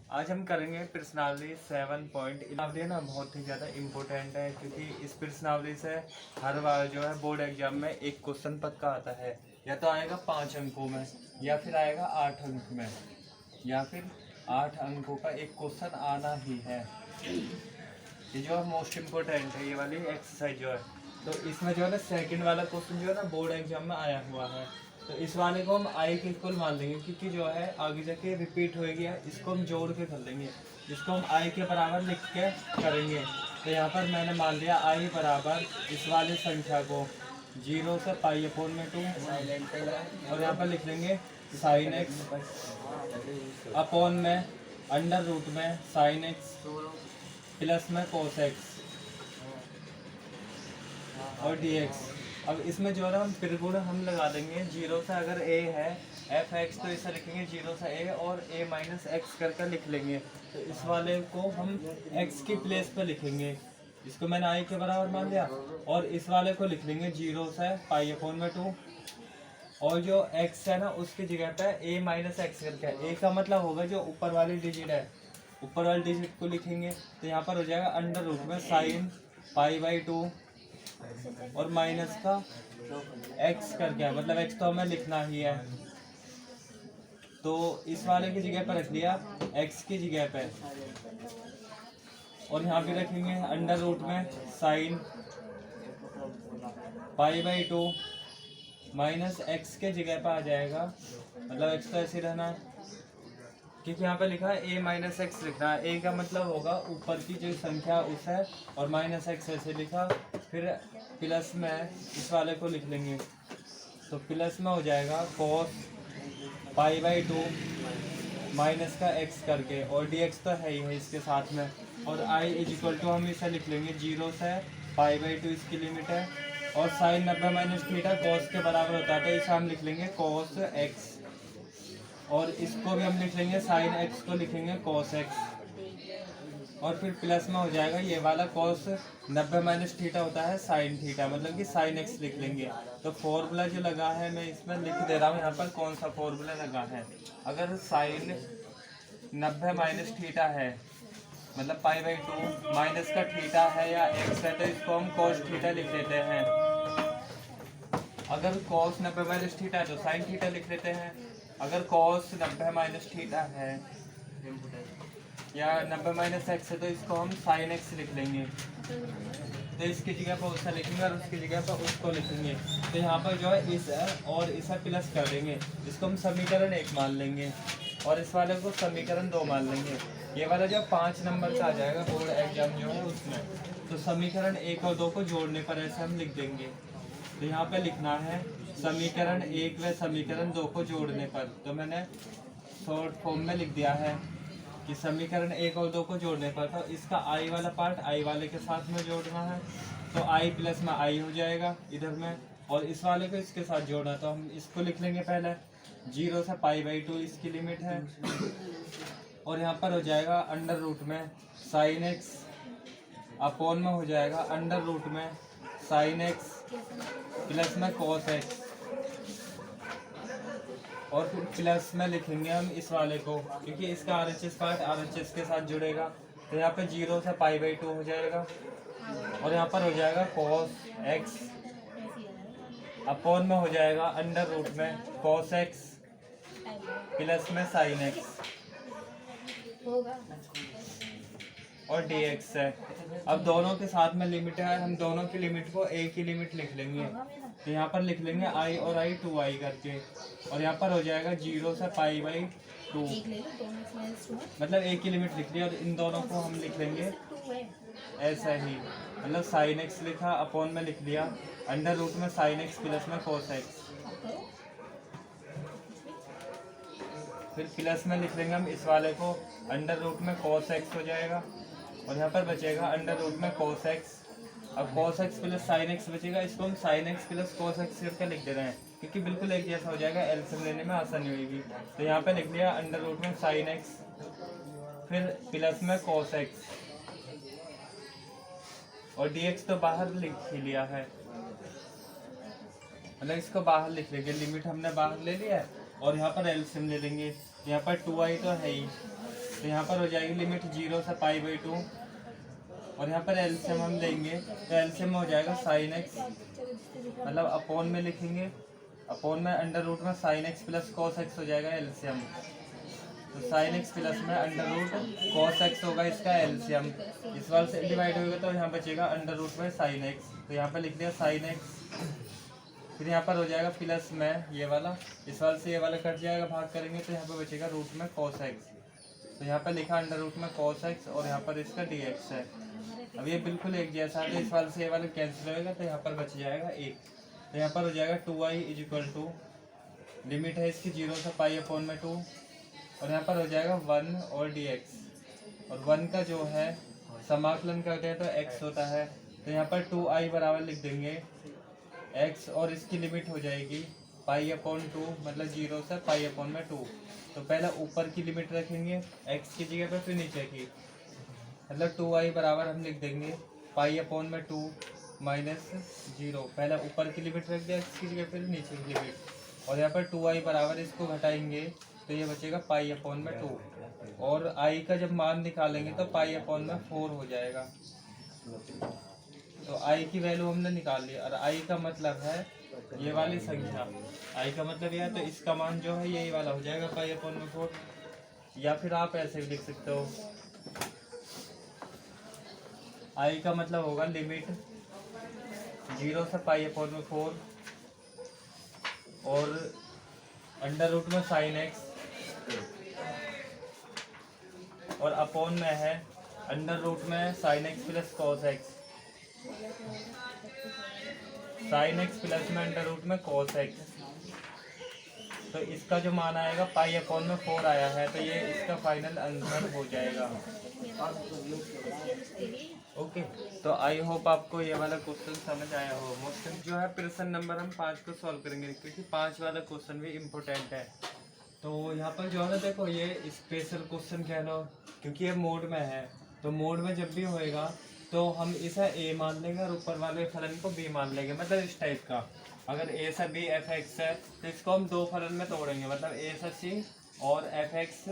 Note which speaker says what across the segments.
Speaker 1: आज हम करेंगे प्रश्नावली 7.11 ना बहुत ही ज़्यादा इम्पोर्टेंट है, क्योंकि इस प्रश्नावली से हर बार जो है बोर्ड एग्जाम में एक क्वेश्चन पक्का आता है। या तो आएगा 5 अंकों में, या फिर आएगा 8 अंक में, या फिर 8 अंकों का एक क्वेश्चन आना ही है। ये जो है मोस्ट इम्पोर्टेंट है, ये वाली एक्सरसाइज जो है। तो इसमें जो है ना सेकंड वाला क्वेश्चन जो है ना बोर्ड एग्जाम में आया हुआ है। तो इस वाले को हम आई के इक्वल मान लेंगे, क्योंकि जो है आगे जाके रिपीट होएगी, इसको हम जोड़ के कर लेंगे। इसको हम आई के बराबर लिख के करेंगे। तो यहाँ पर मैंने मान लिया आई बराबर इस वाली संख्या को 0 से π/2 और यहाँ पर लिख लेंगे साइन एक्स अपॉन में अंडर रूट में साइन एक्स प्लस में कोस एक्स और डी एक्स। अब इसमें जो है ना हम त्रिगुण हम लगा देंगे। 0 से अगर a है एफ एक्स तो इसे लिखेंगे 0 से a और a माइनस एक्स करके लिख लेंगे। तो इस वाले को हम x की प्लेस पे लिखेंगे, इसको मैंने i के बराबर मान लिया। और इस वाले को लिख लेंगे 0 से π/2 और जो x है ना उसकी जगह पे a माइनस एक्स करके। a का मतलब होगा जो ऊपर वाली डिजिट है, ऊपर वाली डिजिट को लिखेंगे। तो यहाँ पर हो जाएगा अंडर रूट में साइन π/2 और माइनस का x करके, मतलब x तो हमें लिखना ही है। तो इस वाले की जगह पर रख लिया x की जगह पे, और यहाँ पे रखेंगे अंडर रूट में साइन π/2 माइनस x के जगह पर आ जाएगा, मतलब x तो ऐसे रहना है, क्योंकि यहाँ पे लिखा है a माइनस एक्स लिखना है। a का मतलब होगा ऊपर की जो संख्या उस है, और माइनस एक्स ऐसे लिखा, फिर प्लस में इस वाले को लिख लेंगे। तो प्लस में हो जाएगा cos π/2 माइनस का x करके, और dx तो है ही है इसके साथ में। और i इज इक्वल टू हम इसे लिख लेंगे 0 से π/2 इसकी लिमिट है, और साइन 90 माइनस थीटा cos के बराबर होता है, तो इसे हम लिख लेंगे cos x, और इसको भी हम लिख लेंगे साइन एक्स को लिखेंगे कॉस एक्स, और फिर प्लस में हो जाएगा ये वाला कॉस 90 माइनस थीटा होता है साइन थीटा, मतलब कि साइन एक्स लिख लेंगे। तो फॉर्मूला जो लगा है मैं इसमें लिख दे रहा हूँ यहाँ पर कौन सा फॉर्मूला लगा है। अगर साइन 90 माइनस थीटा है, मतलब π/2 माइनस का थीटा है या एक्स है, तो इसको हम कॉस थीटा लिख देते हैं। अगर कॉस 90 माइनस थीटा है तो साइन थीटा लिख देते हैं। अगर कॉस 90 माइनस थीटा है या 90 माइनस एक्स है, तो इसको हम साइन एक्स लिख लेंगे। तो इसकी जगह पर उसका लिखेंगे और उसकी जगह पर उसको लिखेंगे। तो यहाँ पर जो है इस और इसे प्लस कर देंगे, इसको हम समीकरण 1 मान लेंगे, और इस वाले को समीकरण 2 मान लेंगे। ये वाला जो 5 नंबर का आ जाएगा बोर्ड एग्जाम जो है उसमें, तो समीकरण 1 और 2 को जोड़ने पर ऐसे हम लिख देंगे। तो यहाँ पे लिखना है समीकरण 1 व समीकरण 2 को जोड़ने पर। तो मैंने शॉर्ट फॉर्म में लिख दिया है कि समीकरण 1 और 2 को जोड़ने पर, तो इसका i वाला पार्ट i वाले के साथ में जोड़ना है, तो i प्लस में i हो जाएगा इधर में, और इस वाले को इसके साथ जोड़ना। तो हम इसको लिख लेंगे पहले 0 से π/2 इसकी लिमिट है, और यहाँ पर हो जाएगा अंडर रूट में साइन एक्स अपॉन में हो जाएगा अंडर रूट में साइन एक्स प्लस में कॉस एक्स, और फिर प्लस में लिखेंगे हम इस वाले को, क्योंकि इसका RHS पार्ट RHS के साथ जुड़ेगा। तो यहाँ पे 0 से π/2 हो जाएगा, और यहाँ पर हो जाएगा कॉस एक्स अपॉन में हो जाएगा अंडर रूट में कॉस एक्स प्लस में साइन एक्स और dx है। अब दोनों के साथ में लिमिट है, हम दोनों की लिमिट को a की लिमिट लिख लेंगे। तो यहाँ पर लिख लेंगे i और i 2i करके, और यहाँ पर हो जाएगा 0 से π/2, मतलब a की लिमिट लिख ली, और इन दोनों को हम लिख लेंगे ऐसा ही, मतलब साइन एक्स लिखा अपॉन में लिख दिया अंडर रूट में साइन एक्स प्लस में कोस एक्स, फिर प्लस में लिख लेंगे हम इस वाले को अंडर रूट में कोस एक्स हो जाएगा, और यहाँ पर बचेगा अंडर रूट में कोस एक्स। अब cos x plus sine x बचेगा, इसको हम sine x plus cos x करके लिख दे रहे हैं, क्योंकि बिल्कुल एक जैसा हो जाएगा, एलसीएम लेने में आसानी होगी। तो यहाँ पे लिख लिया अंडर रूट में साइन एक्स फिर प्लस में कोस एक्स, और dx तो बाहर लिख ही लिया है, मतलब इसको बाहर लिख लेंगे, लिमिट हमने बाहर ले लिया है, और यहाँ पर एलसीएम ले लेंगे। यहाँ पर 2i तो है ही, तो यहाँ पर हो जाएगी लिमिट 0 से π/2 और यहाँ पर एलसीएम हम लेंगे तो एलसीएम हो जाएगा साइन एक्स, मतलब अपॉन में लिखेंगे, अपॉन में अंडर रूट में sine x plus cos x हो जाएगा एलसीएम। तो साइन एक्स प्लस में अंडर रूट कॉस एक्स होगा इसका एलसीएम, इस वाले से डिवाइड होगा तो यहाँ बचेगा अंडर रूट में साइन एक्स, तो यहाँ पर लिख दिया साइन एक्स। फिर यहाँ पर हो जाएगा प्लस में ये वाला, इस वाले से ये वाला कट जाएगा, भाग करेंगे तो यहाँ पर बचेगा रूट में कॉस एक्स, तो यहाँ पर लिखा अंडर रूट में कॉस एक्स और यहाँ पर इसका डी एक्स है। अब ये बिल्कुल एक जैसा है तो इस वाले से ये वाला कैंसिल होगा तो यहाँ पर बच जाएगा 1, तो यहाँ पर हो जाएगा 2i = लिमिट है इसकी 0 से π/2 और यहाँ पर हो जाएगा 1 और dx, और 1 का जो है समाकलन करते हैं तो x होता है, तो यहाँ पर 2i बराबर लिख देंगे x और इसकी लिमिट हो जाएगी π/2 मतलब 0 से π/2। तो पहले ऊपर की लिमिट रखेंगे x की जगह पर, फिर नीचे की, मतलब 2i बराबर हम लिख देंगे π/2 माइनस 0, पहले ऊपर की लिमिट रख दिया x की जगह, फिर नीचे की लिमिट, और यहाँ पर 2i बराबर इसको घटाएंगे तो ये बचेगा π/2 और i का जब मान निकालेंगे तो π/4 हो जाएगा। तो i की वैल्यू हमने निकाल ली और i का मतलब है ये वाली संख्या, i का मतलब यह है, तो इसका मान जो है यही वाला हो जाएगा π/4, या फिर आप ऐसे भी लिख सकते हो i का मतलब होगा लिमिट 0 से π/4 और अंडर रूट में साइन एक्स और अपॉन में है अंडर रूट में sine x plus cos x, sine x plus में अंडर रूट में कॉस एक्स, तो इसका जो मान आएगा π/4 आया है, तो ये इसका फाइनल आंसर हो जाएगा। ओके, तो आई होप आपको ये वाला क्वेश्चन समझ आया हो। मोस्टली जो है प्रश्न नंबर हम 5 को सॉल्व करेंगे क्योंकि 5 वाला क्वेश्चन भी इम्पोर्टेंट है। तो यहाँ पर जो है ना देखो ये स्पेशल क्वेश्चन कह लो क्योंकि ये मोड में है, तो मोड में जब भी होएगा तो हम इसे ए मान लेंगे और ऊपर वाले फलन को बी मान लेंगे, मतलब इस टाइप का। अगर ए से बी एफ एक्स है तो इसको हम दो फलन में तोड़ेंगे, मतलब ए से सी और एफ एक्स,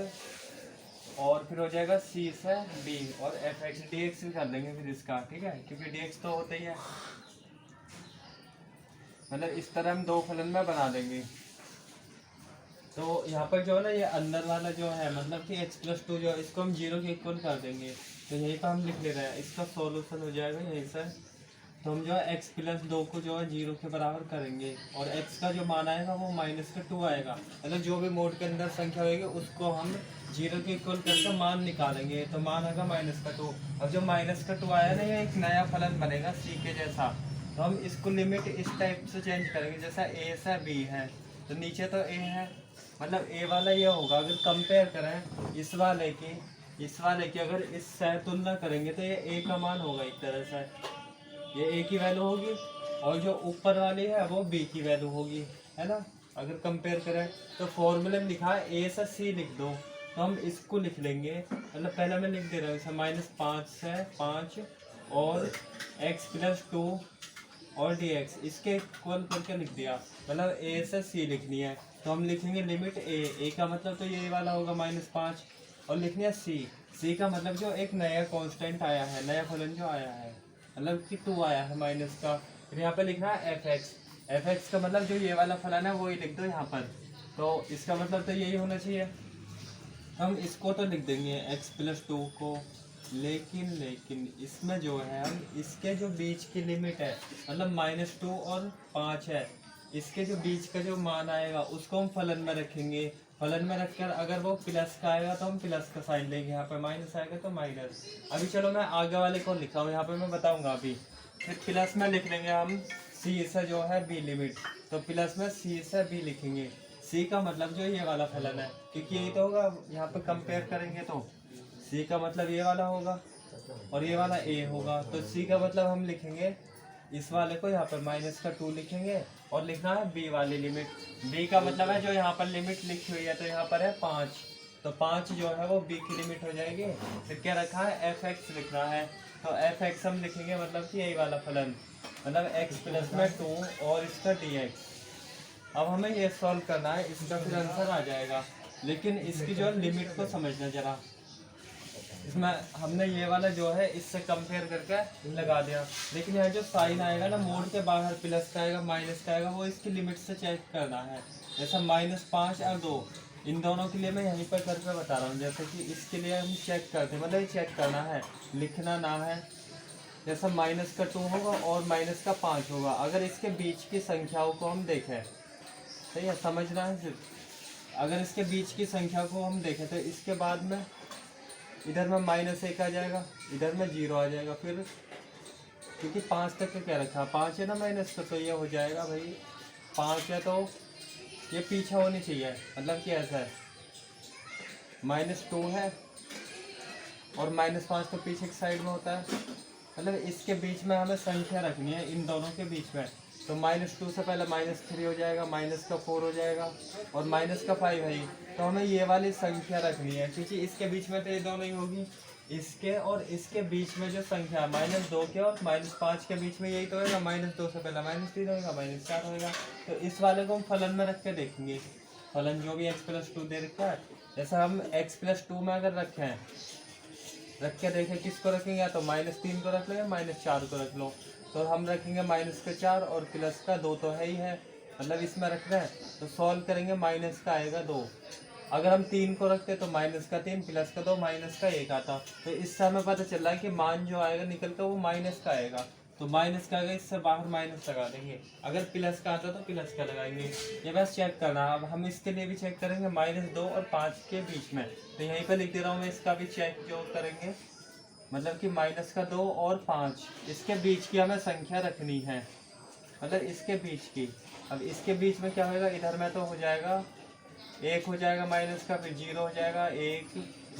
Speaker 1: और फिर हो जाएगा सी से बी और एफ एक्स, डी एक्स भी कर देंगे फिर इसका, ठीक है, क्योंकि डी एक्स तो होता ही है। मतलब इस तरह हम दो फलन में बना देंगे। तो यहाँ पर जो है ना ये अंदर वाला जो है मतलब कि x+2 जो है इसको हम 0 के इक्वल कर देंगे, तो यहीं पर हम लिख ले रहे हैं, इसका सॉल्यूशन हो जाएगा यहीं से। तो हम जो है x+2 को जो है 0 के बराबर करेंगे और x का जो मान आएगा वो -2 आएगा, मतलब जो भी मोड के अंदर संख्या होगी उसको हम 0 के इक्वल करके मान निकालेंगे, तो मान आएगा -2। अब जो -2 आया ना ये एक नया फलन बनेगा c के जैसा, तो हम इसको लिमिट इस टाइप से चेंज करेंगे जैसा a से b है, तो नीचे तो a है, मतलब a वाला ये होगा। अगर कंपेयर करें इस वाले की अगर इससे तुलना करेंगे तो ये a का मान होगा, एक तरह से ये a की वैल्यू होगी और जो ऊपर वाली है वो b की वैल्यू होगी, है ना। अगर कंपेयर करें तो फॉर्मूले में लिखा है a से c लिख दो, तो हम इसको लिख लेंगे, मतलब पहले मैं लिख दे रहा हूँ -5 से 5 और x+2 और dx इसके इक्वल करके लिख दिया, मतलब a से c लिखनी है, तो हम लिखेंगे लिमिट a का मतलब तो ये वाला होगा -5 और लिखनी है c का मतलब जो एक नया कांस्टेंट आया है, नया फलन जो आया है मतलब कि 2 आया है माइनस का। फिर यहाँ पे लिखना है fx का मतलब जो ये वाला फलन है वो ही लिख दो यहाँ पर, तो इसका मतलब तो यही होना चाहिए। हम इसको तो लिख देंगे x+2 को, लेकिन इसमें जो है हम इसके जो बीच की लिमिट है मतलब -2 और 5 है, इसके जो बीच का जो मान आएगा उसको हम फलन में रखेंगे, फलन में रखकर अगर वो प्लस का आएगा तो हम प्लस का साइन लेंगे, यहाँ पर माइनस आएगा तो माइनस। अभी चलो मैं आगे वाले को लिखा हूँ, यहाँ पर मैं बताऊँगा अभी। फिर प्लस में लिख लेंगे हम सी से जो है बी लिमिट, तो प्लस में सी से बी लिखेंगे, सी का मतलब जो ये वाला फलन है क्योंकि यही तो होगा, यहाँ पर कंपेयर करेंगे तो सी का मतलब ये वाला होगा और ये वाला ए होगा, तो सी का मतलब हम लिखेंगे इस वाले को यहाँ पर -2 लिखेंगे और लिखना है बी वाली लिमिट। बी का मतलब है जो यहाँ पर लिमिट लिखी हुई है, तो यहाँ पर है 5, तो 5 जो है वो बी की लिमिट हो जाएगी। फिर क्या रखा है fx लिखना है, तो fx हम लिखेंगे मतलब कि यही वाला फलन, मतलब x+2 और इसका dx। अब हमें ये सॉल्व करना है, इसका फिर आंसर आ जाएगा, लेकिन इसकी जो लिमिट को समझना जरा। इसमें हमने ये वाला जो है इससे कंपेयर करके लगा दिया, लेकिन यहाँ जो साइन आएगा ना मोड के बाहर प्लस का आएगा माइनस का आएगा, वो इसकी लिमिट से चेक करना है। जैसा -5 और 2 इन दोनों के लिए मैं यहीं पर करके बता रहा हूँ। जैसे कि इसके लिए हम चेक करते हैं, मतलब ये चेक करना है, लिखना ना है। जैसा -2 होगा और -5 होगा, अगर इसके बीच की संख्याओं को हम देखें, सही है, समझना है सिर्फ। अगर इसके बीच की संख्या को हम देखें तो इसके बाद में इधर में -1 आ जाएगा, इधर में 0 आ जाएगा। फिर क्योंकि 5 तक का क्या रखा, 5 है ना माइनस का, तो ये हो जाएगा भाई 5 है, तो ये पीछे होनी चाहिए, मतलब कि ऐसा है -2 है और -5 तो पीछे की साइड में होता है, मतलब इसके बीच में हमें संख्या रखनी है इन दोनों के बीच में। तो -2 से पहले -3 हो जाएगा, -4 हो जाएगा और -5 है। तो हमें ये वाली संख्या रखनी है, क्योंकि इसके बीच में तो ये दोनों ही होगी, इसके और इसके बीच में जो संख्या है -2 के और -5 के बीच में यही तो होगा। -2 से पहले -3 होगा, -4 होगा। तो इस वाले को हम फलन में रख के देखेंगे, फलन जो भी x+2 दे रखा है। जैसा हम x+2 में अगर रख के देखें, किसको रखेंगे, या तो -3 को रख लो या -4 को रख लो। तो हम रखेंगे -4 और +2 तो है ही है, मतलब इसमें रख रहे हैं। तो सॉल्व करेंगे, माइनस का आएगा 2। अगर हम 3 को रखते तो -3 +2 -1 आता। तो इससे हमें पता चल रहा है कि मान जो आएगा निकल कर वो माइनस का आएगा। तो माइनस का आएगा, इससे बाहर माइनस लगा देंगे। अगर प्लस का आता तो प्लस का लगाएंगे। ये बस चेक करना। अब हम इसके लिए भी चेक करेंगे -2 और 5 के बीच में। तो यहीं पर लिख दे रहा हूँ मैं, इसका भी चेक जो करेंगे, मतलब कि -2 और 5 इसके बीच की हमें संख्या रखनी है, मतलब इसके बीच की। अब इसके बीच में क्या होगा, इधर में तो हो जाएगा 1 हो जाएगा माइनस का, फिर 0 हो जाएगा, 1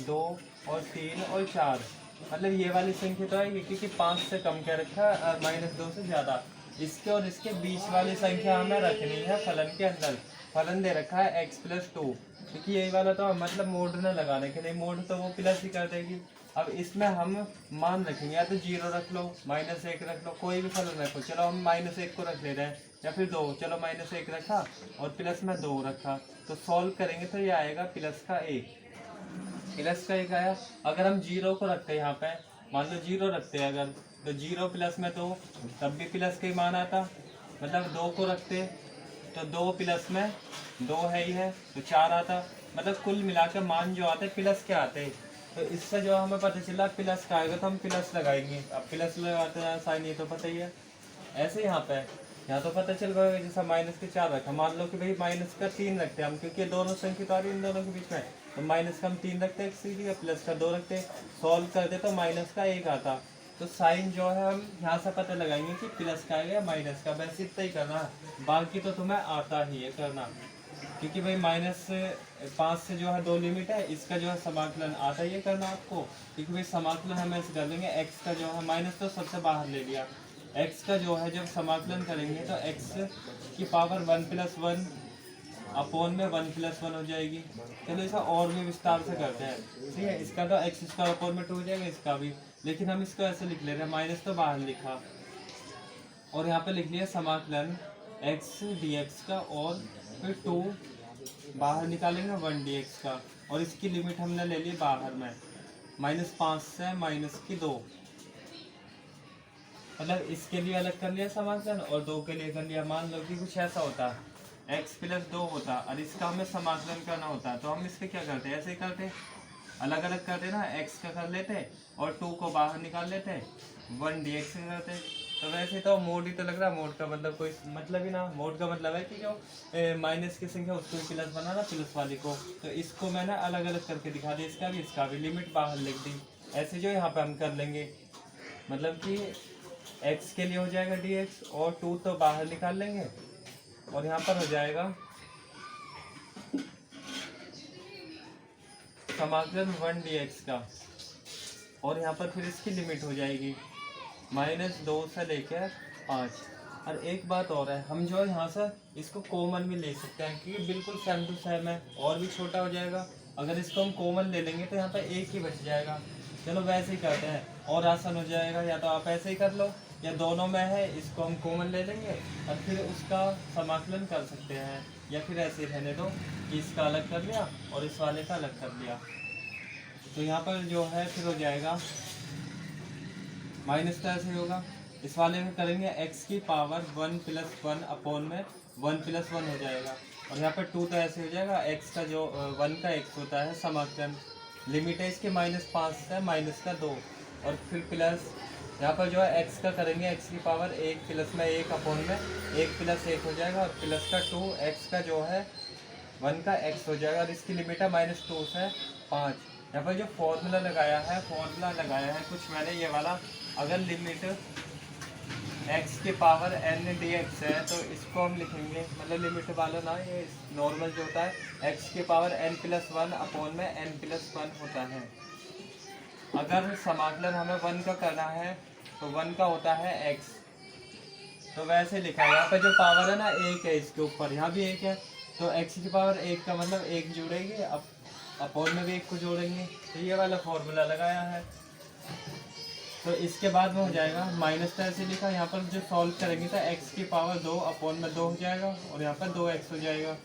Speaker 1: 2 और 3 और 4, मतलब ये वाली संख्या तो आएगी, क्योंकि 5 से कम क्या रखा है, -2 से ज़्यादा। इसके और इसके बीच वाली संख्या हमें रखनी है फलन के अंदर। फलन दे रखा है x+2, क्योंकि यही वाला तो मतलब मोड न लगाने के लिए, मोड तो वो प्लस ही कर देगी। अब इसमें हम मान रखेंगे, या तो 0 रख लो, -1 रख लो, कोई भी फलन रखो। चलो हम -1 को रख ले रहे हैं, या फिर 2, चलो -1 रखा और प्लस में 2 रखा। तो सॉल्व करेंगे तो ये आएगा +1 आया। अगर हम 0 को रखते हैं यहाँ पे, मान लो 0 रखते हैं अगर, तो 0 प्लस में 2, तब भी प्लस का ही मान आता। मतलब 2 को रखते तो 2 प्लस में 2 है ही है, तो 4 आता। मतलब कुल मिलाकर मान जो आते प्लस के आते। तो इससे जो हमें पता चला प्लस का आएगा, तो हम प्लस लगाएंगे। अब प्लस लगाते हैं साइन, ये तो पता ही है। ऐसे यहाँ तो पता चल गया, जैसा -4 रखा, मान लो कि भाई -3 रखते हैं हम, क्योंकि दोनों संख्या तो आ रही है इन दोनों के बीच में। तो माइनस का हम 3 रखते हैं सीधी, प्लस का 2 रखते हैं, सॉल्व कर दे तो -1 आता। तो साइन जो है हम यहाँ से पता लगाएंगे कि प्लस का आएगा या माइनस का। बस इतना ही करना है, बाकी तो तुम्हें आता ही है करना, क्योंकि भाई -5 से जो है 2 लिमिट है, इसका जो है समाकलन आता ही है करना आपको। क्योंकि भाई समाकलन हम ऐसे कर लेंगे, x का जो है माइनस तो सबसे बाहर ले लिया, x का जो है जब समाकलन करेंगे तो x की पावर 1+1 अपॉन में 1+1 हो जाएगी। चलो इसका और भी विस्तार से करते हैं, ठीक है। इसका तो x² अपॉन में 2 हो जाएगा, इसका भी। लेकिन हम इसको ऐसे लिख ले रहे हैं, माइनस तो बाहर लिखा और यहाँ पे लिख लिया समाकलन x dx का, और फिर 2 बाहर निकालेंगे 1 dx का, और इसकी लिमिट हमने ले ली बाहर में -5 से -2। मतलब इसके लिए अलग कर लिया समाकलन और 2 के लिए कर लिया। मान लो कि कुछ ऐसा होता x+2 होता और इसका हमें समाकलन करना होता, तो हम इसके क्या करते, ऐसे ही करते, अलग अलग करते ना, x का कर लेते और 2 को बाहर निकाल लेते, 1 dx का करते। तो वैसे तो मोड ही तो लग रहा, मोड का मतलब कोई मतलब ही ना। मोड का मतलब है कि जो माइनस की संख्या उसको भी प्लस बनाना, प्लस वाली को। तो इसको मैंने अलग अलग करके दिखा दिया, इसका भी लिमिट बाहर लिख दी। ऐसे जो यहाँ पे हम कर लेंगे, मतलब कि x के लिए हो जाएगा dx और 2 तो बाहर निकाल लेंगे, और यहाँ पर हो जाएगा समाकलन 1 dx का, और यहाँ पर फिर इसकी लिमिट हो जाएगी -2 से लेकर 5। और एक बात और है, हम जो है यहाँ से इसको कॉमन भी ले सकते हैं, क्योंकि बिल्कुल सेम टू सेम है, और भी छोटा हो जाएगा। अगर इसको हम कॉमन ले लेंगे तो यहाँ पर 1 ही बच जाएगा। चलो वैसे ही करते हैं, और आसान हो जाएगा। या तो आप ऐसे ही कर लो, या दोनों में है इसको हम कॉमन ले लेंगे और फिर उसका समाकलन कर सकते हैं, या फिर ऐसे रहने दो कि इसका अलग कर लिया और इस वाले का अलग कर लिया। तो यहाँ पर जो है फिर हो जाएगा माइनस का ऐसे होगा। इस वाले में करेंगे x की पावर 1 + 1 अपॉन में 1 + 1 हो जाएगा। और यहाँ पर 2 तो ऐसे हो जाएगा, x का जो 1 का x होता है समाकलन, लिमिट है इसकी -5 से -2, और फिर प्लस यहाँ पर जो है x का करेंगे x की पावर 1 + में 1 अपॉन में 1 + 1 हो जाएगा, और प्लस का 2 x का जो है 1 का x हो जाएगा, और इसकी लिमिट है -2 से 5। यहाँ पर जो फॉर्मूला लगाया है कुछ मैंने ये वाला, अगर लिमिट x की पावर n dx है तो इसको हम लिखेंगे, मतलब लिमिट वाला ना, ये नॉर्मल जो होता है x की पावर n + 1 अपॉन में n + 1 होता है। अगर समाकलन हमें 1 का करना है तो 1 का होता है x, तो वैसे लिखा है। यहाँ पर जो पावर है ना 1 है, इसके ऊपर यहाँ भी 1 है, तो x की पावर 1 का मतलब 1 जोड़ेंगे, अब अपॉन में भी 1 को जोड़ेंगे, तो ये वाला फॉर्मूला लगाया है। तो इसके बाद में हो जाएगा माइनस का ऐसे लिखा, यहाँ पर जो सॉल्व करेंगे तो x की पावर 2 अपॉन में 2 हो जाएगा, और यहाँ पर 2x हो जाएगा,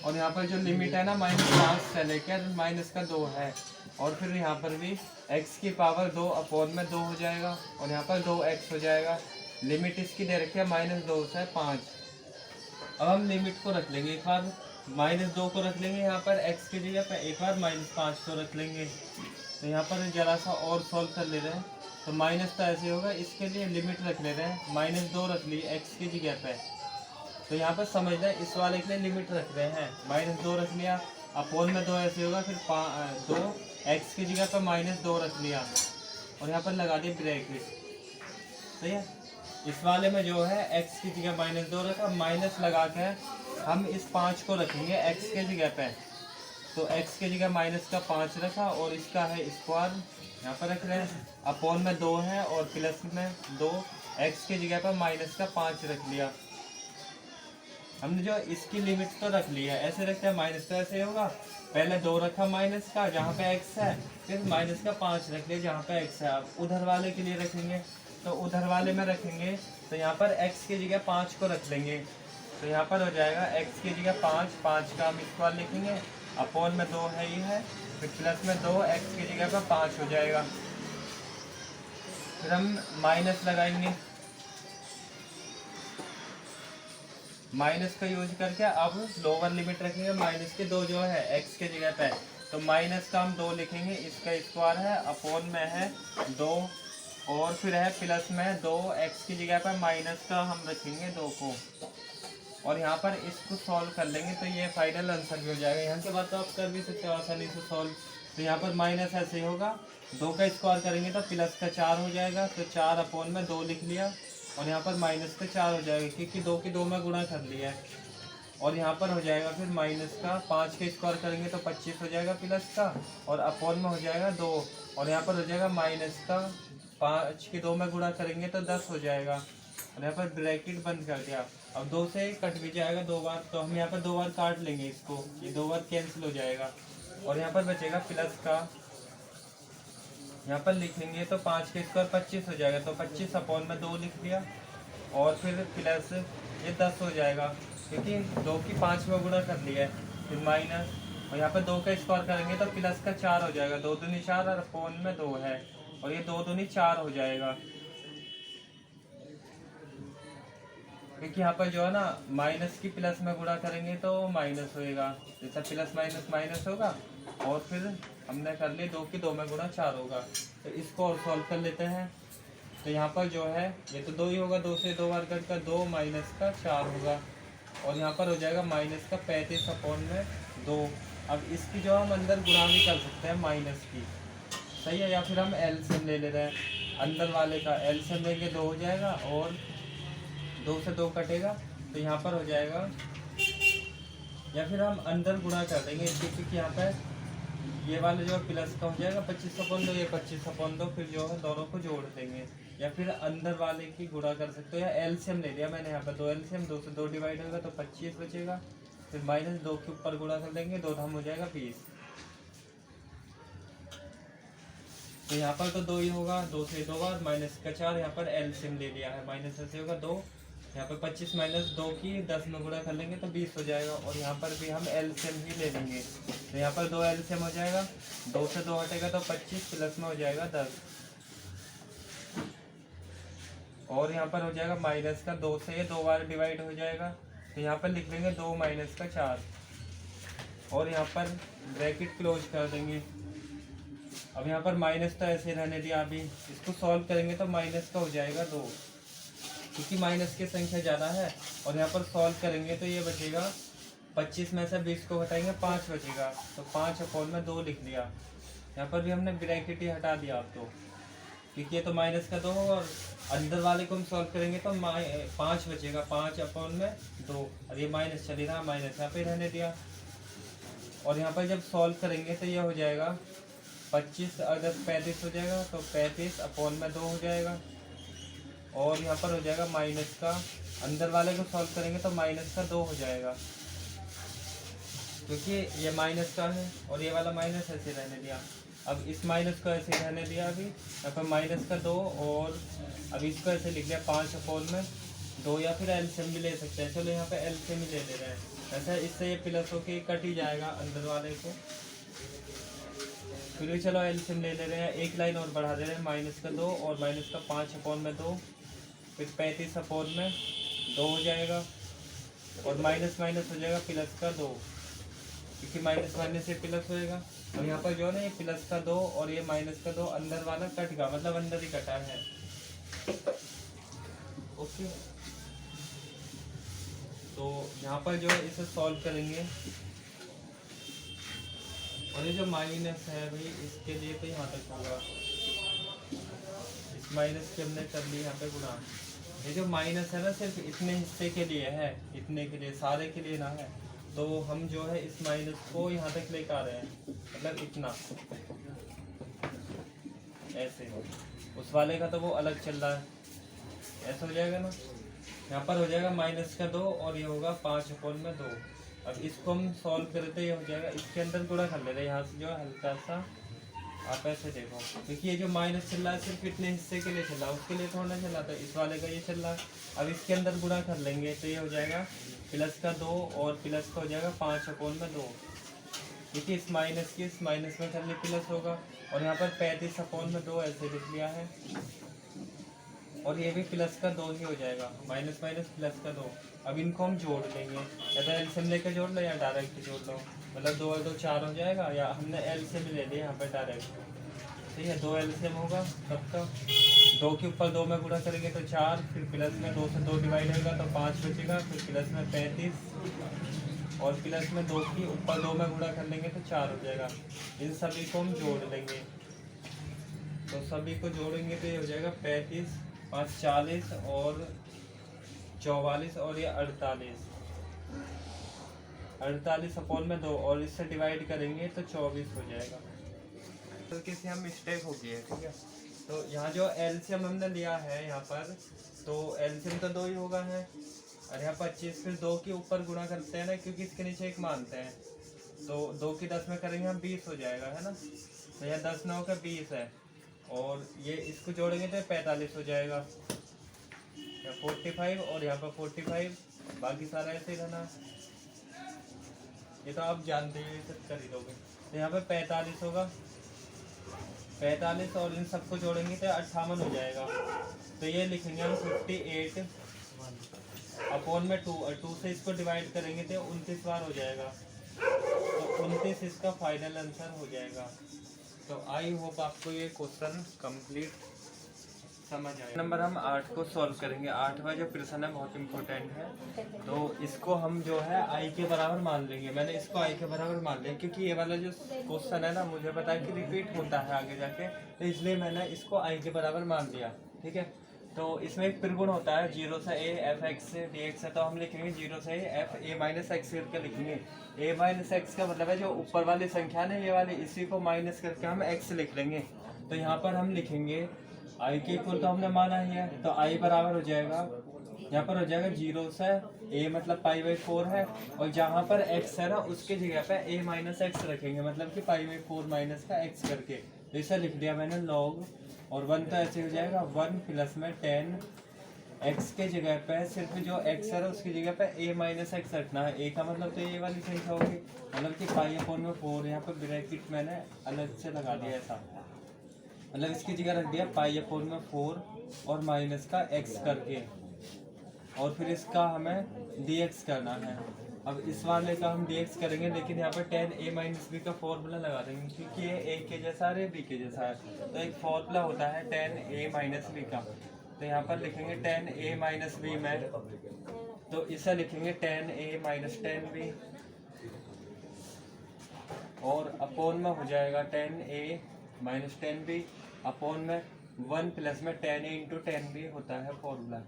Speaker 1: और यहाँ पर जो लिमिट है ना -5 से लेकर -2 है, और फिर यहाँ पर भी x की पावर 2 अपॉन में 2 हो जाएगा, और यहाँ पर 2x हो जाएगा। लिमिट इसकी दे रखी है -2 से 5। अब हम लिमिट को रख लेंगे, एक बार -2 को रख लेंगे यहाँ पर x की जगह पर, एक बार -5 को रख लेंगे। तो यहाँ पर ज़रा सा और सॉल्व कर ले रहे हैं, तो माइनस तो ऐसे होगा, इसके लिए लिमिट रख ले रहे हैं, -2 रख ली x की जगह पे। तो यहाँ पर समझ लें इस वाले के लिए लिमिट रख रहे हैं, -2 रख लिया, अपॉन में 2 ऐसे होगा, फिर 2 x की जगह पर -2 रख लिया, और यहाँ पर लगा दिया ब्रैकेट। सही है। इस वाले में जो है x की जगह -2 रखा, माइनस लगा के हम इस 5 को रखेंगे x के जगह पे, तो x की जगह -5 रखा, और इसका है स्क्वायर यहाँ पर रख रहे हैं, अपॉन में 2 है, और प्लस में 2 x की जगह पर -5 रख लिया। हमने जो इसकी लिमिट तो रख ली है, ऐसे रखते हैं माइनस तो ऐसे होगा, पहले 2 रखा माइनस का जहाँ पे x है, फिर -5 रख लिया जहाँ पे x है। अब उधर वाले के लिए रखेंगे, तो उधर वाले में रखेंगे तो यहाँ पर x की जगह 5 को रख लेंगे, तो यहाँ पर हो जाएगा x की जगह 5 का हम स्क्वायर लिखेंगे, अपॉन में 2 है ये है, फिर प्लस में 2 x की जगह पर 5 हो जाएगा। फिर हम माइनस लगाएंगे, माइनस का यूज करके अब लोअर लिमिट रखेंगे, माइनस के 2 जो है x के जगह पे, तो माइनस का हम 2 लिखेंगे, इसका स्क्वायर है, अपॉन में है 2, और फिर है प्लस में 2 x की जगह पर माइनस का हम रखेंगे 2 को, और यहाँ पर इसको सॉल्व कर लेंगे तो ये फाइनल आंसर भी हो जाएगा। यहाँ के बाद तो आप कर भी सकते हो आसानी से सॉल्व। तो यहाँ पर माइनस ऐसे ही होगा, 2 का स्क्वायर करेंगे तो प्लस का 4 हो जाएगा, तो 4 अपॉन में 2 लिख लिया, और यहाँ पर माइनस का 4 हो जाएगा क्योंकि 2 की 2 में गुणा कर लिया है, और यहाँ पर हो जाएगा फिर माइनस का 5 का स्क्वायर करेंगे तो 25 हो जाएगा प्लस का, और अपॉन में हो जाएगा 2, और यहाँ पर हो जाएगा माइनस का 5 की 2 में गुणा करेंगे तो 10 हो जाएगा, और यहाँ पर ब्रैकेट बंद कर दिया। अब 2 से कट भी जाएगा 2 बार, तो हम यहाँ पर 2 बार काट लेंगे इसको, ये 2 बार कैंसिल हो जाएगा, और यहाँ पर बचेगा प्लस का, यहाँ पर लिखेंगे तो 5 का स्क्वायर 25 हो जाएगा, तो 25 अपॉन में 2 लिख दिया, और फिर प्लस ये 10 हो जाएगा क्योंकि 2 की 5 में गुणा कर लिया है, फिर माइनस, और यहाँ पर 2 का स्क्वायर करेंगे तो प्लस का 4 हो जाएगा, 2 दूनी 4 और अपॉन में 2 है, और ये 2 दूनी 4 हो जाएगा, क्योंकि यहाँ पर जो है ना माइनस की प्लस में गुणा करेंगे तो माइनस होएगा, जैसा प्लस माइनस माइनस होगा, और फिर हमने कर लिया 2 की 2 में गुणा 4 होगा। तो इसको और सॉल्व कर लेते हैं, तो यहाँ पर जो है ये तो 2 ही होगा, 2 से 2 बार कट कर 2 माइनस का 4 होगा, और यहाँ पर हो जाएगा माइनस का 35 अपॉन में 2। अब इसकी जो हम अंदर गुणा भी कर सकते हैं माइनस की, सही है, या फिर हम एलसीएम ले रहे हैं, अंदर वाले का एलसीएम लेंगे 2 हो जाएगा, और 2 से 2 कटेगा तो यहाँ पर हो जाएगा, या फिर हम अंदर गुणा कर देंगे इसके, क्योंकि यहाँ पर ये वाले जो प्लस का हो जाएगा 25/2, ये 25/2, फिर जो है दोनों को जोड़ देंगे, या फिर अंदर वाले की गुणा कर सकते हो, या एलसीएम ले लिया मैंने यहाँ पर 2 एलसीएम, 2 से 2 डिवाइड होगा तो 25 बचेगा, फिर माइनस 2 के ऊपर गुणा कर देंगे, 2 धाम हो जाएगा 20। तो यहाँ पर तो 2 ही होगा, 2 से 2 बार माइनस का 4, यहाँ पर एलसीएम ले लिया है, माइनस ऐसे होगा 2, यहाँ पर 25 माइनस 2 की 10 में गुणा कर लेंगे तो 20 हो जाएगा। और यहाँ पर भी हम एलसीएम ही ले लेंगे, तो यहाँ पर 2 एलसीएम हो जाएगा, 2 से 2 हटेगा तो 25 प्लस में हो जाएगा 10। और यहाँ पर हो जाएगा माइनस का 2 से ये 2 बार डिवाइड हो जाएगा, तो यहाँ पर लिख लेंगे 2 माइनस का 4। और यहाँ पर ब्रैकेट क्लोज कर देंगे। अब यहाँ पर माइनस तो ऐसे रहने दिया, अभी इसको सॉल्व करेंगे तो माइनस का हो जाएगा 2, क्योंकि माइनस की संख्या ज़्यादा है। और यहाँ पर सॉल्व करेंगे तो ये बचेगा 25 में से 20 को घटाएंगे 5 बचेगा, तो 5/2 लिख लिया। यहाँ पर भी हमने ब्रैकेट ही हटा दिया अब तो, क्योंकि ये तो माइनस का 2 और अंदर वाले को हम सॉल्व करेंगे तो 5 बचेगा, 5/2। और ये माइनस चली रहा, माइनस यहाँ पे रहने दिया। और यहाँ पर जब सॉल्व करेंगे तो ये हो जाएगा 25 और 10 35 हो जाएगा, तो 35/2 हो जाएगा। और यहाँ पर हो जाएगा माइनस का, अंदर वाले को सॉल्व करेंगे तो माइनस का 2 हो जाएगा, क्योंकि ये माइनस का है और ये वाला माइनस ऐसे रहने दिया। अब इस माइनस को ऐसे रहने दिया, अभी यहाँ पर माइनस का 2, और अब इसको ऐसे लिख लिया 5/2, या फिर एलसीएम भी ले सकते हैं। चलो यहाँ पे एलसीएम ही ले रहे हैं, ऐसा इससे ये प्लस होके कट ही जाएगा अंदर वाले को। फिर भी चलो एलसीएम ले रहे हैं, एक लाइन और बढ़ा दे रहे हैं, माइनस का 2 और माइनस का 5/2, फिर 35/2 हो जाएगा। और माइनस माइनस हो जाएगा प्लस का 2, क्योंकि माइनस माइनस से प्लस होएगा। और यहाँ पर जो है ना, ये प्लस का 2 और ये माइनस का 2 अंदर वाला कट गया, मतलब अंदर ही कटा है। ओके, तो यहाँ पर जो है इसे सॉल्व करेंगे। और ये जो माइनस है भाई, इसके लिए तो यहाँ तक होगा, इस माइनस के हमने कर लिया यहाँ पे गुणा। ये जो माइनस है ना, सिर्फ इतने हिस्से के लिए है, इतने के लिए, सारे के लिए ना है। तो हम जो है इस माइनस को यहाँ तक लेकर आ रहे हैं, मतलब इतना ऐसे। उस वाले का तो वो अलग चल रहा है, ऐसा हो जाएगा ना। यहाँ पर हो जाएगा माइनस का 2 और ये होगा 5/2। अब इसको हम सॉल्व करते, ये हो जाएगा, इसके अंदर गुणा कर ले रहे हैं यहाँ से, जो हल्का सा आप ऐसे देखो, क्योंकि ये जो माइनस चल रहा है सिर्फ इतने हिस्से के लिए चल रहा है, उसके लिए थोड़ा चल रहा था, इस वाले का ये चल रहा है। अब इसके अंदर गुणा कर लेंगे तो ये हो जाएगा प्लस का 2 और प्लस का हो जाएगा 5/2, क्योंकि इस माइनस की इस माइनस में करने प्लस होगा। और यहाँ पर 35/2 ऐसे लिख लिया है, और ये भी प्लस का 2 ही हो जाएगा, माइनस माइनस प्लस का 2। अब इनको हम जोड़ लेंगे, या तो एलसीएम लेकर जोड़ लो या डायरेक्ट जोड़ लो, मतलब 2 और 2 4 हो जाएगा, या हमने एलसीएम ले लिया यहाँ पर डायरेक्ट। ठीक है, 2 एलसीएम होगा तब तक 2 के ऊपर 2 में गुणा करेंगे तो 4, फिर प्लस में 2 से 2 डिवाइड होगा तो 5 बचेगा, फिर प्लस में 35 और प्लस में 2 के ऊपर 2 में गुणा कर लेंगे तो 4 हो जाएगा। इन सभी को हम जोड़ लेंगे, तो सभी को जोड़ेंगे तो ये हो जाएगा 35 5 40 और 44 और ये 48/2, और इससे डिवाइड करेंगे तो 24 हो जाएगा। तो किसी हम मिस्टेक हो गई है, ठीक है। तो यहाँ जो एलसीएम हमने लिया है यहाँ पर, तो एलसीएम तो 2 ही होगा है, और यहाँ 25 फिर 2 के ऊपर गुणा करते हैं ना, क्योंकि इसके नीचे 1 मानते हैं, तो 2 की 10 में करेंगे हम 20 हो जाएगा, है ना। तो यहाँ 10 9 का 20 है, और ये इसको जोड़ेंगे तो 45 हो जाएगा, या 45 और यहाँ पर 45, बाकी सारा ऐसे ही रहना। ये तो आप जानते ही सब कर ही दोगे। तो यहाँ पे 45 होगा, 45 और इन सबको जोड़ेंगे तो 58 हो जाएगा। तो ये लिखेंगे हम 58/2 से इसको डिवाइड करेंगे तो 29 बार हो जाएगा, तो 29 इसका फाइनल आंसर हो जाएगा। तो आई होप आपको ये क्वेश्चन कंप्लीट समझ आए। नंबर हम 8 को सॉल्व करेंगे। 8वां जो प्रश्न है बहुत इंपॉर्टेंट है, तो इसको हम जो है आई के बराबर मान लेंगे। मैंने इसको आई के बराबर मान लिया, क्योंकि ये वाला जो क्वेश्चन है ना, मुझे पता है कि रिपीट होता है आगे जाके, तो इसलिए मैंने इसको आई के बराबर मान लिया, ठीक है। तो इसमें एक त्रिगुण होता है 0 से a f(x) dx है, तो हम लिखेंगे 0 से a f a minus x करके लिखेंगे। a माइनस एक्स का मतलब है जो ऊपर वाली संख्या है ये वाली, इसी को माइनस करके हम x लिख लेंगे। तो यहाँ पर हम लिखेंगे i के इक्वल, तो हमने माना ही है, तो i बराबर हो जाएगा, यहाँ पर हो जाएगा 0 से a मतलब π/4 है, और जहाँ पर x है ना उसके जगह पे a माइनस एक्स रखेंगे, मतलब कि π/4 माइनस का x करके। तो इसे लिख दिया मैंने log, और 1 तो ऐसे हो जाएगा 1 प्लस में 10 x के जगह पे सिर्फ जो x है उसकी जगह पे a माइनस एक्स रखना है। a का मतलब तो ये वाली संख्या होगी, मतलब कि पाई अपॉन में 4, यहाँ पे ब्रैकेट मैंने अलग से लगा दिया ऐसा, मतलब इसकी जगह रख दिया पाई अपॉन में 4 और माइनस का x करके, और फिर इसका हमें dx करना है। अब इस वाले का हम dx करेंगे, लेकिन यहाँ पर tan a माइनस बी का फॉर्मूला लगा देंगे, क्योंकि ये a के जैसा है b के जैसा है। तो एक फॉर्मूला होता है tan a माइनस बी का, तो यहाँ पर लिखेंगे tan a माइनस बी में, तो इसे लिखेंगे tan a minus tan b, और अपोन में हो जाएगा tan a minus tan b upon में 1 प्लस में tan a into tan b होता है फॉर्मूला।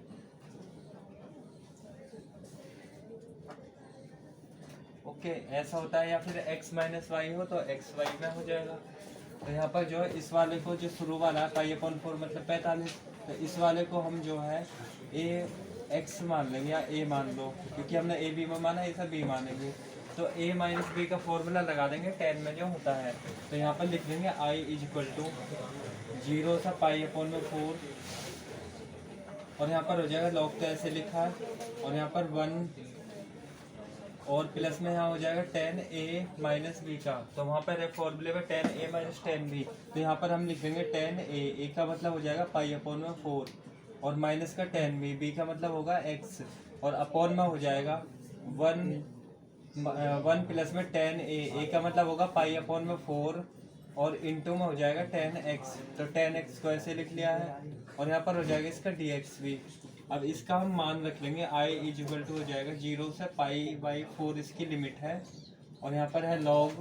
Speaker 1: ओके, ऐसा होता है। या फिर x माइनस वाई हो तो x वाई में हो जाएगा। तो यहाँ पर जो है इस वाले को जो शुरू वाला है पाई अपॉन 4 मतलब 45, तो इस वाले को हम जो है a x मान लेंगे या a मान लो, क्योंकि हमने a b में माना है, ऐसा b मानेंगे। तो a माइनस बी का फॉर्मूला लगा देंगे tan में जो होता है। तो यहाँ पर लिख देंगे i इज इक्वल टू 0 से पाई अपॉन में 4, और यहाँ पर हो जाएगा लॉग तो ऐसे लिखा है, और यहाँ पर 1 और प्लस में यहाँ हो जाएगा tan a माइनस बी का, तो वहाँ पर फॉर्मूले में tan a minus tan b, तो यहाँ पर हम लिख देंगे tan a का मतलब हो जाएगा पाई अपॉन में 4, और माइनस का tan b का मतलब होगा x, और अपॉन में हो जाएगा 1 प्लस में tan a का मतलब होगा पाई अपॉन में 4, और इंटू में हो जाएगा tan x, तो tan x को ऐसे लिख लिया है, और यहाँ पर हो जाएगा इसका dx भी। अब इसका हम मान रख लेंगे i इज इक्वल टू हो जाएगा 0 से पाई बाई 4 इसकी लिमिट है, और यहाँ पर है log,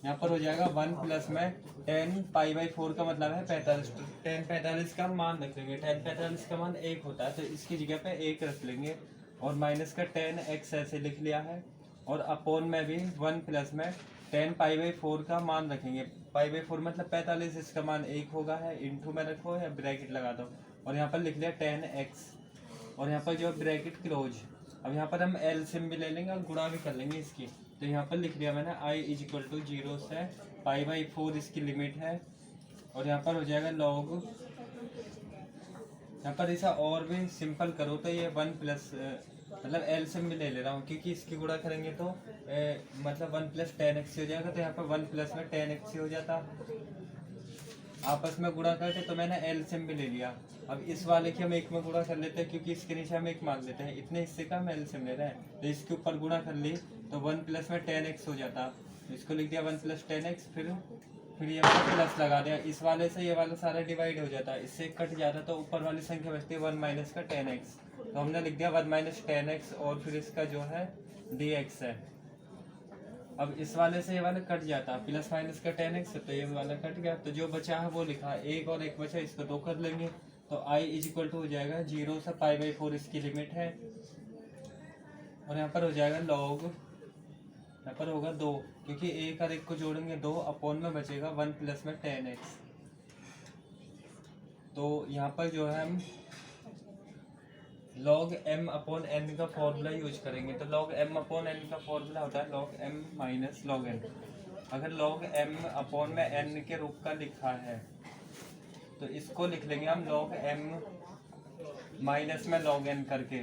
Speaker 1: यहाँ पर हो जाएगा 1 प्लस में 10 पाई बाई 4 का मतलब है 45, तो 10 का हम मान रख लेंगे, 45 का मान 1 होता है, तो इसकी जगह पे 1 रख लेंगे, और माइनस का 10x ऐसे लिख लिया है, और अपोन में भी 1 प्लस में 10 पाई बाई 4 का मान रखेंगे, पाई बाई 4 मतलब 45, इसका मान 1 होगा है, इंटू में रखो या ब्रैकेट लगा दो, और यहाँ पर लिख लिया 10x, और यहाँ पर जो ब्रैकेट क्लोज। अब यहाँ पर हम एलसीएम भी ले लेंगे और गुणा भी कर लेंगे इसकी, तो यहाँ पर लिख लिया मैंने i इज इक्वल टू 0 से पाई बाई 4 इसकी लिमिट है, और यहाँ पर हो जाएगा log, यहाँ पर ऐसा और भी सिंपल करो तो ये 1 प्लस मतलब एलसीएम भी ले ले रहा हूँ, क्योंकि इसकी गुणा करेंगे तो मतलब 1 प्लस 10x हो जाएगा, तो यहाँ पर 1 प्लस में 10x हो जाता, आपस में गुणा करके, तो मैंने एलसीएम भी ले लिया। अब इस वाले की हम एक में गुणा कर लेते हैं, क्योंकि इसके नीचे हम एक मान लेते हैं, इतने हिस्से का हम एलसीएम ले रहे हैं, तो इसके ऊपर गुणा कर ली तो 1 प्लस में 10x हो जाता, इसको लिख दिया 1 प्लस 10x, फिर ये प्लस लगा दिया, इस वाले से ये वाला सारा डिवाइड हो जाता है, इससे कट जाता, तो ऊपर वाली संख्या बचती है 1 माइनस का 10x, तो हमने लिख दिया 1 माइनस 10x, और फिर इसका जो है dx है। अब इस वाले से ये वाला कट जाता, प्लस माइनस का 10x, तो ये वाला कट गया, तो जो बचा है वो लिखा, एक और एक बचा, इसको 2 कर लेंगे, तो i इज इक्वल टू हो जाएगा 0 से पाई बाई 4 इसकी लिमिट है, और यहाँ पर हो जाएगा log, यहाँ पर होगा 2, क्योंकि एक और एक को जोड़ेंगे 2, अपोन में बचेगा 1 प्लस में 10x, तो यहाँ पर जो है हम log m अपॉन n का फॉर्मूला यूज करेंगे, तो log m अपॉन n का फॉर्मूला होता है log m minus log n। अगर log m अपॉन में n के रूप का लिखा है तो इसको लिख लेंगे हम log m माइनस में log n करके,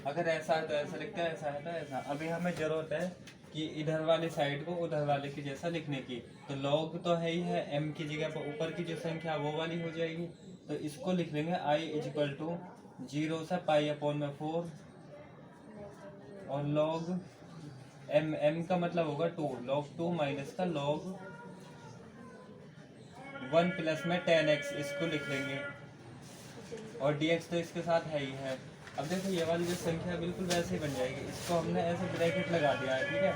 Speaker 1: अगर ऐसा है तो ऐसा लिखते हैं, ऐसा है तो ऐसा। अभी हमें जरूरत है कि इधर वाली साइड को उधर वाले की जैसा लिखने की, तो log तो है ही है, m की जगह पर ऊपर की जो संख्या वो वाली हो जाएगी, तो इसको लिख लेंगे i इज इक्वल टू 0 से पाई अपॉन में 4, और log m का मतलब होगा 2, log 2 माइनस का log 1 प्लस में 10x, इसको लिख लेंगे, और dx तो इसके साथ है ही है। अब देखो ये वाली जो संख्या बिल्कुल वैसे ही बन जाएगी, इसको हमने ऐसे ब्रैकेट लगा दिया है, ठीक है,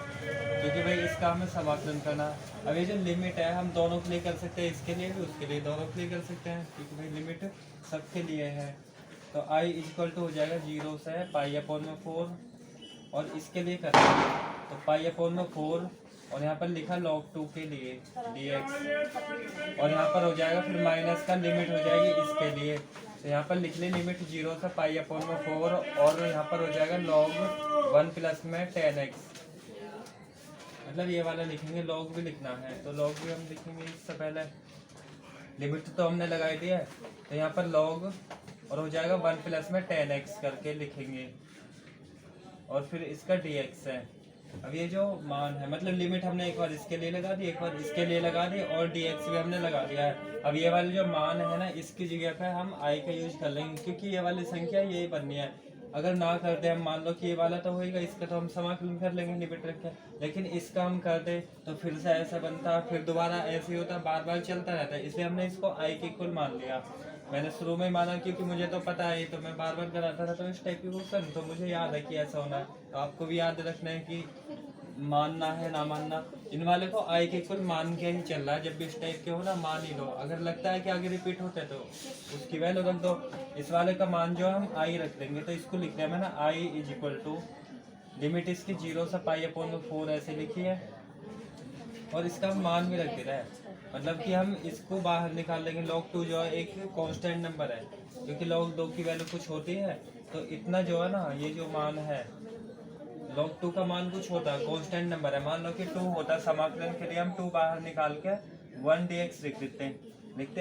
Speaker 1: क्योंकि भाई इसका हमें समाकलन करना। अब ये जो लिमिट है हम दोनों के लिए कर सकते हैं, इसके लिए भी उसके लिए दोनों के लिए कर सकते हैं, क्योंकि भाई लिमिट सबके लिए है। तो i इक्वल टू हो जाएगा 0 से पाई अपॉन में 4, और इसके लिए करेंगे तो पाई अपॉन में 4, और यहाँ पर लिखा log 2 के लिए dx, और यहाँ पर हो जाएगा फिर माइनस का लिमिट हो जाएगी इसके लिए, तो यहाँ पर लिख ले लिमिट 0 से पाई अपॉन में 4, और यहाँ पर हो जाएगा log 1 प्लस में 10x, मतलब ये वाला लिखेंगे, log भी लिखना है तो log भी हम लिखेंगे इससे पहले, लिमिट तो हमने लगाई दी है, तो यहाँ पर log और हो जाएगा 1 प्लस में 10x करके लिखेंगे, और फिर इसका dx है। अब ये जो मान है मतलब लिमिट हमने एक बार इसके लिए लगा दी, एक बार इसके लिए लगा दी, और dx भी हमने लगा दिया है। अब ये वाले जो मान है ना, इसकी जगह पे हम i का यूज कर लेंगे, क्योंकि ये वाली संख्या यही बननी है। अगर ना कर दे हम, मान लो कि ये वाला तो होएगा, इसका तो हम समाकलन कर लेंगे लिमिट रख के, लेकिन इसका हम कर दे तो फिर से ऐसा बनता, फिर दोबारा ऐसे ही होता, बार बार चलता रहता है। इसलिए हमने इसको i के इक्वल मान लिया। मैंने शुरू में ही माना, क्योंकि मुझे तो पता है, तो मैं बार बार कराता था, तो इस टाइप की क्वेश्चन तो मुझे याद है कि ऐसा होना है। तो आपको भी याद रखना है कि मानना है ना मानना, इन वाले को आई के इक्वल मान के ही चल रहा है। जब भी इस टाइप के हो ना, मान ही लो। अगर लगता है कि आगे रिपीट होते तो उसकी वैल्यू रख दो। इस वाले का मान जो हम आई रख देंगे, तो इसको लिख दिया मैंने I is equal to limit इसकी 0 से π/4 ऐसे लिखी है, और इसका मान भी रख दे रहा है। मतलब कि हम इसको बाहर निकाल लेंगे। log 2 जो है एक कांस्टेंट नंबर है, क्योंकि log 2 की वैल्यू कुछ होती है, तो इतना जो है ना, ये जो मान है log 2 का मान कुछ होता है, कांस्टेंट नंबर है। मान लो कि 2 होता है, समाकलन के लिए हम 2 बाहर निकाल के 1 dx लिख लिखते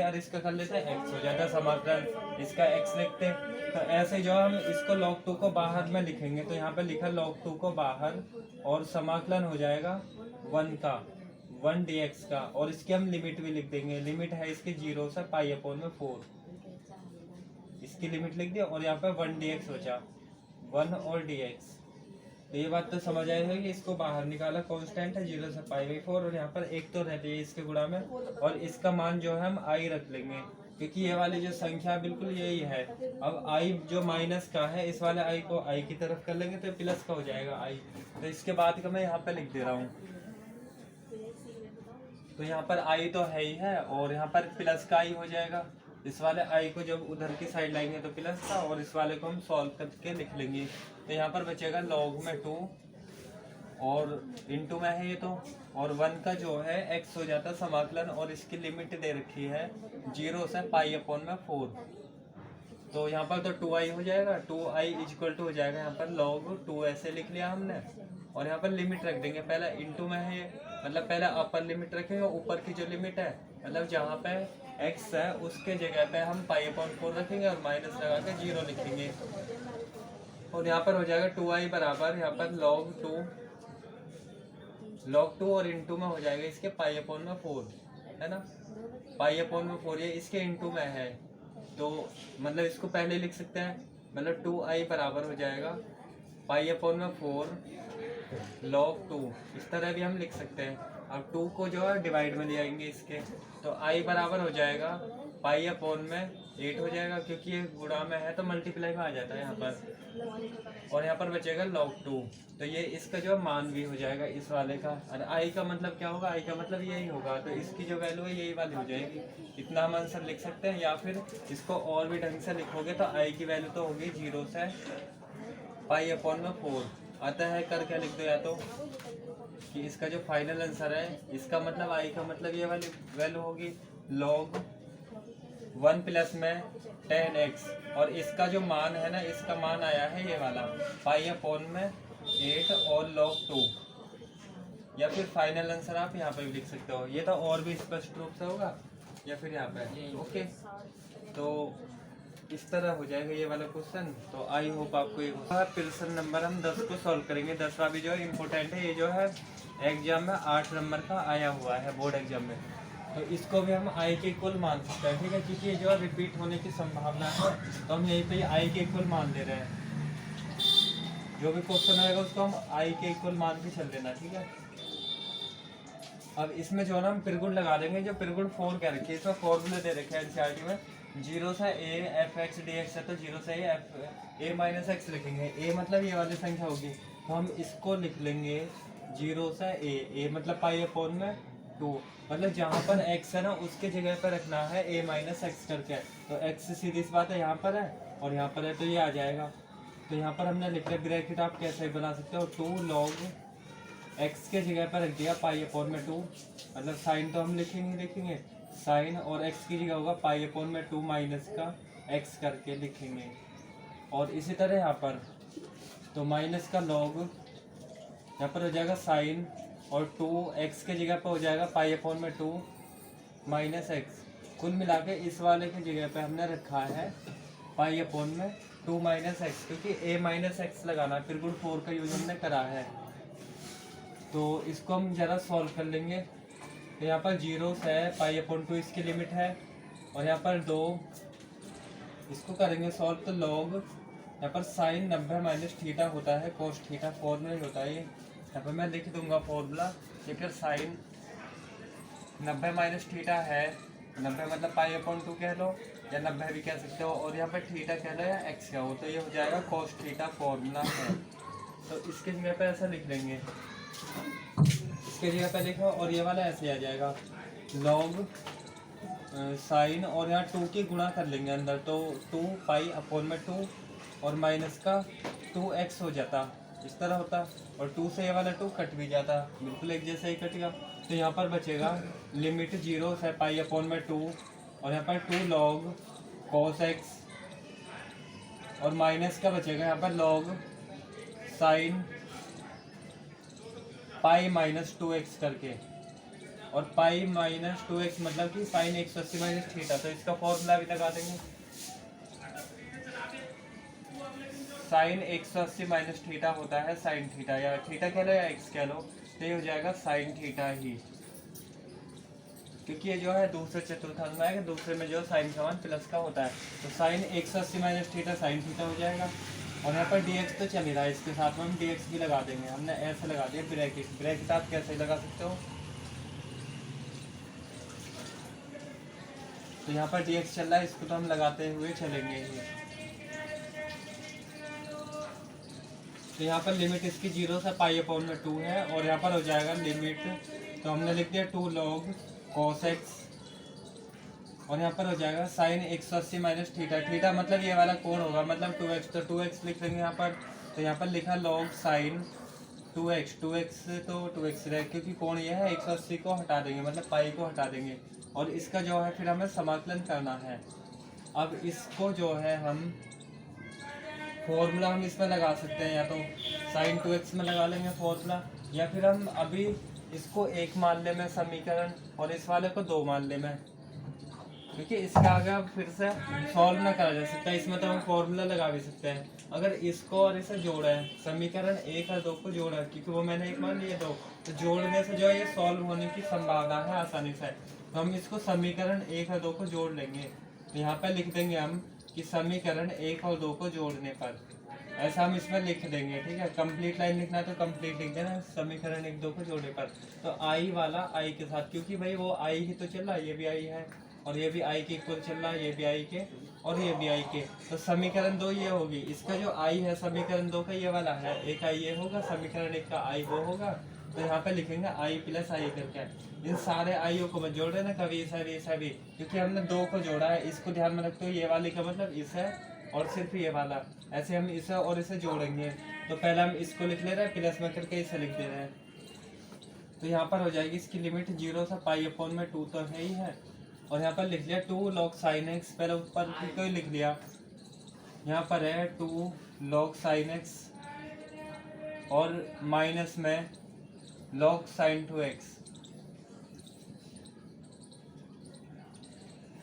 Speaker 1: हैं, और इसका कर लेते हैं x हो जाता है समाकलन, इसका x लिखते हैं। तो ऐसे जो हम इसको log 2 को बाहर में लिखेंगे, तो यहाँ पे लिखा log 2 को बाहर, और समाकलन हो जाएगा 1 dx का, और इसकी हम लिमिट भी लिख देंगे। लिमिट है इसकी 0 से π/4, इसकी लिमिट लिख दिया, और यहाँ पे 1 dx बचा, 1 और dx। तो ये बात तो समझ आई होगी। इसको बाहर निकाला, कांस्टेंट है 0 से π/4, और यहाँ पर एक तो रहती है इसके गुणा में, और इसका मान जो है हम i रख लेंगे, क्योंकि ये वाली जो संख्या बिल्कुल यही है। अब i जो माइनस का है, इस वाले i को i की तरफ कर लेंगे तो प्लस का हो जाएगा i। तो इसके बाद का मैं यहाँ पे लिख दे रहा हूँ। तो यहाँ पर i तो है ही है, और यहाँ पर प्लस का i हो जाएगा। इस वाले i को जब उधर की साइड लाएंगे तो प्लस का, और इस वाले को हम सॉल्व करके लिख लेंगे। तो यहाँ पर बचेगा log में 2 और इंटू में है ये तो, और 1 का जो है x हो जाता है समाकलन, और इसकी लिमिट दे रखी है 0 से π/4। तो यहाँ पर तो 2i हो जाएगा, 2i इक्वल टू हो जाएगा यहाँ पर log 2 ऐसे लिख लिया हमने, और यहाँ पर लिमिट रख देंगे। पहला इंटू में है ये, मतलब पहले अपर लिमिट रखेंगे, ऊपर की जो लिमिट है, मतलब जहाँ पे x है उसके जगह पे हम π/4 रखेंगे, और माइनस लगा के 0 लिखेंगे। और यहाँ पर हो जाएगा 2i बराबर यहाँ पर log 2 और इंटू में हो जाएगा इसके π/4, है ना, π/4 ये इसके इंटू में है, तो मतलब इसको पहले लिख सकते हैं। मतलब 2i बराबर हो जाएगा π/4 log 2, इस तरह भी हम लिख सकते हैं। अब 2 को जो है डिवाइड में ले आएंगे इसके, तो i बराबर हो जाएगा π/8 हो जाएगा, क्योंकि ये गुणा में है तो मल्टीप्लाई में आ जाता है यहाँ पर, और यहाँ पर बचेगा log 2। तो ये इसका जो मान भी हो जाएगा इस वाले का। और i का मतलब क्या होगा, i का मतलब यही होगा, तो इसकी जो वैल्यू है यही वाली हो जाएगी। इतना हम आंसर लिख सकते हैं, या फिर इसको और भी ढंग से लिखोगे तो i की वैल्यू तो होगी 0 से π/4 आता है। करके लिख दो, या तो कि इसका जो फाइनल आंसर है, इसका मतलब i का मतलब ये वाली वैल्यू होगी log 1 प्लस में 10x, और इसका जो मान है ना, इसका मान आया है ये वाला π/8 और log 2, या फिर फाइनल आंसर आप यहाँ पे भी लिख सकते हो। ये तो और भी स्पष्ट रूप से होगा, या फिर यहाँ पे ओके। तो इस तरह हो जाएगा ये वाला क्वेश्चन। तो आई होप आपको ये क्वेश्चन नंबर हम 10 को सॉल्व करेंगे। 10वां भी जो है इम्पोर्टेंट है, ये जो है एग्जाम में 8 नंबर का आया हुआ है बोर्ड एग्जाम में, तो इसको भी हम आई के इक्वल मान सकते हैं, ठीक है, क्योंकि ये जो है रिपीट होने की संभावना है, तो हम यहीं पे आई के इक्वल मान ले रहे हैं। जो भी क्वेश्चन आएगा उसको हम आई के इक्वल मान के चल देना, ठीक है। अब इसमें जो है ना हम त्रिगुण लगा देंगे, जो त्रिगुण 4 कह रखी है, इसमें फॉर्मूले दे रखे हैं एनसीईआरटी में। 0 से a f(x) dx है, तो 0 से a माइनस एक्स लिखेंगे। a मतलब ये वाली संख्या होगी, तो हम इसको लिख लेंगे 0 से a मतलब π/2, मतलब जहाँ पर x है ना उसके जगह पर रखना है a माइनस एक्स करके। तो x सीधी सी बात है यहाँ पर है और यहाँ पर है, तो ये आ जाएगा। तो यहाँ पर हमने लिख लिया, ब्रैकेट आप कैसे बना सकते हो, 2 log x के जगह पर रख दिया π/2, मतलब साइन तो हम लिखेंगे साइन, और x की जगह होगा π/2 माइनस का x करके लिखेंगे। और इसी तरह यहाँ पर तो माइनस का log यहाँ पर हो जाएगा साइन, और 2 x के जगह पर हो जाएगा π/2 माइनस एक्स कुल मिला के इस वाले की जगह पे हमने रखा है पाई अपॉन में 2 माइनस एक्स, क्योंकि a माइनस एक्स लगाना है, फिर गुण 4 का यूज हमने करा है। तो इसको हम ज़रा सॉल्व कर लेंगे। तो यहाँ पर 0 से पाई अपॉन 2 इसकी लिमिट है, और यहाँ पर 2 इसको करेंगे सॉल्व। तो लॉग यहाँ पर साइन 90 माइनस थीटा होता है कोस थीटा, फॉर्मूला ही होता है ये। यहाँ पर मैं लिख दूंगा फॉर्मूला। फिर साइन 90 माइनस थीटा है, 90 मतलब पाई अपॉन 2 कह लो या 90 भी कह सकते हो, और यहाँ पर थीटा कह लो या एक्स क्या हो, तो ये हो जाएगा कोस थीटा फॉर्मूला है। तो इसके जगह पे ऐसा लिख लेंगे, इसके जगह पे लिखो, और ये वाला ऐसे आ जाएगा लॉग साइन, और यहाँ 2 की गुणा कर लेंगे अंदर, तो 2 पाई अपॉन में 2 और माइनस का 2x हो जाता, इस तरह होता, और 2 से ये वाला 2 कट भी जाता, बिल्कुल एक जैसा ही कटेगा। तो यहाँ पर बचेगा लिमिट 0 से पाई अपॉन में 2, और यहाँ पर 2 लॉग कॉस एक्स, और माइनस का बचेगा यहाँ पर log sine pi minus 2x करके, और पाई माइनस 2x मतलब कि साइन 180 माइनस थीटा। तो इसका फॉर्मूला भी लगा देंगे, साइन 180 माइनस थीटा होता है साइन थीटा, या थीटा कह लो या एक्स कह लो, तो ये हो जाएगा साइन थीटा ही, क्योंकि ये जो है दूसरे चतुर्थांश में है, दूसरे में जो साइन का मान प्लस का होता है। तो sine 180 minus theta sine theta हो जाएगा, और यहाँ पर dx तो चल ही रहा है, इसके साथ में हम dx भी लगा देंगे। हमने ऐसे लगा दिया ब्रैकेट, ब्रैकेट आप कैसे लगा सकते हो। तो यहाँ पर dx चल रहा है, इसको तो हम लगाते हुए चलेंगे ही। तो यहाँ पर लिमिट इसकी 0 से पाई अपॉन में 2 है, और यहाँ पर हो जाएगा लिमिट, तो हमने लिख दिया 2 लॉग कॉस एक्स, और यहाँ पर हो जाएगा साइन 180 माइनस थीटा, थीटा मतलब ये वाला कोण होगा, मतलब 2x, तो 2x लिख लेंगे यहाँ पर। तो यहाँ पर लिखा लॉग साइन 2x, 2x तो 2x रहे, क्योंकि कोण ये है 180 को हटा देंगे, मतलब पाई को हटा देंगे, और इसका जो है फिर हमें समाकलन करना है। अब इसको जो है हम फॉर्मूला हम इसमें लगा सकते हैं, या तो साइन 2x में लगा लेंगे फॉर्मूला, या फिर हम अभी इसको 1 मान ले में समीकरण, और इस वाले को 2 मान ले में, क्योंकि इसके आगे अब फिर से सॉल्व ना करा जा सकता है, इसमें तो हम फॉर्मूला लगा भी सकते हैं। अगर इसको और इसे जोड़ा है, समीकरण 1 और 2 को जोड़ा है, क्योंकि वो मैंने 1 मान लिया 2, तो जोड़ने से जो है ये सॉल्व होने की संभावना है आसानी से। तो हम इसको समीकरण 1 और 2 को जोड़ लेंगे। तो यहाँ पर लिख देंगे हम कि समीकरण 1 और 2 को जोड़ने पर, ऐसा हम इसमें लिख देंगे, ठीक है। कंप्लीट लाइन लिखना है तो कंप्लीट लिख देना, समीकरण 1 2 को जोड़ने पर। तो आई वाला आई के साथ, क्योंकि भाई वो आई ही तो चल रहा है, ये भी आई है, और ये भी आई के इक्वल चल रहा है, ये भी आई के, और ये भी आई के। तो समीकरण 2 ये होगी, इसका जो आई है समीकरण 2 का ये वाला है, एक आई ये होगा, समीकरण 1 का आई वो होगा। तो यहाँ पे लिखेंगे आई प्लस आई करके। इन सारे आईओ को मत जोड़ रहे ना कभी ऐसा भी, क्योंकि हमने 2 को जोड़ा है, इसको ध्यान में रखते हो, ये वाले का मतलब इस है और सिर्फ ये वाला, ऐसे हम इसे और इसे जोड़ेंगे। तो पहले हम इसको लिख ले रहे हैं, प्लस में करके इसे लिख दे रहे हैं। तो यहाँ पर हो जाएगी इसकी लिमिट 0 से पाई अपॉन में 2 तो है ही है, और यहाँ पर लिख लिया 2 लॉग साइन एक्स, पहले ऊपर को ही लिख लिया, यहाँ पर है 2 लॉग साइन एक्स, और माइनस में लॉग साइन 2x,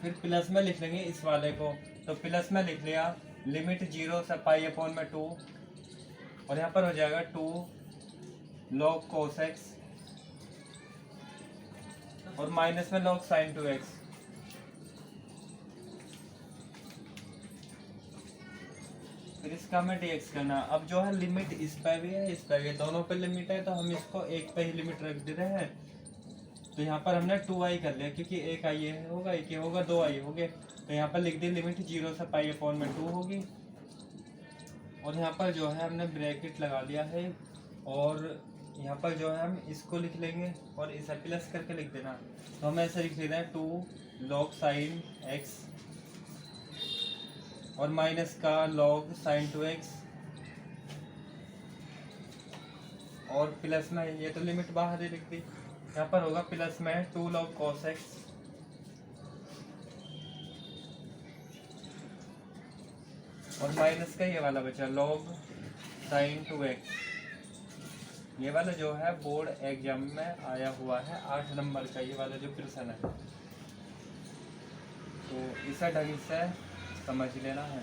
Speaker 1: फिर प्लस में लिख लेंगे इस वाले को। तो प्लस में लिख लिया लिमिट 0 से पाई अपॉन में 2, और यहाँ पर हो जाएगा 2 लॉग कोस एक्स, और माइनस में लॉग साइन 2x। फिर इसका हमें dx करना। अब जो है लिमिट इस पर भी है, इस पर भी, दोनों पे लिमिट है, तो हम इसको एक पे ही लिमिट रख दे रहे हैं। तो यहाँ पर हमने 2i कर लिया, क्योंकि एक आई ये होगा, एक ये होगा, 2 आई हो गए। तो यहाँ पर लिख दी लिमिट 0 से पाई अपॉन में 2 होगी, और यहाँ पर जो है हमने ब्रैकेट लगा लिया है, और यहाँ पर जो है हम इसको लिख लेंगे और इसे प्लस करके लिख देना। तो हम ऐसे लिख लेना है 2 लॉग साइन एक्स, और माइनस का लॉग साइन 2x, और प्लस में ये तो लिमिट बाहर ही लिख दी, यहाँ पर होगा प्लस में 2 लॉग कॉस एक्स, और माइनस का ये वाला बचा लॉग साइन 2x। ये वाला जो है बोर्ड एग्जाम में आया हुआ है 8 नंबर का, ये वाला जो प्रश्न है। तो इसे ढंग से समझ लेना है।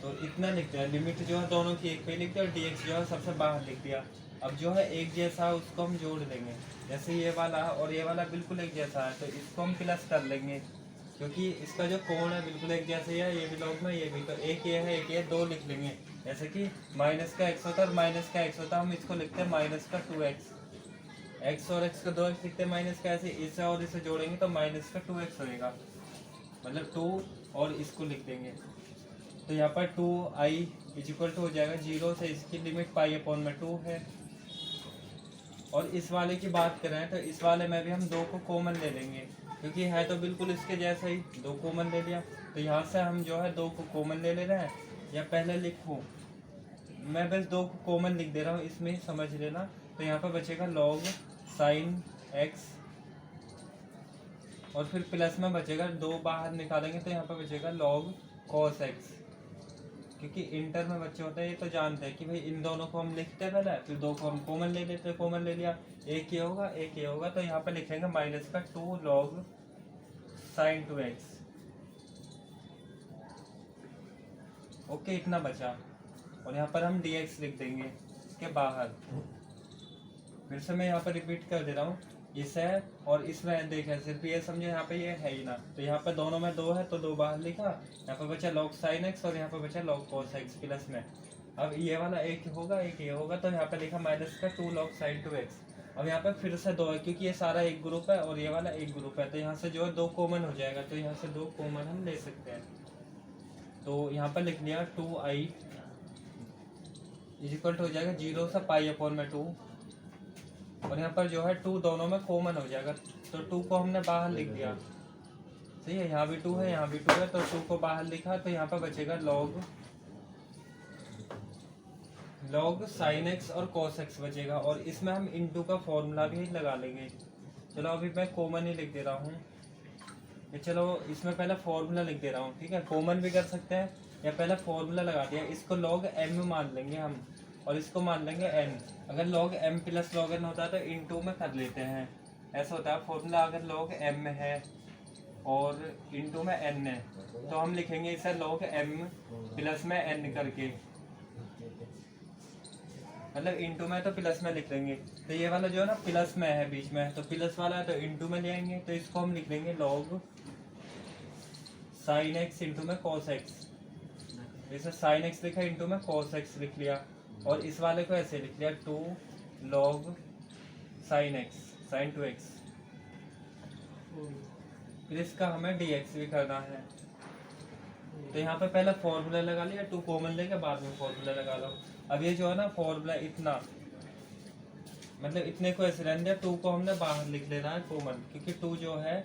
Speaker 1: तो इतना लिख दिया, लिमिट जो है दोनों की एक पे लिख दिया और dx जो है सबसे बाहर लिख दिया। अब जो है एक जैसा है उसको हम जोड़ देंगे, जैसे ये वाला है और ये वाला बिल्कुल एक जैसा है तो इसको हम प्लस कर लेंगे, क्योंकि इसका जो कोण है बिल्कुल एक जैसे ही है, ये भी लॉग में ये भी, तो एक ये है एक ये, दो लिख लेंगे। जैसे कि माइनस का x होता है और माइनस का x होता है, हम इसको लिखते हैं माइनस का 2x, x और x को 2x लिखते हैं माइनस का, ऐसे इसे और इसे जोड़ेंगे तो माइनस का 2x होएगा, मतलब 2 और इसको लिख देंगे। तो यहाँ पर 2i इक्वल टू हो जाएगा 0 से इसकी लिमिट π/2 है। और इस वाले की बात करें तो इस वाले में भी हम 2 को कॉमन ले लेंगे, क्योंकि है तो बिल्कुल इसके जैसा ही, 2 कॉमन ले लिया। तो यहाँ से हम जो है 2 को कॉमन ले रहे हैं, या पहले लिखूँ मैं बस 2 को कॉमन लिख दे रहा हूँ, इसमें समझ लेना। तो यहाँ पर बचेगा log sin x और फिर प्लस में बचेगा 2 बाहर निकालेंगे तो यहाँ पर बचेगा log cos x, क्योंकि इंटर में बच्चे होते हैं ये तो जानते हैं कि भाई इन दोनों को हम लिखते हैं पहले, फिर 2 को हम कॉमन ले लेते हैं, कॉमन ले लिया, एक ये होगा एक ये होगा, तो यहाँ पे लिखेंगे माइनस का 2 log sin 2x। ओके, इतना बचा और यहाँ पर हम dx लिख देंगे इसके बाहर। फिर से मैं यहाँ पर रिपीट कर दे रहा हूँ, इस है और इसमें देखें सिर्फ ये समझे यहाँ पे ये है ही ना, तो यहाँ पे दोनों में 2 है तो 2 बाहर लिखा, यहाँ पे बचा log sin x और यहाँ पे बचा log cos x प्लस में। अब ये वाला एक होगा एक ये होगा, तो यहाँ पे लिखा माइनस का 2 log sin 2x। अब यहाँ पे फिर से 2 है क्योंकि ये सारा एक ग्रुप है और ये वाला एक ग्रुप है, तो यहाँ से जो है 2 कॉमन हो जाएगा, तो यहाँ से 2 कॉमन हम ले सकते हैं। तो यहाँ पर लिख लिया 2i इक्वल टू हो जाएगा 0 से π/2 और यहाँ पर जो है 2 दोनों में कॉमन हो जाएगा, तो 2 को हमने बाहर लिख दिया। सही है, यहाँ भी 2 है यहाँ भी 2 है, तो 2 को बाहर लिखा, तो यहाँ पर बचेगा log sin x और cos x बचेगा, और इसमें हम इनटू का फॉर्मूला भी लगा लेंगे। चलो अभी मैं कॉमन ही लिख दे रहा हूँ, चलो इसमें पहले फॉर्मूला लिख दे रहा हूँ, ठीक है, कॉमन भी कर सकते हैं या पहले फॉर्मूला लगा दिया। इसको log m मान लेंगे हम और इसको मान लेंगे n। अगर log m plus log n होता है तो इनटू में कर लेते हैं, ऐसा होता है फॉर्मूला। अगर log m है और इनटू में n है तो हम लिखेंगे इसे log m प्लस में n करके, मतलब इनटू में तो प्लस में लिख लेंगे। तो ये वाला जो है ना प्लस में है बीच में, तो प्लस वाला है तो इनटू में ले आएंगे, तो इसको हम लिख लेंगे log sin x इंटू में cos x। जैसे sin x लिखा इंटू में cos x लिख लिया, और इस वाले को ऐसे लिख लिया 2 log sin x sin 2x। फिर इसका हमें dx भी करना है, तो यहाँ पे पहले फॉर्मूला लगा लिया, 2 कॉमन लेके बाद में फॉर्मूला लगा लो। अब ये जो है ना फॉर्मूला इतना, मतलब इतने को ऐसे रहने दिया, 2 को हमने बाहर लिख लेना है कॉमन, क्योंकि 2 जो है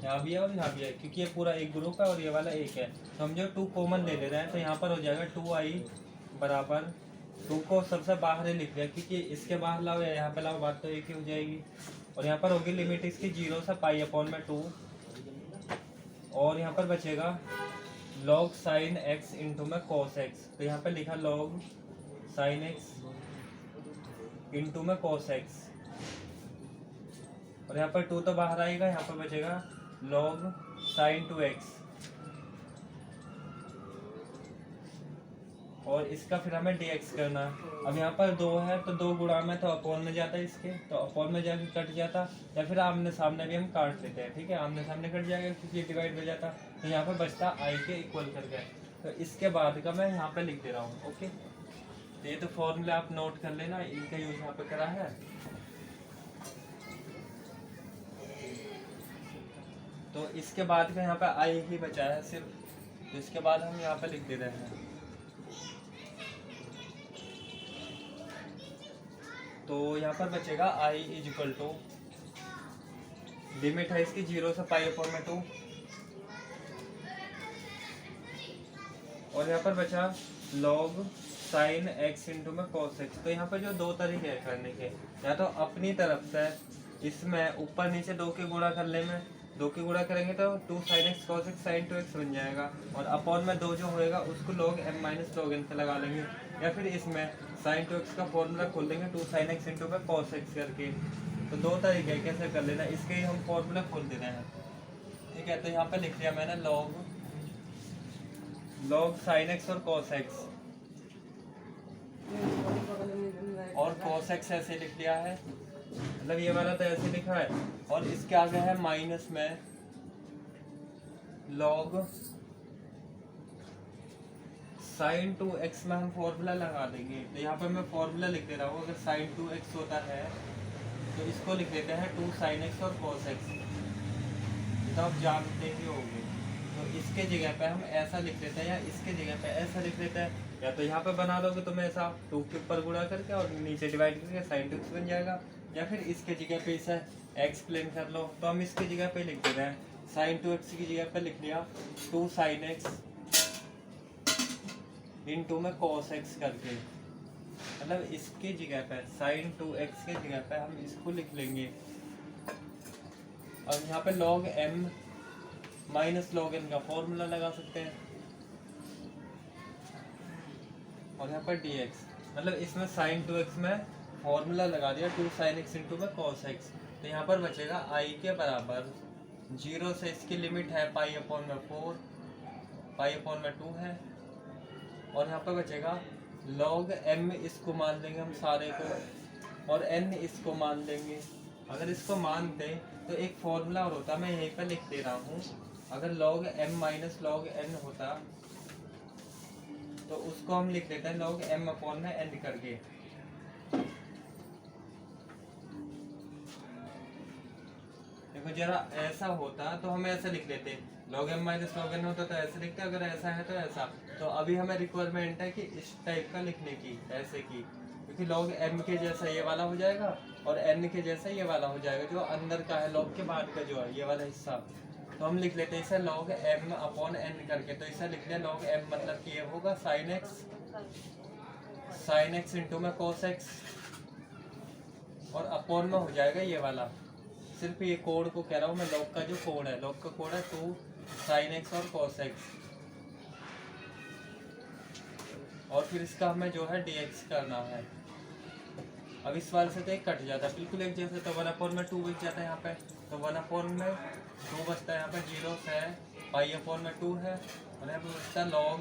Speaker 1: यहाँ भी है और यहाँ भी है, क्योंकि ये पूरा एक ग्रुप है और ये वाला एक है, तो हम जो 2 कॉमन ले रहे हैं, तो यहाँ पर हो जाएगा 2i बराबर 2 को सबसे बाहर ही लिख दिया, क्योंकि इसके बाहर लाओ या यहाँ पे लाओ बात तो एक ही हो जाएगी। और यहाँ पर होगी लिमिट इसकी 0 से π/2 और यहाँ पर बचेगा log sin x इंटू में cos x। तो यहाँ पे लिखा log sin x इंटू में cos x, और यहाँ पर 2 तो बाहर आएगा, यहाँ पर बचेगा log sin 2x, और इसका फिर हमें dx करना है। अब यहाँ पर 2 है तो 2 गुणा में तो अपॉन में जाता है इसके, तो अपॉन में जाके कट जाता, या फिर आमने सामने भी हम काट लेते हैं, ठीक है, आमने सामने कट जाएगा क्योंकि डिवाइड हो जाता, तो यहाँ पर बचता i के इक्वल करके। तो इसके बाद का मैं यहाँ पे लिख दे रहा हूँ। ओके, तो ये तो फॉर्मूला आप नोट कर लेना, इनका यूज यहाँ पे करा है। तो इसके बाद का यहाँ पे i ही बचा है सिर्फ, तो इसके बाद हम यहाँ पे लिख दे रहे हैं। तो यहाँ पर बचेगा i इक्वल टू, लिमिट है इसकी 0 से π/2, और यहाँ पर बचा log sin x इंटू में cos x। तो यहाँ पर जो 2 तरीके हैं करने के, या तो अपनी तरफ से इसमें ऊपर नीचे 2 के गुणा कर ले में 2 के गुणा करेंगे तो 2 sin x cos x sin 2x बन जाएगा, और अपॉन में 2 जो होएगा उसको log m minus log n से लगा लेंगे, या फिर इसमें sin 2x का फॉर्मूला खोल देंगे 2 sin x इंटू में cos x करके। तो 2 तरीके कैसे कर लेना, इसके ही हम फॉर्मूला खोल दे रहे हैं। ठीक है, तो यहाँ पे लिख लिया मैंने लॉग साइन एक्स और कॉस एक्स, और कॉस एक्स ऐसे लिख लिया है, मतलब ये वाला तो ऐसे लिखा है, और इसके आगे है माइनस में लॉग साइन 2x में हम फॉर्मूला लगा देंगे। तो यहाँ पे मैं फॉर्मूला लिख दे रहा हूँ, अगर साइन 2x होता है तो इसको लिख देते हैं 2 sin x और cos x, तो आप जानते ही होंगे। तो इसके जगह पे हम ऐसा लिख लेते हैं, या इसके जगह पे ऐसा लिख लेते हैं, या तो यहाँ पे बना दोगे तुम ऐसा 2 के ऊपर गुणा करके और नीचे डिवाइड करके sin 2x बन जाएगा, या फिर इसके जगह पे इसे एक्सप्लेन कर लो। तो हम इसके जगह पे लिख देते हैं sin 2x की जगह पे लिख लिया 2 sin x इंटू में cos x करके, मतलब इसकी जगह पे sin 2x के जगह पे हम इसको लिख लेंगे। और यहाँ पे log m minus log n का फॉर्मूला लगा सकते हैं, और यहाँ पर dx, मतलब इसमें sin 2x में फॉर्मूला लगा दिया 2 sin x इंटू में cos x। तो यहाँ पर बचेगा i के बराबर 0 से इसकी लिमिट है पाई अपॉन में 4, पाई अपॉन में 2 है, और यहाँ पर बचेगा log m, इसको मान लेंगे हम सारे को, और n इसको मान लेंगे। अगर इसको मान दें तो एक फॉर्मूला और होता, मैं यहीं पर लिख दे रहा हूँ, अगर log m minus log n होता तो उसको हम लिख देते हैं log m अपॉन में n करके। देखो जरा ऐसा होता तो हम ऐसा लिख लेते, log m minus log n होता तो ऐसे लिखते, अगर ऐसा है तो ऐसा। तो अभी हमें रिक्वायरमेंट है कि इस टाइप का लिखने की, ऐसे की, क्योंकि log m के जैसा ये वाला हो जाएगा और n के जैसा ये वाला हो जाएगा, जो अंदर का है log के बाद का जो है ये वाला हिस्सा। तो हम लिख लेते हैं इसे log m अपॉन n करके। तो इसे लिख लिया log m, मतलब कि ये होगा sin x इंटू में cos x, और अपॉन में हो जाएगा ये वाला। सिर्फ ये कोड को कह रहा हूँ मैं, log का जो कोड है, log का कोड है 2 sin x और cos x, और फिर इसका हमें जो है dx करना है। अब इस वाले से तो एक कट जाता है बिल्कुल एक जैसे, तो 1 अपॉन में 2 बच जाता है यहाँ पे, तो 1 अपॉन में 2 बचता है यहाँ पे, 0 है पाई अपॉन में 2 है, और यहाँ पे बचता है log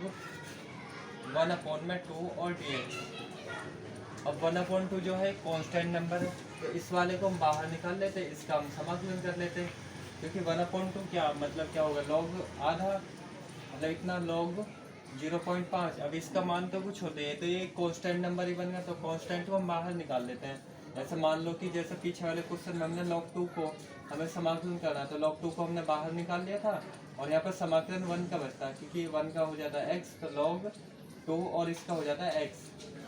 Speaker 1: 1 अपॉन में 2 और dx। अब 1 अपॉन 2 जो है कांस्टेंट नंबर है, तो इस वाले को हम बाहर निकाल लेते हैं, इसका हम समाकलन कर लेते हैं, क्योंकि 1 अपॉन 2 क्या मतलब क्या होगा, log आधा, मतलब इतना log 0.5। अब इसका मान तो कुछ होते हैं, तो ये कांस्टेंट नंबर ही बन गया, तो कांस्टेंट को हम बाहर निकाल लेते हैं। ऐसे मान लो कि जैसे पीछे वाले क्वेश्चन में हमने log 2 को हमें समाकलन करना है, तो log 2 को हमने बाहर निकाल लिया था, और यहाँ पर समाकलन 1 का बचता है, क्योंकि 1 का हो जाता है x, तो log 2 और इसका हो जाता है x,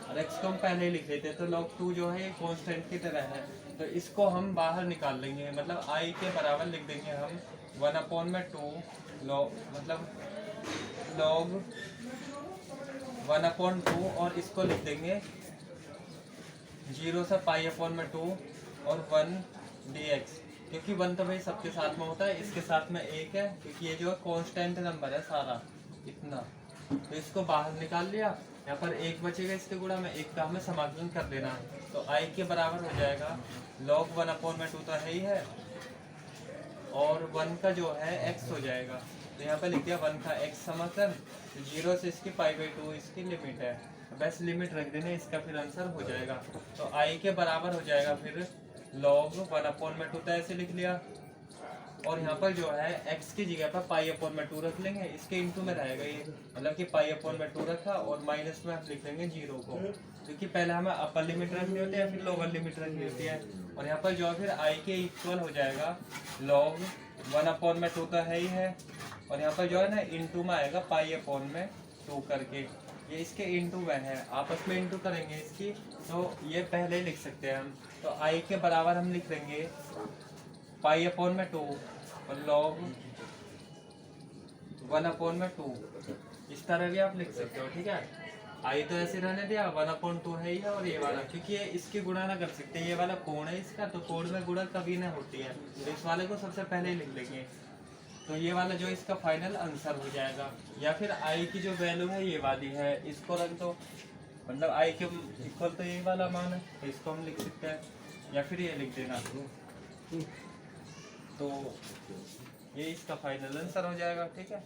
Speaker 1: और x को हम पहले ही लिख लेते हैं। तो log 2 जो है ये कांस्टेंट की तरह है, तो इसको हम बाहर निकाल लेंगे, मतलब i के बराबर लिख देंगे हम 1 अपॉन में 2 log, मतलब log 1 अपॉन 2, और इसको लिख देंगे 0 से पाई अपॉन में 2 और 1 dx, क्योंकि 1 तो भाई सबके साथ में होता है, इसके साथ में 1 है, क्योंकि ये जो है कांस्टेंट नंबर है सारा इतना। तो इसको बाहर निकाल लिया, यहाँ पर 1 बचेगा इसके गुणा में, 1 का हमें समाकलन कर देना है, तो i के बराबर हो जाएगा log 1 अपॉन में 2 तो है ही है, और 1 का जो है x हो जाएगा। तो यहाँ पे लिख दिया 1 का x समाकलन, 0 से इसकी π/2 इसकी लिमिट है, बस लिमिट रख देने, इसका फिर आंसर हो जाएगा। तो i के बराबर हो जाएगा फिर log 1 अपॉन में 2, तो ऐसे लिख लिया, और यहाँ पर जो है x की जगह पर पाई अपॉन में 2 रख लेंगे, इसके इंटू में रहेगा ये, मतलब कि पाई अपॉन में 2 रखा, और माइनस में हम लिख लेंगे 0 को, क्योंकि पहले हमें अपर लिमिट रखनी होती है फिर लोअर लिमिट रखनी होती है। और यहाँ पर जो है फिर i के इक्वल हो जाएगा log 1 अपॉन में 2 तो है ही है, और यहाँ पर जो है ना इंटू में आएगा पाई अपॉन में 2 करके, ये इसके इंटू में है, आपस में इंटू करेंगे इसकी, तो ये पहले ही लिख सकते हैं हम। तो i के बराबर हम लिख लेंगे पाई अपॉन में 2 और log 1 अपॉन में 2, इस तरह भी आप लिख सकते हो, ठीक है। आई तो ऐसे रहने दिया, 1 अपॉन 2 है ही है, और ये वाला क्योंकि ये इसकी गुणा ना कर सकते, ये वाला कोण है इसका, तो कोण में गुणा कभी ना होती है, तो इस वाले को सबसे पहले ही लिख लेंगे, तो ये वाला जो इसका फाइनल आंसर हो जाएगा। या फिर आई की जो वैल्यू है ये वाली है, इसको रख दो, मतलब आई के इक्वल तो यही वाला मान है, तो इसको हम लिख सकते हैं, या फिर ये लिख देना। तो ये इसका फाइनल आंसर हो जाएगा। ठीक है,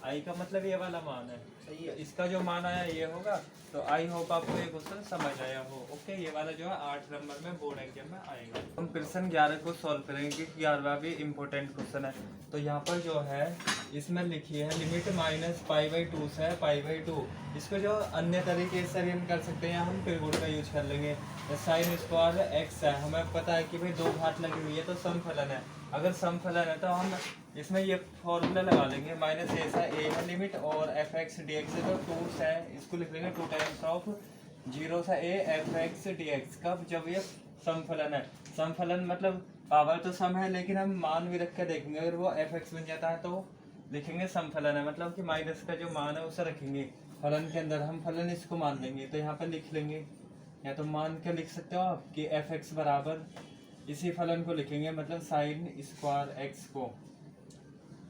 Speaker 1: आई का मतलब ये वाला मान है।
Speaker 2: सही है।
Speaker 1: इसका जो मान आया ये होगा। तो आई होप आपको ये क्वेश्चन समझ आया हो। ओके, ये वाला जो है 8 नंबर में बोर्ड एग्जाम में आएगा। हम क्वेश्चन 11 को सॉल्व करेंगे क्योंकि 11वां भी इम्पोर्टेंट क्वेश्चन है। तो यहाँ पर जो है इसमें लिखी है लिमिट -π/2 से π/2। इसको जो अन्य तरीके से भी हम कर सकते हैं, हम त्रिगुण का यूज कर लेंगे। साइन स्क्वायर एक्स है, हमें पता है कि भाई 2 घात लगी हुई है तो समफलन है। अगर समफलन है तो हम इसमें ये फॉर्मूला लगा लेंगे, -a से a है लिमिट और fx dx है तो 2 से इसको लिख लेंगे 2 टाइम्स ऑफ 0 से a fx dx। कब? जब ये समफलन है। समफलन मतलब पावर तो सम है लेकिन हम मान भी रख के देखेंगे। अगर वो fx बन जाता है तो लिखेंगे समफलन है, मतलब कि माइनस का जो मान है उसे रखेंगे फलन के अंदर। हम फलन इसको मान लेंगे तो यहाँ पर लिख लेंगे, या तो मान के लिख सकते हो आप कि fx बराबर इसी फलन को लिखेंगे, मतलब साइन स्क्वायर एक्स को।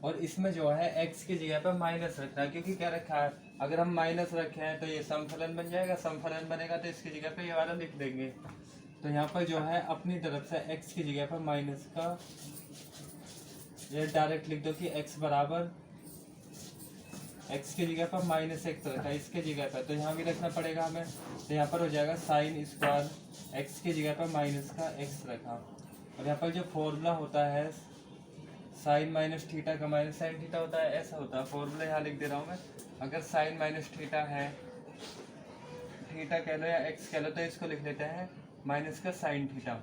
Speaker 1: और इसमें जो है x की जगह पर माइनस रखना है, क्योंकि क्या रखा है, अगर हम माइनस रखे हैं तो ये समफलन बन जाएगा। समफलन बनेगा तो इसकी जगह पे ये वाला लिख देंगे। तो यहाँ पर जो है अपनी तरफ से x की जगह पर माइनस का ये डायरेक्ट लिख दो कि x बराबर x की जगह पर -x रखा है इसके जगह पर, तो यहाँ भी रखना पड़ेगा हमें। तो यहाँ पर हो जाएगा साइन स्क्वायर x की जगह पर माइनस का x रखा। और यहाँ पर जो फॉर्मूला होता है साइन माइनस थीटा का माइनस साइन थीटा होता है, ऐसा होता है फॉर्मूला। यहाँ लिख दे रहा हूँ मैं। अगर साइन माइनस थीटा है, थीटा कह लो या एक्स कह लो, तो इसको लिख लेते हैं माइनस का साइन थीटा,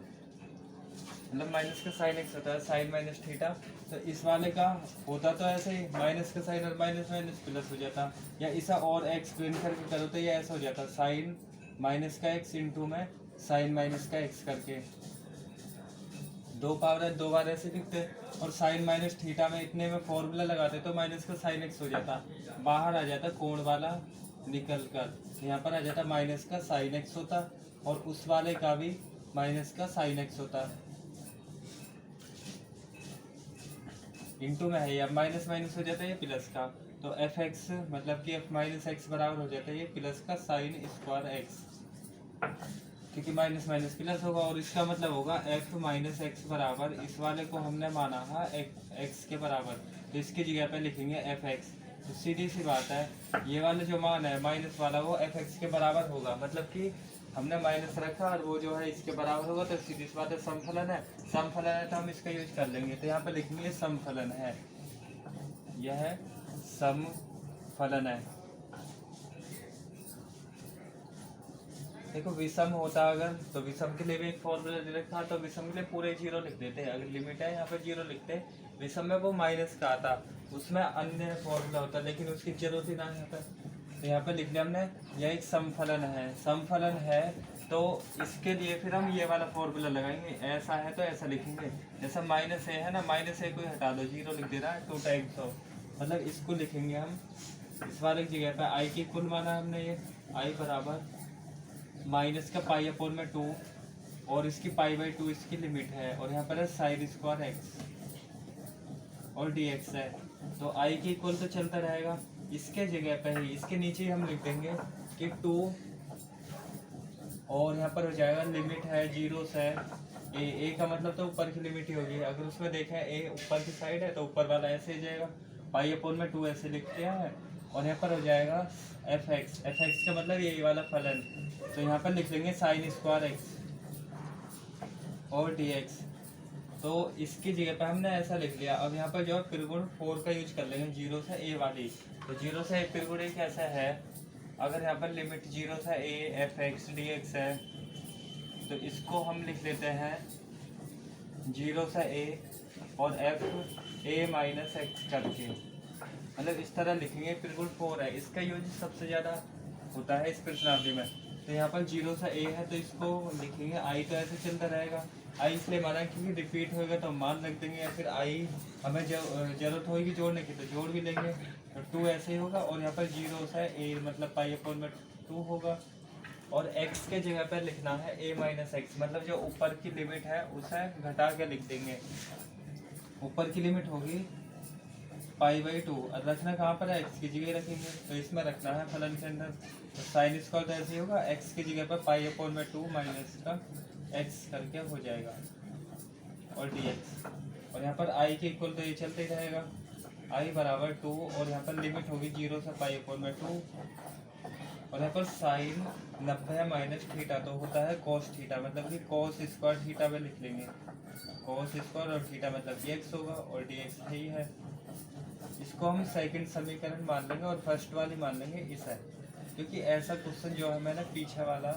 Speaker 1: मतलब माइनस का साइन एक्स होता है साइन माइनस थीटा। तो इस वाले का होता तो ऐसे ही माइनस का साइन और माइनस माइनस प्लस हो जाता, या इसा और एक्स प्रिंट करके करो तो ये ऐसा हो जाता साइन माइनस का एक्स इंटू में साइन माइनस का एक्स करके। 2 पावर है 2 बार ऐसे लिखते। और साइन माइनस थीटा में इतने में फॉर्मूला लगाते तो माइनस का साइन एक्स हो जाता, बाहर आ जाता कोण वाला निकल कर, यहाँ पर आ जाता माइनस का साइन एक्स होता, और उस वाले का भी माइनस का साइन एक्स होता। इंटू में है, या माइनस माइनस हो जाता है ये प्लस का, तो एफ एक्स मतलब कि एफ माइनस एक्स बराबर हो जाता है ये प्लस का साइन स्क्वायर एक्स, क्योंकि माइनस माइनस प्लस होगा। और इसका मतलब होगा एफ माइनस एक्स बराबर, इस वाले को हमने माना है एक्स के बराबर, तो इसकी जगह पे लिखेंगे एफ एक्स। तो सीधी सी बात है, ये वाला जो मान है माइनस वाला वो एफ एक्स के बराबर होगा, मतलब कि हमने माइनस रखा और वो जो है इसके बराबर होगा। तो सीधी सी बात है समफलन है, समफलन है तो हम इसका यूज कर लेंगे। तो यहाँ पे लिखेंगे समफलन है, यह समफलन है। देखो विषम होता अगर, तो विषम के लिए भी एक फॉर्मूला दे रखा था, तो विषम के लिए पूरे 0 लिख देते हैं। अगर लिमिट है यहाँ पे 0 लिखते हैं। विषम में वो माइनस का आता, उसमें अन्य फॉर्मूला होता, लेकिन उसकी जरूरत ही ना है। तो यहाँ पे लिख लिया हमने, यह एक समफलन है। समफलन है तो इसके लिए फिर हम ये वाला फॉर्मूला लगाएंगे। ऐसा है तो ऐसा लिखेंगे, जैसा माइनस ए है ना, माइनस ए को हटा दो, 0 लिख दे रहा है 2 टाइम्स ऑफ, मतलब इसको लिखेंगे हम इस वाले की जगह पे आई की कुल माना हमने ये आई बराबर माइनस का पाई अपोन में 2, और इसकी π/2 इसकी लिमिट है, और यहाँ पर है साइन स्क्वायर एक्स और dx है। तो आई की इक्वल तो चलता रहेगा, इसके जगह पे ही इसके नीचे ही हम लिख देंगे कि 2, और यहाँ पर हो जाएगा लिमिट है 0 से ए का मतलब तो ऊपर की लिमिट ही होगी। अगर उसमें देखें ए ऊपर की साइड है तो ऊपर वाला ऐसे ही जाएगा, π/2 ऐसे लिखते हैं, और यहाँ पर हो जाएगा एफ एक्स का मतलब यही वाला फलन। तो यहाँ पर लिख लेंगे साइन स्क्वायर एक्स और dx। तो इसकी जगह पे हमने ऐसा लिख लिया। अब यहाँ पर जो है त्रिगुण 4 का यूज कर लेंगे, 0 से a वाली। तो 0 से a त्रिगुण एक ऐसा है, अगर यहाँ पर लिमिट 0 से a एफ एक्स dx है, तो इसको हम लिख लेते हैं 0 से a और f a माइनस एक्स करके, मतलब इस तरह लिखेंगे। त्रिगुण 4 है, इसका यूज सबसे ज़्यादा होता है इस प्रश्नावली में। तो यहाँ पर 0 से a है तो इसको लिखेंगे आई, तो ऐसे चलता रहेगा। आई इसलिए माना क्योंकि रिपीट होएगा तो मान रख देंगे, या फिर आई हमें जरूरत होगी जोड़ने की तो जोड़ भी लेंगे। तो 2 ऐसे ही होगा, और यहाँ पर 0 से a मतलब π/2 होगा, और x के जगह पर लिखना है a माइनस एक्स, मतलब जो ऊपर की लिमिट है उसे घटा के लिख देंगे। ऊपर की लिमिट होगी π/2, और रखना कहाँ पर है, x की जगह रखेंगे, तो इसमें रखना है फलन के अंदर। तो साइन स्क्वायर तो ऐसे ही होगा, x की जगह पर π/2 माइनस का x करके हो जाएगा, और dx। और यहाँ पर आई के इक्वल तो ये चलते ही रहेगा, आई बराबर 2 और यहाँ पर लिमिट होगी 0 से पाई अपॉन में 2 और यहाँ पर साइन 90 माइनस थीटा तो होता है कॉस थीटा, मतलब कि कॉस स्क्वायर थीटा में लिख लेंगे, कॉस स्क्वायर और थीटा मतलब dx होगा और dx ही है। इसको हम सेकंड समीकरण मान लेंगे और फर्स्ट वाली मान लेंगे इस है, क्योंकि ऐसा क्वेश्चन जो है मैंने पीछे वाला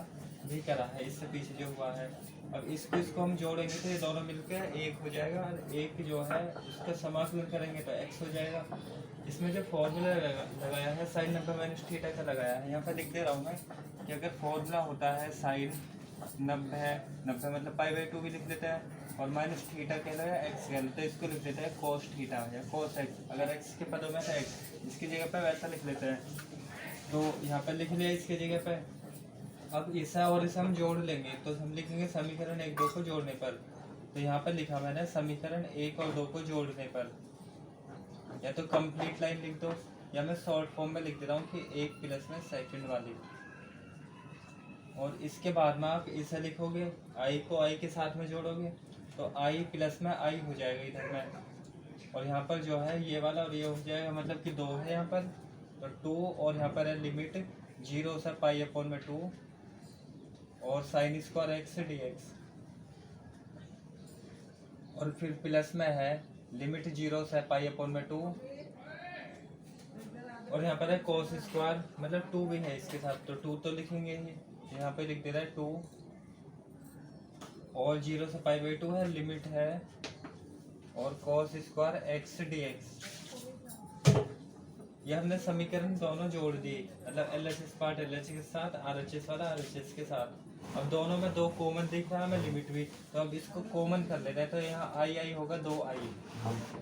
Speaker 1: भी करा है, इससे पीछे जो हुआ है। अब इसको हम जोड़ेंगे तो ये दोनों मिलकर एक हो जाएगा और एक जो है उसका समाकलन करेंगे तो x हो जाएगा। इसमें जो फॉर्मूला लगाया है साइन 90 माइनस थीटा का लगाया है, यहाँ पर लिख दे रहा हूँ मैं कि अगर फॉर्मूला होता है साइन 90 मतलब π/2 भी लिख लेते हैं और माइनस थीटा कह लो या एक्स कह लो तो इसको लिख लेते हैं cos थीटा या cos x, अगर x के पदों में तो x इसकी जगह पे वैसा लिख लेते हैं, तो यहाँ पर लिख लिया इसकी जगह पे। अब इसा और इसे हम जोड़ लेंगे तो हम लिखेंगे समीकरण 1 2 को जोड़ने पर, तो यहाँ पर लिखा मैंने समीकरण 1 और 2 को जोड़ने पर, या तो कंप्लीट लाइन लिख दो या मैं शॉर्ट फॉर्म में लिख दे रहा हूँ कि 1 प्लस में सेकंड वाली, और इसके बाद में आप इसे लिखोगे i को i के साथ में जोड़ोगे तो i प्लस में i हो जाएगा इधर में, और यहाँ पर जो है ये वाला और ये हो जाएगा, मतलब कि 2 है यहाँ पर तो 2 और यहाँ पर है लिमिट 0 से पाई अपॉन में 2 और साइन स्क्वायर एक्स dx, और फिर प्लस में है लिमिट 0 से पाई अपॉन में 2 और यहाँ पर है cos स्क्वायर मतलब 2 भी है इसके साथ तो 2 तो लिखेंगे ही, यहाँ पे लिख दे रहा है 2 और 0 से π/2 है लिमिट है और cos स्क्वायर एक्स dx। ये हमने समीकरण दोनों जोड़ दिए, मतलब LHS पार्ट LHS के साथ RHS वाला RHS के साथ। अब दोनों में 2 कॉमन दिख रहा है हमें लिमिट भी, तो अब इसको कॉमन कर लेते हैं तो यहाँ आई होगा 2i,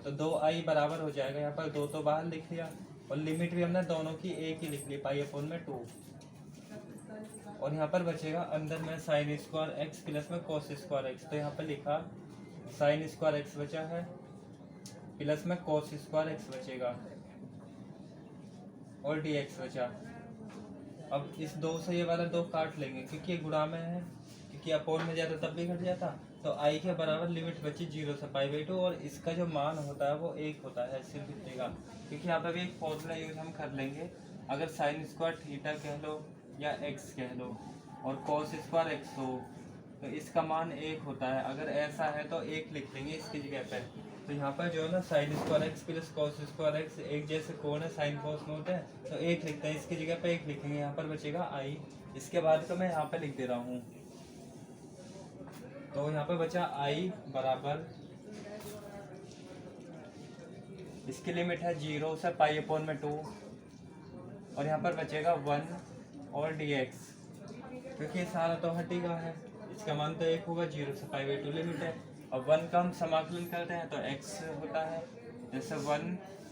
Speaker 1: तो 2i बराबर हो जाएगा, यहाँ पर 2 तो बाहर लिख लिया और लिमिट भी हमने दोनों की एक ही लिख ली पाई अपॉन में 2, और यहाँ पर बचेगा अंदर में साइन स्क्वायर एक्स प्लस में cos स्क्वायर एक्स, तो यहाँ पर लिखा साइन स्क्वायर एक्स बचा है प्लस में cos स्क्वायर एक्स बचेगा और dx बचा। अब इस 2 से ये वाला 2 काट लेंगे क्योंकि ये गुणा में है, क्योंकि अपोन में जाता तब भी घट जाता, तो i के बराबर लिमिट बची 0 से π/2 और इसका जो मान होता है वो 1 होता है सिर्फ इतने का, क्योंकि यहाँ पर भी एक फॉर्मूला यूज हम कर लेंगे, अगर साइन स्क्वायर थीटा कह लो या x कह लो और cos स्क्वायर x हो तो इसका मान 1 होता है, अगर ऐसा है तो 1 लिख लेंगे इसकी जगह पे। तो यहाँ पर जो है ना sine square x plus cos square x एक जैसे कोण है साइन cos में होते हैं, तो 1 लिखते हैं, इसकी जगह पे 1 लिखेंगे, यहाँ पर बचेगा i, इसके बाद तो मैं यहाँ पे लिख दे रहा हूँ, तो यहाँ पे बचा i बराबर इसकी लिमिट है 0 से पाई अपॉन में 2 और यहाँ पर बचेगा 1 और dx, क्योंकि ये सारा तो हटेगा है, इसका मान तो 1 होगा, 0 से π/2 लिमिट है। अब 1 का हम समाकलन करते हैं तो x होता है, जैसे 1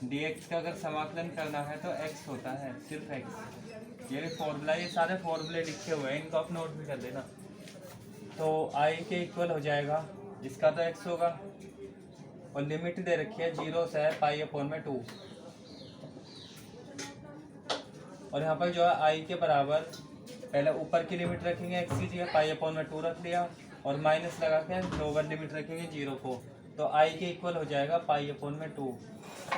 Speaker 1: dx का अगर समाकलन करना है तो x होता है सिर्फ x, ये फॉर्मूला, ये सारे फॉर्मूले लिखे हुए हैं, इनको आप नोट भी कर देना। तो i के इक्वल हो जाएगा, इसका तो x होगा और लिमिट दे रखी है 0 से पाई अपॉन में 2, और यहाँ पर जो है i के बराबर पहले ऊपर की लिमिट रखेंगे x की जगह पाई अपॉन में 2 रख लिया और माइनस लगा के लोअर लिमिट रखेंगे 0 को, तो i के इक्वल हो जाएगा पाई अपॉन में 2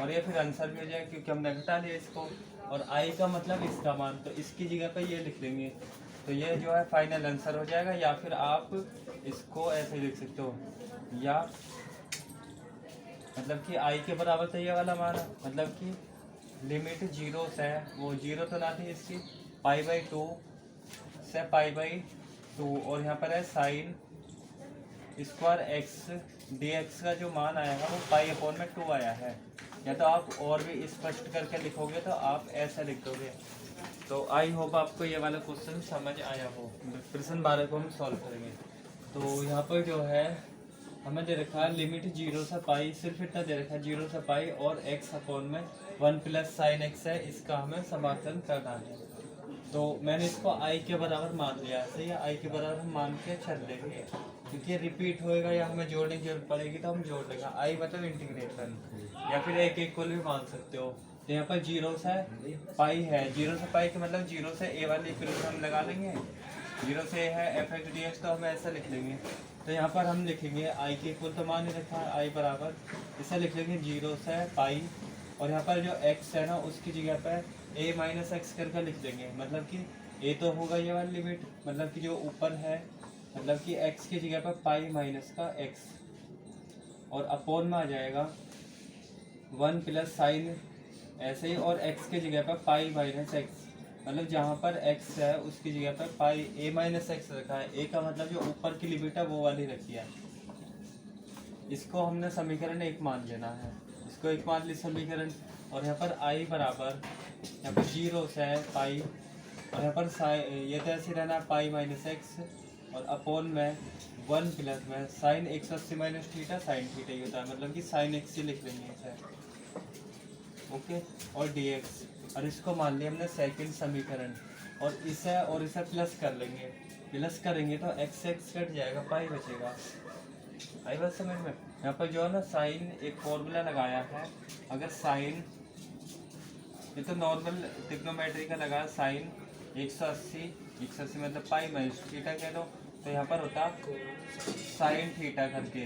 Speaker 1: और ये फिर आंसर भी हो जाएगा क्योंकि हमने घटा लिया इसको, और i का मतलब इसका मान, तो इसकी जगह पे ये लिख लेंगे, तो ये जो है फाइनल आंसर हो जाएगा। या फिर आप इसको ऐसे लिख सकते हो, या मतलब कि i के बराबर तो ये वाला मान है, मतलब कि लिमिट 0 से, वो 0 तो ना थी इसकी, π/2 से π/2 और यहाँ पर है साइन स्क्वायर एक्स dx का जो मान आया है वो पाई अपॉन में 2 आया है, या तो आप और भी स्पष्ट करके लिखोगे तो आप ऐसा लिख दोगे। तो आई होप आपको ये वाला क्वेश्चन समझ आया हो। प्रश्न 12 को हम सॉल्व करेंगे। तो यहाँ पर जो है हमें दे रखा है लिमिट 0 से पाई, सिर्फ इतना दे रखा है 0 से पाई और x अपॉन में 1 प्लस साइन एक्स है, इसका हमें समाकलन करना है। तो मैंने इसको i के बराबर मान लिया, सही है, i के बराबर हम मान के चल लेंगे, क्योंकि रिपीट होएगा या हमें जोड़ने की जरूरत पड़ेगी तो हम जोड़ लेंगे। i मतलब इंटीग्रेशन, या फिर एक इक्वल भी मान सकते हो। तो यहाँ पर 0 से पाई है, 0 से पाई का मतलब 0 से a वाली इक्वेशन हम लगा लेंगे, 0 से a है f(x) dx, तो हम ऐसा लिख लेंगे तो यहाँ पर हम लिखेंगे आई के इक्वल तो मान ही रखा है आई बराबर, इसे लिख लेंगे 0 से पाई, और यहाँ पर जो x है ना उसकी जगह पर a माइनस एक्स करके लिख देंगे। मतलब कि a तो होगा ये वाली लिमिट, मतलब कि जो ऊपर है, मतलब कि x की जगह पर पाई माइनस का x, और अपोन में आ जाएगा 1 प्लस साइन ऐसे ही, और x की जगह पर पाई माइनस एक्स, मतलब जहाँ पर x है उसकी जगह पर पाई a माइनस एक्स रखा है। a का मतलब जो ऊपर की लिमिट है वो वाली रखी है। इसको हमने समीकरण 1 मान लेना है, इसको 1 मान ली समीकरण। और यहाँ पर i बराबर यहाँ पर 0 से पाई, और यहाँ पर ये तो ऐसे रहना पाई माइनस एक्स, और अपोन में 1 प्लस में sine 180 minus theta sine theta ही होता है, मतलब कि साइन एक्स ही लिख लेंगे इसे। ओके, और dx, और इसको मान लिया हमने सेकंड समीकरण, और इसे प्लस कर लेंगे, प्लस करेंगे तो x x कट जाएगा, पाई बचेगा। आई बात समझ में? यहाँ पर जो है ना साइन एक फॉर्मूला लगाया है, अगर साइन, ये तो नॉर्मल ट्रिग्नोमेट्री का लगा, साइन 180 मतलब पाई माइनस थीटा कह दो, तो यहाँ पर होता साइन थीटा करके।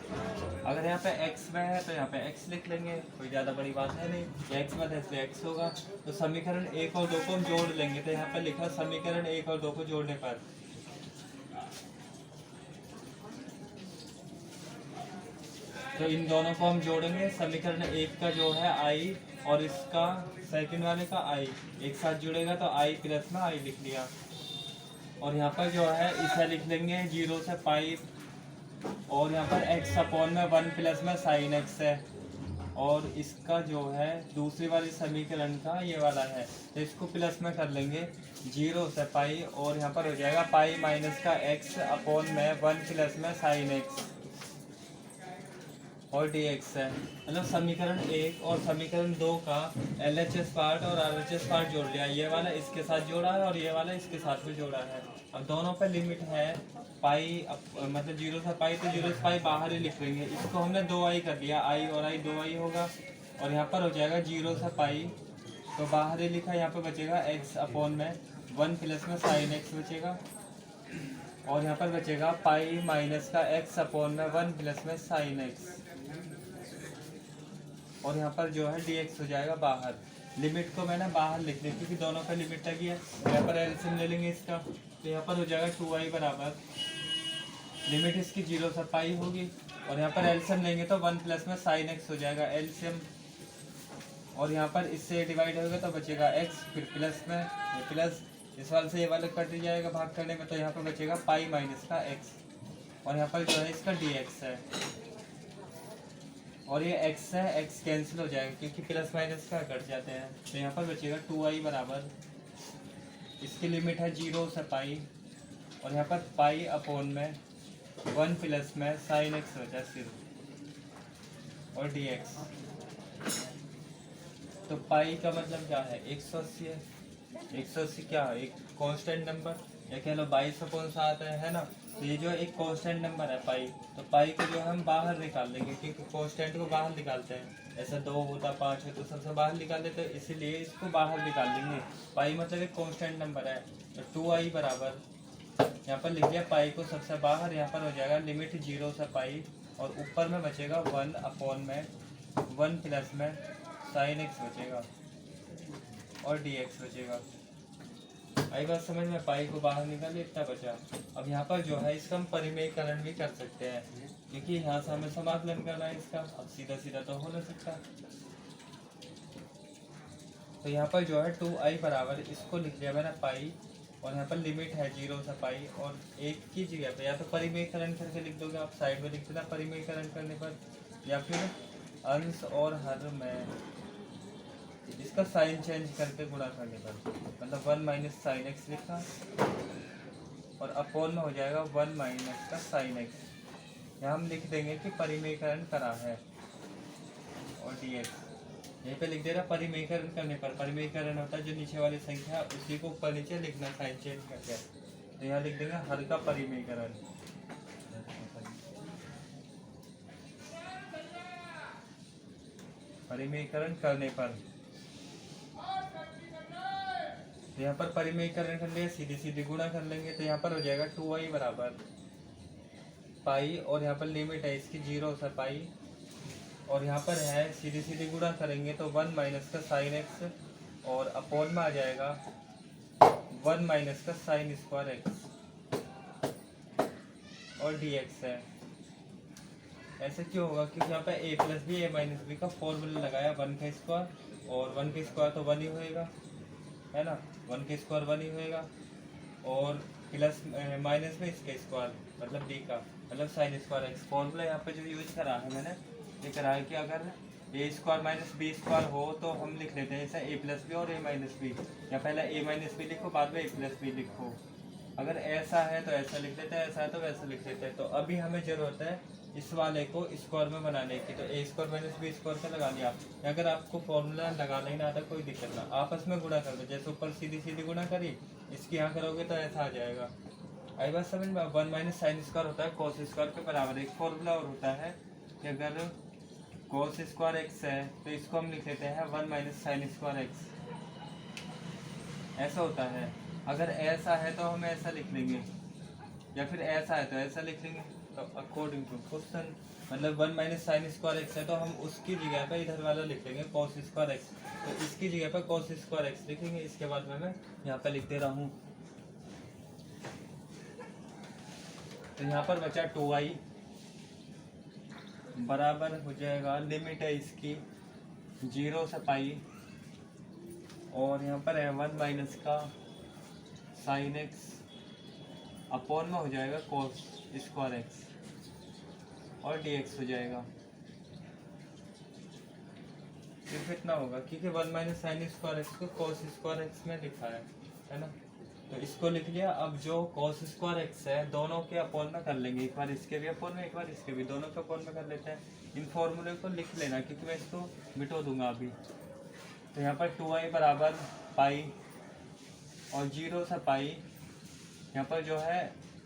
Speaker 1: अगर यहाँ पे x में है तो यहाँ पे x लिख लेंगे, कोई ज़्यादा बड़ी बात है नहीं, या x में है इसलिए x होगा। तो समीकरण 1 और 2 को हम जोड़ लेंगे, तो यहाँ पे लिखा समीकरण 1 और 2 को जोड़ने पर तो इन दोनों को हम जोड़ेंगे। समीकरण 1 का जो है i और इसका सेकंड वाले का i एक साथ जुड़ेगा तो i प्लस में i लिख लिया, और यहाँ पर जो है इसे लिख लेंगे 0 से पाई, और यहाँ पर x अपॉन में 1 प्लस में साइन एक्स है, और इसका जो है दूसरी वाली समीकरण का ये वाला है, तो इसको प्लस में कर लेंगे 0 से पाई, और यहाँ पर हो जाएगा पाई माइनस का x अपॉन में 1 प्लस में साइन एक्स, और dx है। मतलब समीकरण 1 और समीकरण 2 का LHS पार्ट और RHS पार्ट जोड़ लिया, ये वाला इसके साथ जोड़ा है और ये वाला इसके साथ भी जोड़ा है। अब दोनों पे लिमिट है पाई, मतलब 0 से पाई, तो 0 से पाई बाहर ही लिख लेंगे। इसको हमने 2i कर लिया, i और i 2i होगा, और यहाँ पर हो जाएगा 0 से पाई, तो बाहर ही लिखा, यहाँ पर बचेगा x अपॉन में 1 प्लस में साइन एक्स बचेगा, और यहाँ पर बचेगा पाई माइनस का x अपॉन में 1 प्लस में साइन एक्स, और यहाँ पर जो है dx हो जाएगा बाहर। लिमिट को मैंने बाहर लिख ली क्योंकि दोनों का लिमिट लगी है। यहाँ पर एलसीएम ले लेंगे इसका, तो यहाँ पर हो जाएगा 2i बराबर, लिमिट इसकी 0 से पाई होगी, और यहाँ पर एलसीएम लेंगे तो 1 प्लस में साइन एक्स हो जाएगा एलसीएम, और यहाँ पर इससे डिवाइड होगा तो बचेगा x, फिर प्लस में प्लस इस वाले से ये वाला कट जाएगा भाग करने में, तो यहाँ पर बचेगा पाई माइनस का x, और यहाँ पर जो है इसका dx है, और ये x है, x कैंसिल हो जाएगा क्योंकि प्लस माइनस का कट जाते हैं, तो यहाँ पर बचेगा 2i बराबर, इसकी लिमिट है 0 से पाई, और यहाँ पर पाई अपॉन में 1 प्लस में साइन एक्स बचा सिर्फ, और dx। तो पाई का मतलब क्या है, 180 है। 180 क्या है, एक कांस्टेंट नंबर, या कह लो 22/7 है ना, तो ये जो एक कांस्टेंट नंबर है पाई, तो पाई को जो हम बाहर निकाल लेंगे क्योंकि कांस्टेंट को बाहर निकालते हैं, ऐसा 2 होता 5 है तो सबसे बाहर निकाल लेते हैं, इसीलिए इसको बाहर निकाल लेंगे। पाई मतलब एक कांस्टेंट नंबर है, तो 2i बराबर, यहाँ पर लिख दिया पाई को सबसे बाहर, यहाँ पर हो जाएगा लिमिट 0 से पाई, और ऊपर में बचेगा 1 अपॉन में 1 प्लस में साइन एक्स बचेगा, और dx बचेगा। आई बात समझ में? पाई को बाहर निकाले इतना बचा। अब यहाँ पर जो है इसका हम परिमेयकरण भी कर सकते हैं क्योंकि यहाँ से हमें समाकलन करना है इसका, अब सीधा सीधा तो हो नहीं सकता। तो यहाँ पर जो है 2i बराबर, इसको लिख लिया मैंने पाई, और यहाँ पर लिमिट है 0 से पाई, और एक की जगह पे या तो परिमेयकरण करके लिख दोगे आप, साइड में लिख देना परिमेयकरण करने पर, या फिर अंश और हर में इसका साइन चेंज करके गुणा करने पर, मतलब 1 माइनस साइन एक्स लिखा, और अपोन में हो जाएगा 1 माइनस का साइन एक्स। यहाँ हम लिख देंगे कि परिमेयकरण करा है, और dx यहीं पे लिख दे रहा परिमेयकरण करने पर। परिमेयकरण होता है जो नीचे वाली संख्या उसी को ऊपर नीचे लिखना साइन चेंज करके, तो यहाँ लिख देंगे हर का परिमेयकरण। परिमेयकरण करने पर, तो यहाँ पर परिमेयकरण कर लिया, सीधी सीधी गुणा कर लेंगे, तो यहाँ पर हो जाएगा 2i बराबर, पाई और यहाँ पर लिमिट है इसकी 0 से पाई, और यहाँ पर है सीधी सीधी गुणा करेंगे तो 1 माइनस का साइन एक्स और अपॉन में आ जाएगा 1 माइनस का साइन स्क्वायर एक्स और डी एक्स है। ऐसे क्यों होगा? क्योंकि यहाँ पे ए प्लस बी ए माइनस बी का फॉर्मूला लगाया 1 का स्क्वायर, और 1 का स्क्वायर तो 1 ही होएगा, है ना, 1 का स्क्वायर 1 ही होएगा, और प्लस माइनस में इसका स्क्वायर मतलब बी का मतलब साइन स्क्वायर एक्स। फॉर्मूला यहाँ पे जो यूज करा है मैंने, ये करा है कि अगर ए स्क्वायर माइनस बी स्क्वायर हो तो हम लिख लेते हैं जैसे ए प्लस बी और ए माइनस बी, या पहले ए माइनस बी लिखो बाद में ए प्लस बी लिखो। अगर ऐसा है तो ऐसा लिख लेते हैं, ऐसा है तो वैसा लिख लेते हैं। तो अभी हमें ज़रूरत है इस वाले को स्क्वायर में बनाने की, तो ए स्क्वायर माइनस बी स्क्वायर का लगा लिया। अगर आपको फॉर्मूला लगाना ही ना आता कोई दिक्कत ना, आपस में गुणा कर दो, जैसे ऊपर सीधी सीधी गुणा करी इसकी यहाँ करोगे तो ऐसा आ जाएगा। आई बात समझ में? 1 माइनस साइन स्क्वायर होता है कॉस स्क्वायर के बराबर। एक फॉर्मूला और होता है कि अगर कॉस स्क्वायर एक्स है तो इसको हम लिख लेते हैं 1 माइनस साइन स्क्वायर एक्स, ऐसा होता है। अगर ऐसा है तो हम ऐसा लिख लेंगे, या फिर ऐसा है तो ऐसा लिख लेंगे। तो अकॉर्डिंग टू क्वेश्चन मतलब 1 माइनस साइन स्क्वायर एक्स है तो हम उसकी जगह पे इधर वाला लिख लेंगे कॉस स्क्वायर एक्स, तो इसकी जगह पे कॉस स्क्वायर एक्स लिखेंगे। इसके बाद में मैं यहाँ पे लिख दे रहा हूँ, तो यहाँ पर बचा 2i बराबर हो जाएगा, लिमिट है इसकी 0 से पाई, और यहाँ पर है 1 माइनस का साइन एक्स अपॉन में हो जाएगा कॉस स्क्वायर एक्स और डी एक्स हो जाएगा। सिर्फ इतना होगा क्योंकि 1 माइनस साइन स्क्वायर एक्स को कॉस स्क्वायर एक्स में लिखा है ना, तो इसको लिख लिया। अब जो कॉस स्क्वायर एक्स है दोनों के अपॉन में कर लेंगे, एक बार इसके भी अपॉन में एक बार इसके भी, दोनों के अपॉन में कर लेते हैं। इन फॉर्मूले को लिख लेना क्योंकि मैं इसको मिटो दूंगा अभी। तो यहाँ पर 2i बराबर पाई और 0 से पाई, यहाँ पर जो है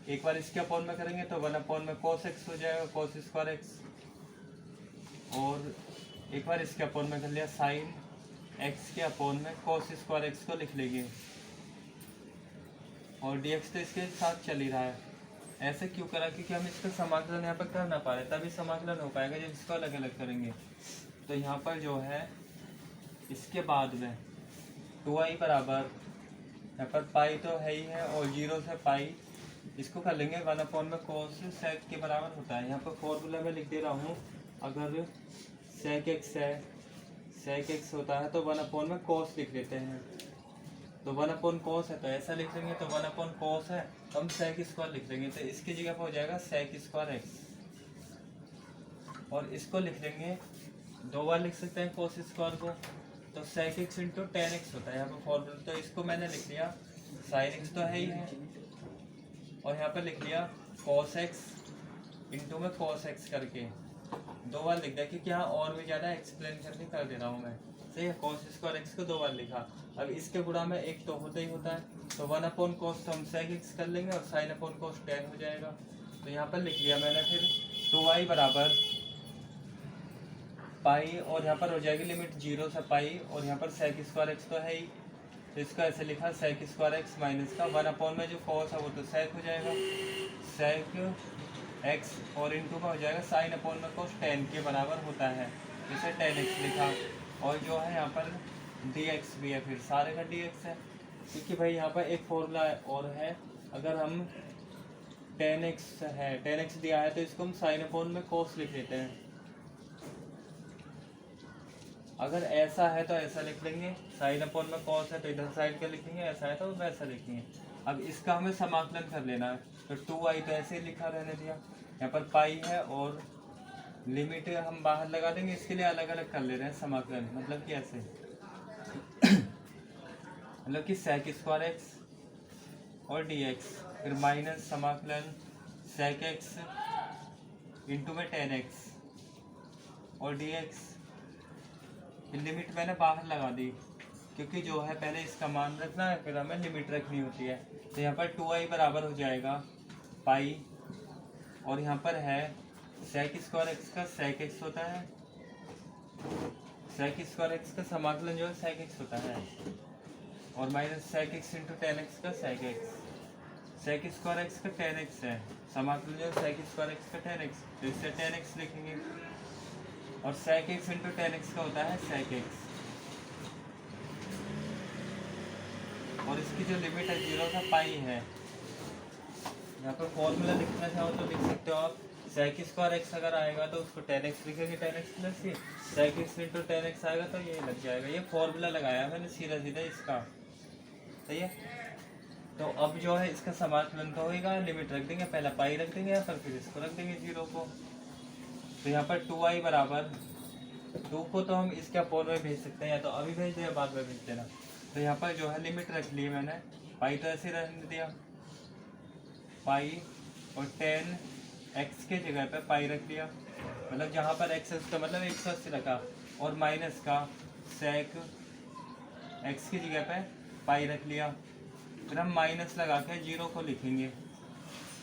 Speaker 1: एक बार इसके अपॉन में करेंगे तो 1 अपॉन में कॉस एक्स हो जाएगा, कॉस स्क्वायर एक्स, और एक बार इसके अपॉन में कर लिया साइन एक्स के अपॉन में कॉस स्क्वायर एक्स को लिख लेंगे, और डी एक्स तो इसके साथ चल ही रहा है। ऐसे क्यों करा? क्योंकि हम इसका समाकलन यहाँ पर कर ना पा रहे, तभी समाकलन हो पाएगा जब इसको अलग अलग करेंगे। तो यहाँ पर जो है इसके बाद में 2i बराबर, यहाँ पर पाई तो है ही है, और 0 से पाई इसको कर लेंगे 1 अपॉन में कोस सेक के बराबर होता है। यहाँ पर फॉर्मूला में लिख दे रहा हूँ, अगर सेक एक्स है, सेक एक्स होता है तो 1 अपॉन में कोस लिख लेते हैं, तो 1 अपॉन कोस है तो ऐसा लिख लेंगे, तो 1 अपॉन कोस है तो हम सेक स्क्वायर लिख लेंगे, तो इसकी जगह पर हो जाएगा सेक स्क्वायर एक्स, और इसको लिख लेंगे, दो बार लिख सकते हैं कोस स्क्वायर को, तो sec x into tan x होता है यहाँ पर फॉर्मूला। तो इसको मैंने लिख लिया साइन एक्स तो है ही है, और यहाँ पर लिख लिया कॉस एक्स इंटू में कॉस एक्स करके दो बार लिख दिया, क्योंकि यहाँ और भी ज़्यादा एक्सप्लेन करके कर दे रहा हूँ मैं। सही है, कॉस स्क्वायर एक्स को दो बार लिखा। अब इसके गुणा में एक तो होता ही होता है, तो 1 अपॉन कॉस तो हम सेक एक्स कर लेंगे और साइन अपॉन कॉस टेन हो जाएगा। तो यहाँ पर लिख लिया मैंने फिर 2i बराबर पाई, और यहाँ पर हो जाएगी लिमिट 0 से पाई, और यहाँ पर सेक स्क्वायर एक्स तो है ही, तो इसका ऐसे लिखा सेक स्क्वायर एक्स माइनस का 1 अपॉन में जो कॉस है वो तो सेक हो जाएगा, सेक एक्स, और इनटू का हो जाएगा साइन अपॉन में कॉस टेन के बराबर होता है, इसे टेन एक्स लिखा। और जो है यहाँ पर डी एक्स भी है, फिर सारे का डी एक्स है, क्योंकि भाई यहाँ पर एक फॉर्मूला और है, अगर हम टेन एक्स है, टेन एक्स दिया है तो इसको हम साइन अपॉन में कॉस लिख लेते हैं। अगर ऐसा है तो ऐसा लिख लेंगे, साइन अपॉन में कॉस है तो इधर साइड का लिखेंगे, ऐसा है तो वैसा लिखेंगे। अब इसका हमें समाकलन कर लेना है, तो 2i तो ऐसे ही लिखा रहने दिया, यहाँ पर पाई है और लिमिट हम बाहर लगा देंगे, इसके लिए अलग अलग कर ले रहे हैं समाकलन, मतलब कि ऐसे मतलब कि सेक स्क्वायर एक्स और डी एक्स, फिर माइनस समाकलन सेक एक्स इंटू में टेन एक्स और डी एक्स, लिमिट मैंने बाहर लगा दी, क्योंकि जो है पहले इसका मान रखना है फिर हमें लिमिट रखनी होती है। तो यहाँ पर 2i बराबर हो जाएगा पाई, और यहाँ पर है सेक स्क्वायर एक्स का सेक एक्स होता है, सेक स्क्वायर एक्स का समाकलन जो है सेक एक्स होता है, और minus sec x into tan x का sec x, sec square x का 10x है, समाकलन जो सेक स्क्वायर एक्स का 10x, तो इससे 10x लिखेंगे। और सेक एक्स इंटू 10x का होता है सेक एक्स। और इसकी जो लिमिट है 0 से पाई है। यहाँ पर फॉर्मूला लिखना चाहो तो लिख सकते हो आप, सेक स्क्वायर एक्स अगर आएगा तो उसको 10x लिखेंगे, 10x प्लस ही सेक एक्स इंटू 10x आएगा तो ये लग जाएगा। ये फॉर्मूला लगाया मैंने सीधा सीधा इसका, सही है। तो अब जो है इसका समाकलन तो होगा, लिमिट रख देंगे, पहला पाई रख देंगे यहाँ पर, फिर इसको रख देंगे 0 को। तो यहाँ पर 2i बराबर 2 को तो हम इसके अपोन में भेज सकते हैं, या तो अभी भेज दें या बाद में भेज देना। तो यहाँ पर जो है लिमिट रख ली मैंने, पाई तो ऐसे रहने दिया, पाई और 10x के जगह पे पाई रख दिया, मतलब जहाँ पर x है उसका मतलब 180 रखा, और माइनस का सेक x की जगह पे पाई रख लिया। फिर हम माइनस लगा के 0 को लिखेंगे,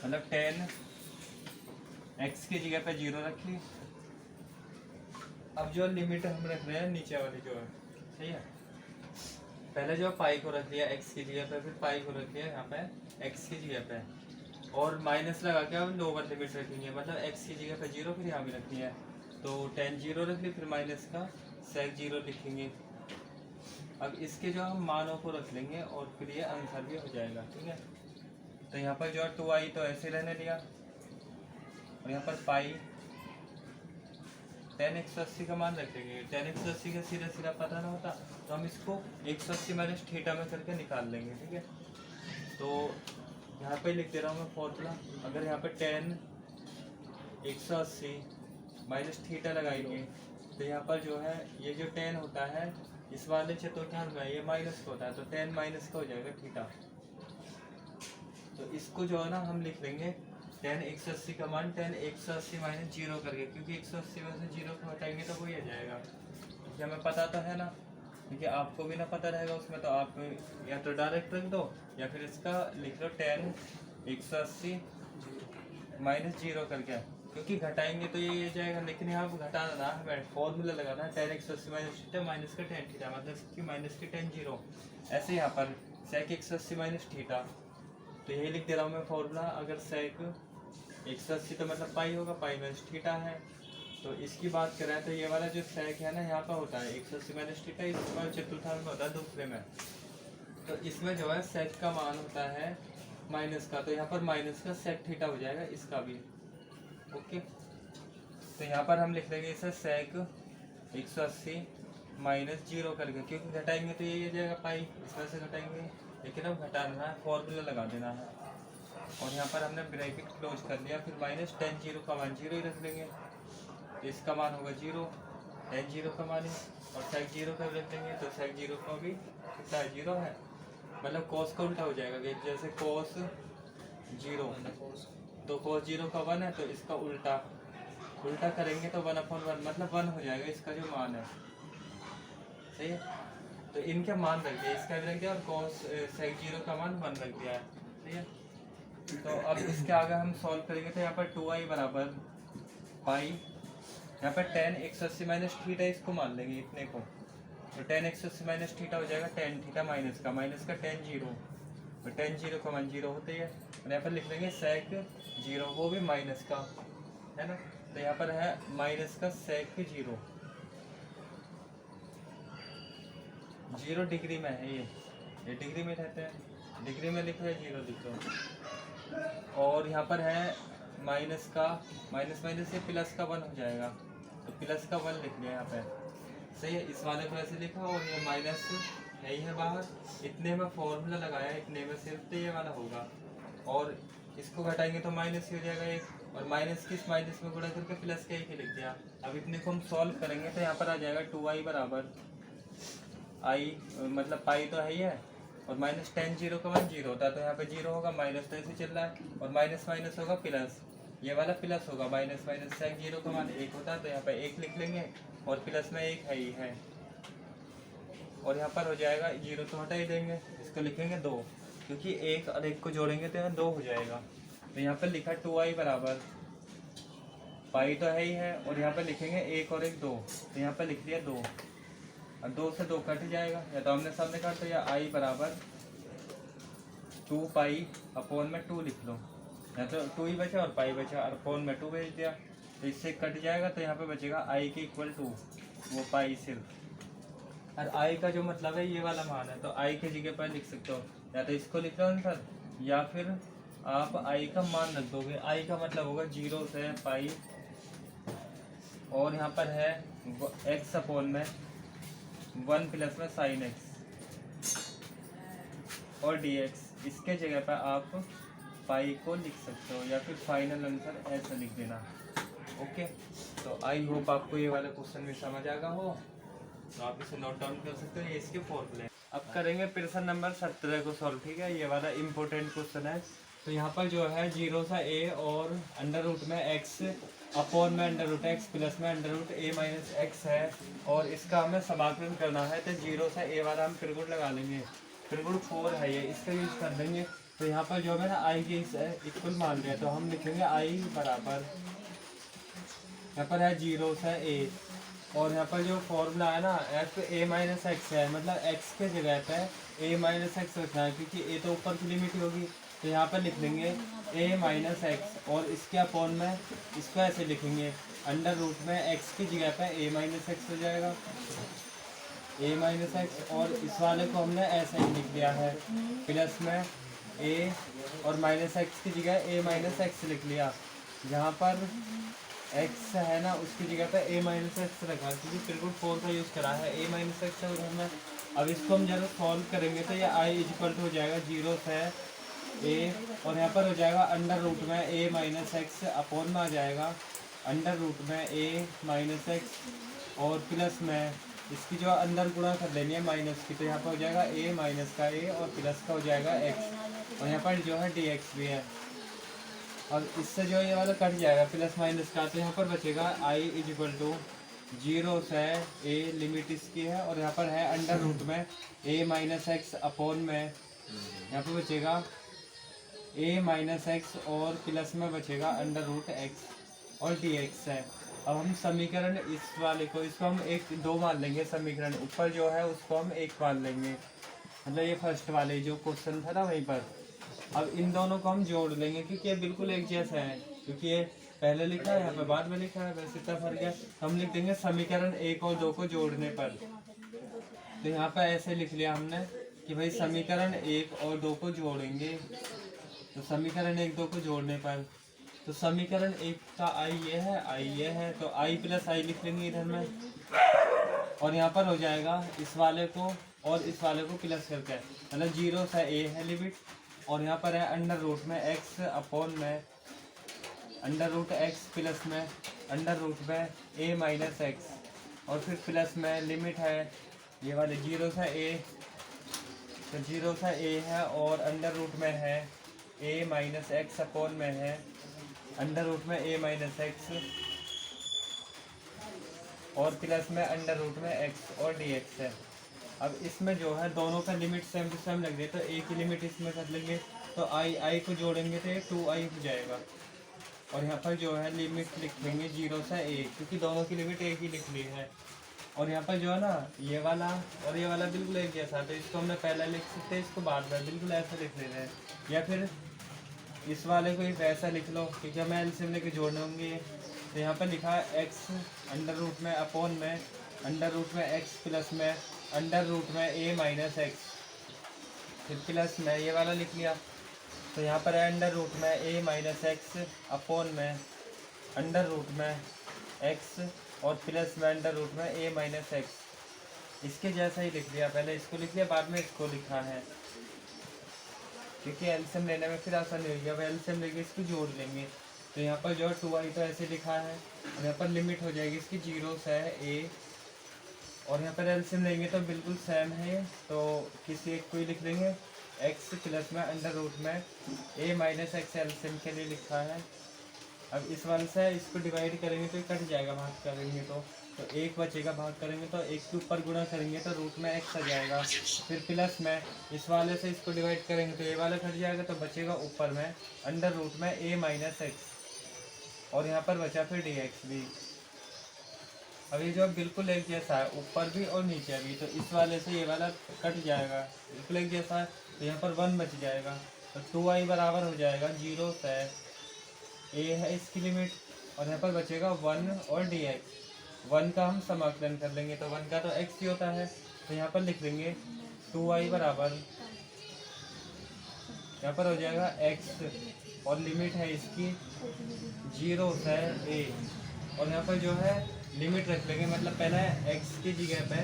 Speaker 1: मतलब 10x की जगह पे 0 रख ली। अब जो लिमिट हम रख रहे हैं नीचे वाली जो है, सही है, पहले जो पाई को रख लिया x की जगह पे, फिर पाई को रख लिया यहाँ पे x की जगह पे, और माइनस लगा के अब लोअर लिमिट रखेंगे, मतलब x की जगह पे 0 फिर यहाँ भी रखनी है, तो 10 0 रख ली, फिर माइनस का सेक 0 लिखेंगे। अब इसके जो हम मानों को रख लेंगे और फिर ये आंसर भी हो जाएगा, ठीक है। तो यहाँ पर जो 2i तो ऐसे रहने लिया, और यहाँ पर पाई 10x80 का मान रखेंगे। 10x80 का सीधा सीधा पता ना होता तो हम इसको 180 माइनस थीटा में करके निकाल लेंगे, ठीक है। तो यहाँ पे लिख दे रहा हूँ मैं फॉर्मूला, अगर यहाँ पे 10 180 माइनस थीटा लगाएंगे तो यहाँ पर जो है ये जो 10 होता है इस वाले चतुर्थांश में ये माइनस का होता है, तो 10 माइनस का हो जाएगा थीटा। तो इसको जो है ना हम लिख लेंगे 10 180 का मान 10 180 माइनस 0 करके, क्योंकि 180 में से 0 को हटाएंगे तो वही आ जाएगा। क्योंकि हमें पता तो है ना, क्योंकि आपको भी ना पता रहेगा उसमें, तो आप या तो डायरेक्ट रख दो या फिर इसका लिख लो 10 180 माइनस 0 करके, क्योंकि घटाएंगे तो ये आ जाएगा। लेकिन यहाँ पर घटाना ना, हमें फॉर्मूला लगाना है 10 180 माइनस थीटा माइनस का 10 थीटा, मतलब इसकी माइनस की 10 0, ऐसे यहाँ पर सेक 180 माइनस थीटा। तो यही लिख दे रहा हूँ मैं फॉर्मूला, अगर सेक 180 तो मतलब पाई होगा, पाई माइनस थीटा है। तो इसकी बात करें तो ये वाला जो सेक है ना यहाँ पर होता है 180 माइनस थीटा, इसमें चतुर्थांश में होता है दूसरे में। तो इसमें जो है सेक का मान होता है माइनस का, तो यहाँ पर माइनस का सेक थीटा हो जाएगा इसका भी, ओके। तो यहाँ पर हम लिख लेंगे इसे सेक 180 माइनस 0 करके, क्योंकि घटाएंगे तो ये आ जाएगा पाई, इसमें से घटाएंगे, लेकिन अब घटाना है फॉर्मूला लगा देना है। और यहाँ पर हमने ब्रैकेट क्लोज कर लिया, फिर माइनस 10 0 का मान 0 ही रख देंगे, तो इसका मान होगा 0, 10 0 का मान है, और सेक 0 का रख देंगे, तो सेक 0 का भी कितना है 0 है, मतलब कॉस का उल्टा हो जाएगा, कि जैसे कॉस 0 तो कॉस 0 का 1 है, तो इसका उल्टा करेंगे तो 1/1 मतलब 1 हो जाएगा इसका जो मान है, सही है। तो इनके मान रख दिया, इसका भी रख दिया, और कॉस सेक 0 का मान 1 रख दिया है, ठीक है। तो अब इसके आगे हम सॉल्व करेंगे, तो यहाँ पर 2i बराबर पाई, यहाँ पर 10 180 माइनस थीटा इसको मान लेंगे इतने को, तो 10 180 माइनस थीटा हो जाएगा 10 थीटा माइनस का 10 0, तो 10 0 का मान 0 होते ही है। और यहाँ पर लिख लेंगे सेक 0, वो भी माइनस का है ना, तो यहाँ पर है माइनस का सेक 0 डिग्री में है, ये डिग्री में रहते हैं, डिग्री में लिखो या 0 लिखो। और यहाँ पर है माइनस का माइनस से प्लस का 1 हो जाएगा, तो प्लस का 1 लिख लिया यहाँ पे, सही है। इस वाले को ऐसे लिखा, और ये माइनस है ही है बाहर, इतने में फॉर्मूला लगाया, इतने में सिर्फ तो ये वाला होगा, और इसको घटाएंगे तो माइनस ही हो जाएगा एक, और माइनस में गुणा करके प्लस का 1 ही लिख दिया। अब इतने को हम सॉल्व करेंगे तो यहाँ पर आ जाएगा 2i बराबर i, मतलब पाई तो है ही है, और माइनस 10 0 का मान 0 होता है, तो यहाँ पे 0 होगा, माइनस तो ऐसे चल रहा है, और माइनस माइनस होगा प्लस, ये वाला प्लस होगा, माइनस सेक 0 का मान 1 होता है, तो यहाँ पे 1 लिख लेंगे, और प्लस में 1 है ही है, और यहाँ पर हो जाएगा 0 तो हटा ही देंगे, इसको लिखेंगे 2, क्योंकि 1 और 1 को जोड़ेंगे तो यहाँ 2 हो जाएगा। तो यहाँ पर लिखा 2i बराबर पाई तो है ही है, और यहाँ पर लिखेंगे 1 और 1 2, तो यहाँ पर लिख दिया 2, और 2 से 2 कट जाएगा, या तो हमने सामने काट, तो या i बराबर 2 पाई अपॉन में 2 लिख लो, या तो 2 ही बचा और पाई बचा और अपॉन में 2 भेज दिया, तो इससे कट जाएगा, तो यहाँ पे बचेगा आई के इक्वल टू वो पाई सिर्फ। और आई का जो मतलब है ये वाला मान है, तो आई की जगह पर लिख सकते हो, या तो इसको लिख लो आंसर, या फिर आप आई का मान रख दोगे। आई का मतलब होगा 0 से पाई, और यहाँ पर है एक्स अपॉन में 1 प्लस में साइन एक्स और डी एक्स। इसके जगह पर आप पाई को लिख सकते हो, या फिर फाइनल आंसर ऐसा लिख देना। ओके, तो आई होप आपको ये वाला क्वेश्चन भी समझ आ गया हो, तो आप इसे नोट डाउन कर सकते हो, ये इसके फॉर्मूले। अब करेंगे प्रश्न नंबर 17 को सॉल्व, ठीक है। ये वाला इम्पोर्टेंट क्वेश्चन है। तो यहाँ पर जो है 0 सा ए और अंडर रूट में एक्स अपॉन में अंडर रूट एक्स प्लस में अंडर रूट ए माइनस एक्स है, और इसका हमें समाकलन करना है। तो 0 से ए वाला हम त्रिगुण लगा लेंगे, त्रिगुण 4 है ये, इसका यूज कर देंगे। तो यहाँ पर जो है ना आई के इक्वल मान लिया, तो हम लिखेंगे आई बराबर, यहाँ पर है 0 से ए, और यहाँ पर जो फॉर्मूला है ना एफ ए माइनस एक्स है, मतलब एक्स के जगह पे ए माइनस एक्स रखना है, क्योंकि ए तो ऊपर की लिमिट होगी। तो यहाँ पर लिख लेंगे ए माइनस एक्स, और इसके अपॉन में इसको ऐसे लिखेंगे अंडर रूट में एक्स की जगह पे ए माइनस एक्स हो जाएगा, ए माइनस एक्स, और इस वाले को हमने ऐसे ही लिख दिया है प्लस में ए और माइनस एक्स की जगह ए माइनस एक्स लिख लिया। जहाँ पर एक्स है ना उसकी जगह पे ए माइनस एक्स रखा, क्योंकि त्रिगुण 4 का यूज़ करा है, ए माइनस एक्स है उधर में। अब इसको हम जब सॉल्व करेंगे तो ये आई इक्वल टू हो जाएगा 0 से ए, और यहाँ पर हो जाएगा अंडर रूट में ए माइनस एक्स अपॉन में आ जाएगा अंडर रूट में ए माइनस एक्स, और प्लस में इसकी जो अंदर गुणा कर लेनी है माइनस की, तो यहाँ पर हो जाएगा ए माइनस का ए और प्लस का हो जाएगा एक्स, और यहाँ पर जो है डी एक्स भी है। अब इससे जो ये वाला कट जाएगा प्लस माइनस का, तो यहाँ पर बचेगा आई इज इक्वल टू 0 से ए, लिमिट इसकी है, और यहाँ पर है अंडर रूट में ए माइनस एक्स अपॉन में, यहाँ पर बचेगा ए माइनस एक्स और प्लस में बचेगा अंडर रूट एक्स और डी एक्स है। अब हम समीकरण इस वाले को, इसको हम 1 2 मान लेंगे, समीकरण ऊपर जो है उसको हम 1 मान लेंगे, मतलब ये फर्स्ट वाले जो क्वेश्चन था ना वहीं पर। अब इन दोनों को हम जोड़ लेंगे, क्योंकि ये बिल्कुल एक जैसा है, क्योंकि ये पहले लिखा है यहाँ पर बाद में लिखा है, बस इतना फर्क है। हम लिख देंगे समीकरण 1 और 2 को जोड़ने पर। तो यहाँ पर ऐसे लिख लिया हमने कि भाई समीकरण 1 और 2 को जोड़ेंगे, तो समीकरण 1 2 को जोड़ने पर, तो समीकरण 1 का आई ये है, आई ये है, तो आई प्लस आई लिख लेंगे इधर में, और यहाँ पर हो जाएगा इस वाले को और इस वाले को प्लस करके, मतलब 0 से ए है लिमिट, और यहाँ पर है अंडर रूट में एक्स अपॉन में अंडर रूट एक्स प्लस में अंडर रूट में ए माइनस एक्स, और फिर प्लस में लिमिट है ये वाले 0 से ए, तो 0 से ए है, और अंडर रूट में है ए माइनस एक्स अपॉन में है अंडर रूट में ए माइनस एक्स, और प्लस में अंडर रूट में एक्स और डी एक्स है। अब इसमें जो है दोनों का लिमिट सेम टू सेम लग गए, तो ए की लिमिट इसमें कर लेंगे, तो आई को जोड़ेंगे तो ये 2i हो जाएगा, और यहाँ पर जो है लिमिट लिख लेंगे 0 से ए, क्योंकि दोनों की लिमिट एक ही लिख ली है। और यहाँ पर जो है ना ये वाला और ये वाला बिल्कुल एक जैसा, तो इसको हमने पहले लिख सकते हैं, इसको बाद में बिल्कुल ऐसा लिख लेना है, या फिर इस वाले को एक ऐसा लिख लो, क्योंकि हमें एलसीएम लेके जोड़ने होंगे। तो यहाँ पर लिखा है एक्स अंडर रूट में अपॉन में अंडर रूट में एक्स प्लस में अंडर रूट में ए माइनस एक्स, फिर प्लस में ये वाला लिख लिया। तो यहाँ पर है अंडर रूट में ए माइनस एक्स अपॉन में अंडर रूट में एक्स और प्लस में अंडर रूट में ए माइनस एक्स, इसके जैसा ही लिख लिया, पहले इसको लिख लिया बाद में इसको लिखा है, क्योंकि एलसीएम लेने में फिर आसानी होगी। अब एलसीएम लेके इसको जोड़ लेंगे, तो यहाँ पर जो है 2i तो ऐसे लिखा है, और यहाँ पर लिमिट हो जाएगी इसकी 0 से ए, और यहाँ पर एलसीएम लेंगे तो बिल्कुल सेम है, तो किसी एक को ही लिख लेंगे एक्स प्लस में अंडर रूट में ए माइनस एक्स, एलसीएम के लिए लिखा है। अब इस वाले से इसको डिवाइड करेंगे तो कट जाएगा, भाग करेंगे तो एक बचेगा, भाग करेंगे तो एक के ऊपर गुणा करेंगे तो रूट में एक्स आ जाएगा, फिर प्लस में इस वाले से इसको डिवाइड करेंगे तो ये वाला कट जाएगा, तो बचेगा ऊपर में अंडर रूट में ए माइनस एक्स, और यहाँ पर बचा फिर डी एक्स भी। अब ये जो बिल्कुल एक जैसा है ऊपर भी और नीचे भी, तो इस वाले से ये वाला कट जाएगा, बिल्कुल एक जैसा है, तो यहाँ पर 1 बच जाएगा, तो 2i बराबर हो जाएगा 0 से a है इसकी लिमिट, और यहाँ पर बचेगा 1 और dx। 1 का हम समाकलन कर लेंगे, तो 1 का तो x ही होता है, तो यहाँ पर लिख लेंगे 2i बराबर, यहाँ पर हो जाएगा x और लिमिट है इसकी 0 से a, और यहाँ पर जो है लिमिट रख लेंगे, मतलब पहले x की जगह पे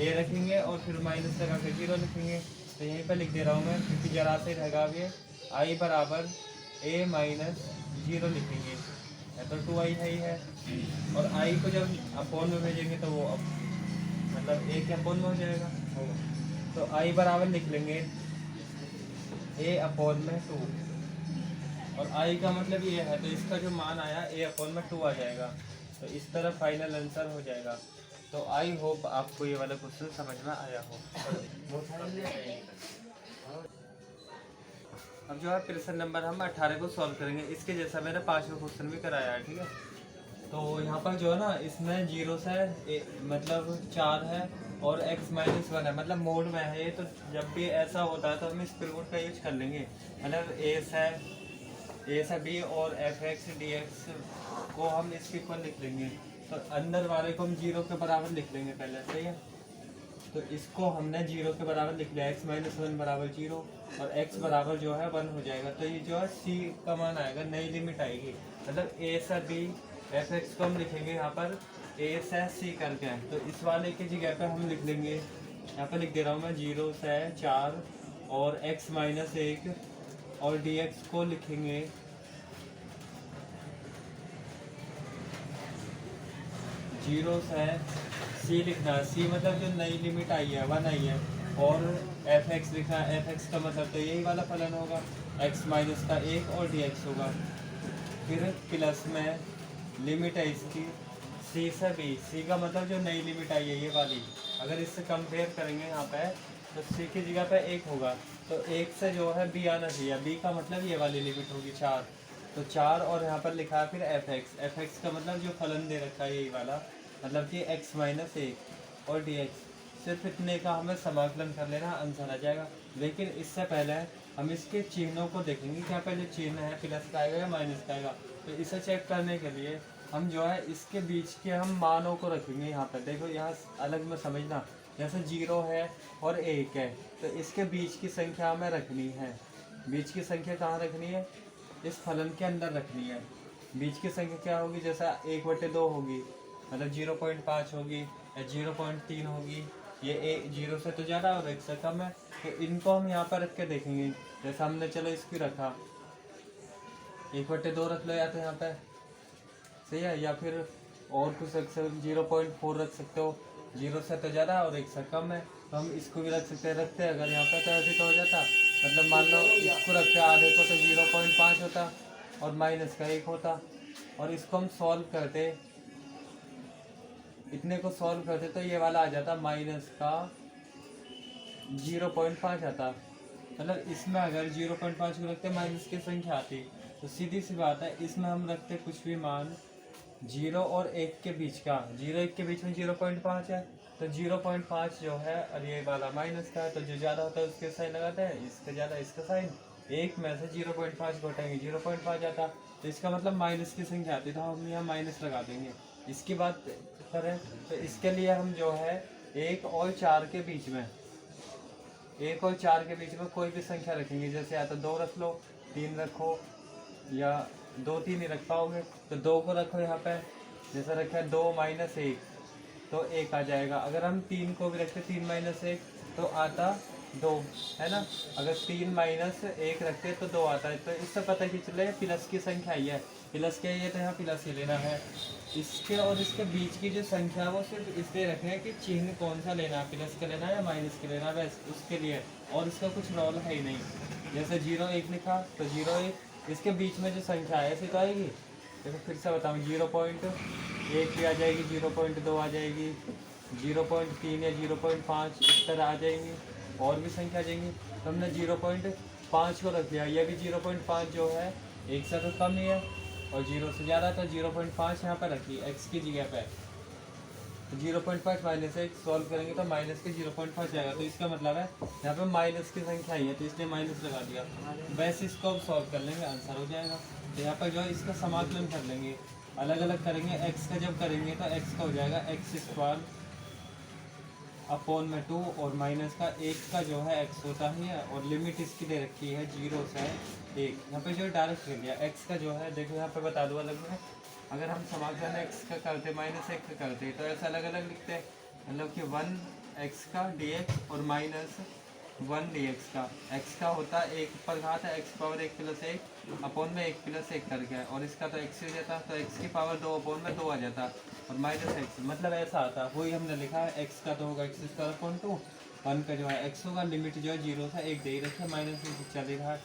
Speaker 1: a रखेंगे और फिर माइनस लगा के 0 लिखेंगे। तो यहीं पर लिख दे रहा हूँ मैं, क्योंकि जरा से रहेगा ये i बराबर a माइनस 0 लिखेंगे, या तो 2i है ही है, और i को जब अपोन में भेजेंगे तो वो मतलब a के अपोन में हो जाएगा। तो i बराबर लिख लेंगे a अपोन में 2, और i का मतलब ये है, तो इसका जो मान आया a अपोन में 2 आ जाएगा। तो इस तरह फाइनल आंसर हो जाएगा। तो आई होप आपको ये वाला क्वेश्चन समझ में आया हो। अब जो है प्रश्न नंबर हम 18 को सॉल्व करेंगे। इसके जैसा मैंने 5वां क्वेश्चन भी कराया है, ठीक है। तो यहाँ पर जो है ना, इसमें 0 से मतलब 4 है और x माइनस 1 है, मतलब मोड में है ये। तो जब भी ऐसा होता है तो हम स्क्वायर रूट का यूज कर लेंगे, मतलब a से b और fx dx को हम इसके इक्वल लिख लेंगे। तो अंदर वाले को हम 0 के बराबर लिख लेंगे पहले, सही है। तो इसको हमने 0 के बराबर लिख लिया, x माइनस 1 बराबर 0 और x बराबर जो है 1 हो जाएगा। तो ये जो है c का मान आएगा, नई लिमिट आएगी, मतलब a से b fx को हम लिखेंगे यहाँ पर a से c करके। तो इस वाले की जगह पे हम लिख लेंगे, यहाँ पर लिख दे रहा हूँ मैं 0 से 4 और x माइनस 1 और dx को लिखेंगे 0 से c लिखना है। c मतलब जो नई लिमिट आई है 1 आई है, और fx लिखना है। fx का मतलब तो यही वाला फलन होगा, x माइनस का 1 और dx होगा। फिर प्लस में लिमिट है इसकी c से b। c का मतलब जो नई लिमिट आई है ये वाली, अगर इससे कंपेयर करेंगे यहाँ पे तो c की जगह पे 1 होगा, तो 1 से जो है b आना चाहिए। b का मतलब ये वाली लिमिट होगी 4, तो 4 और यहाँ पर लिखा है फिर fx का मतलब जो फलन दे रखा है यही वाला, मतलब कि x माइनस 1 और dx। सिर्फ इतने का हमें समाकलन कर लेना, आंसर आ जाएगा। लेकिन इससे पहले हम इसके चिन्हों को देखेंगे, क्या पहले चिन्ह है प्लस का आएगा या माइनस का आएगा। तो इसे चेक करने के लिए हम जो है इसके बीच के हम मानों को रखेंगे। यहाँ पर देखो, यहाँ अलग में समझना, जैसे 0 है और 1 है, तो इसके बीच की संख्या हमें रखनी है। बीच की संख्या कहाँ रखनी है? इस फलन के अंदर रखनी है। बीच की संख्या क्या होगी? जैसा 1/2 होगी, मतलब 0.5 होगी या 0.3 होगी। ये 0 से तो ज़्यादा और 1 से कम है, तो इनको हम यहाँ पर रख के देखेंगे। जैसा हमने चलो इसकी रखा 1/2 रख लो, या तो यहाँ पे सही है, या फिर और कुछ रख सकते 0.4 रख सकते हो। 0 से तो ज़्यादा और 1 से कम है, तो हम इसको भी रख सकते हैं। रखते अगर यहाँ पे तो ऐसे तो हो जाता, मतलब मान लो इसको रखते आधे को तो 0.5 होता और माइनस का 1 होता। और इसको हम सॉल्व करते, इतने को सॉल्व करते तो ये वाला आ जाता माइनस का 0.5 आता। मतलब इसमें अगर 0.5 को रखते माइनस की संख्या आती, तो सीधी सी बात है इसमें हम रखते कुछ भी मान 0 और 1 के बीच का। 0-1 के बीच में 0.5 है, तो 0.5 जो है और ये वाला माइनस का है, तो जो ज़्यादा होता है उसके साइन लगाते हैं, इसके ज़्यादा इसका साइन। 1 में से 0.5 घटाएंगे 0.5 आता, तो इसका मतलब माइनस की संख्या आती, तो हम यहाँ माइनस लगा देंगे। इसकी बात करें तो इसके लिए हम जो है 1 और 4 के बीच में, 1 और 4 के बीच में कोई भी संख्या रखेंगे। जैसे या तो 2 रख लो, 3 रखो, या 2-3 ही रख पाओगे, तो 2 को रखो यहाँ पे। जैसा रखा है 2 माइनस 1, तो 1 आ जाएगा। अगर हम 3 को भी रखते 3 माइनस 1, तो आता 2, है ना। अगर 3 माइनस 1 रखते तो 2 आता है। तो इससे पता कि चले प्लस की संख्या ही है, प्लस क्या है, तो यहाँ प्लस ही लेना है। इसके और इसके बीच की जो संख्या वो सिर्फ इसलिए रखना है कि चिन्ह कौन सा लेना है, प्लस का लेना है या माइनस का लेना है, बस उसके लिए। और इसका कुछ रोल है ही नहीं। जैसे 0-1 लिखा तो 0-1, इसके बीच में जो संख्या है ऐसी तो आएगी। देखो फिर से बताऊँ, 0.1 भी आ जाएगी, 0.2 आ जाएगी, 0.3 या 0.5 इस तरह आ जाएंगी, और भी संख्या आ जाएंगी। तो हमने 0.5 को रख लिया। यह भी 0.5 जो है 1 से तो कम ही है, और 0 से ज़्यादा, तो 0.5 यहाँ पर रखिए x की जगह पे। तो 0.5 माइनस एक्स सॉल्व करेंगे तो माइनस के 0.5 जाएगा। तो इसका मतलब है यहाँ पे माइनस की संख्या ही है तो इसलिए माइनस लगा दिया। वैसे इसको अब सॉल्व कर लेंगे, आंसर हो जाएगा। तो यहाँ पर जो है इसका समाकलन कर लेंगे, अलग अलग करेंगे। एक्स का जब करेंगे तो एक्स का हो जाएगा एक्स स्क्वायर अपॉन में 2 और माइनस का 1 का जो है एक्स होता ही है और लिमिट इसकी दे रखी है 0 से 1। यहाँ पे जो है डायरेक्ट कर दिया। एक्स का जो है देखो यहाँ पे बता दो अलग में, अगर हम समाकलन एक्स का करते माइनस एक्स का करते तो ऐसा अलग अलग लिखते हैं, मतलब कि 1 एक्स का dx और माइनस 1 dx का। एक्स का होता है 1 पर घात है एक्स पावर 1 प्लस 1 अपॉन में 1 प्लस 1 करके है, और इसका तो एक्स हो जाता तो एक्स की पावर 2 अपॉन में 2 आ जाता और माइनस एक्स मतलब ऐसा आता। वही हमने लिखा है एक्स का तो होगा एक्स स्क्वायर अपॉन 2, 1 का जो है एक्स होगा, लिमिट जो है 0 से 1 दे ही रखे माइनस में चल ही रहा है।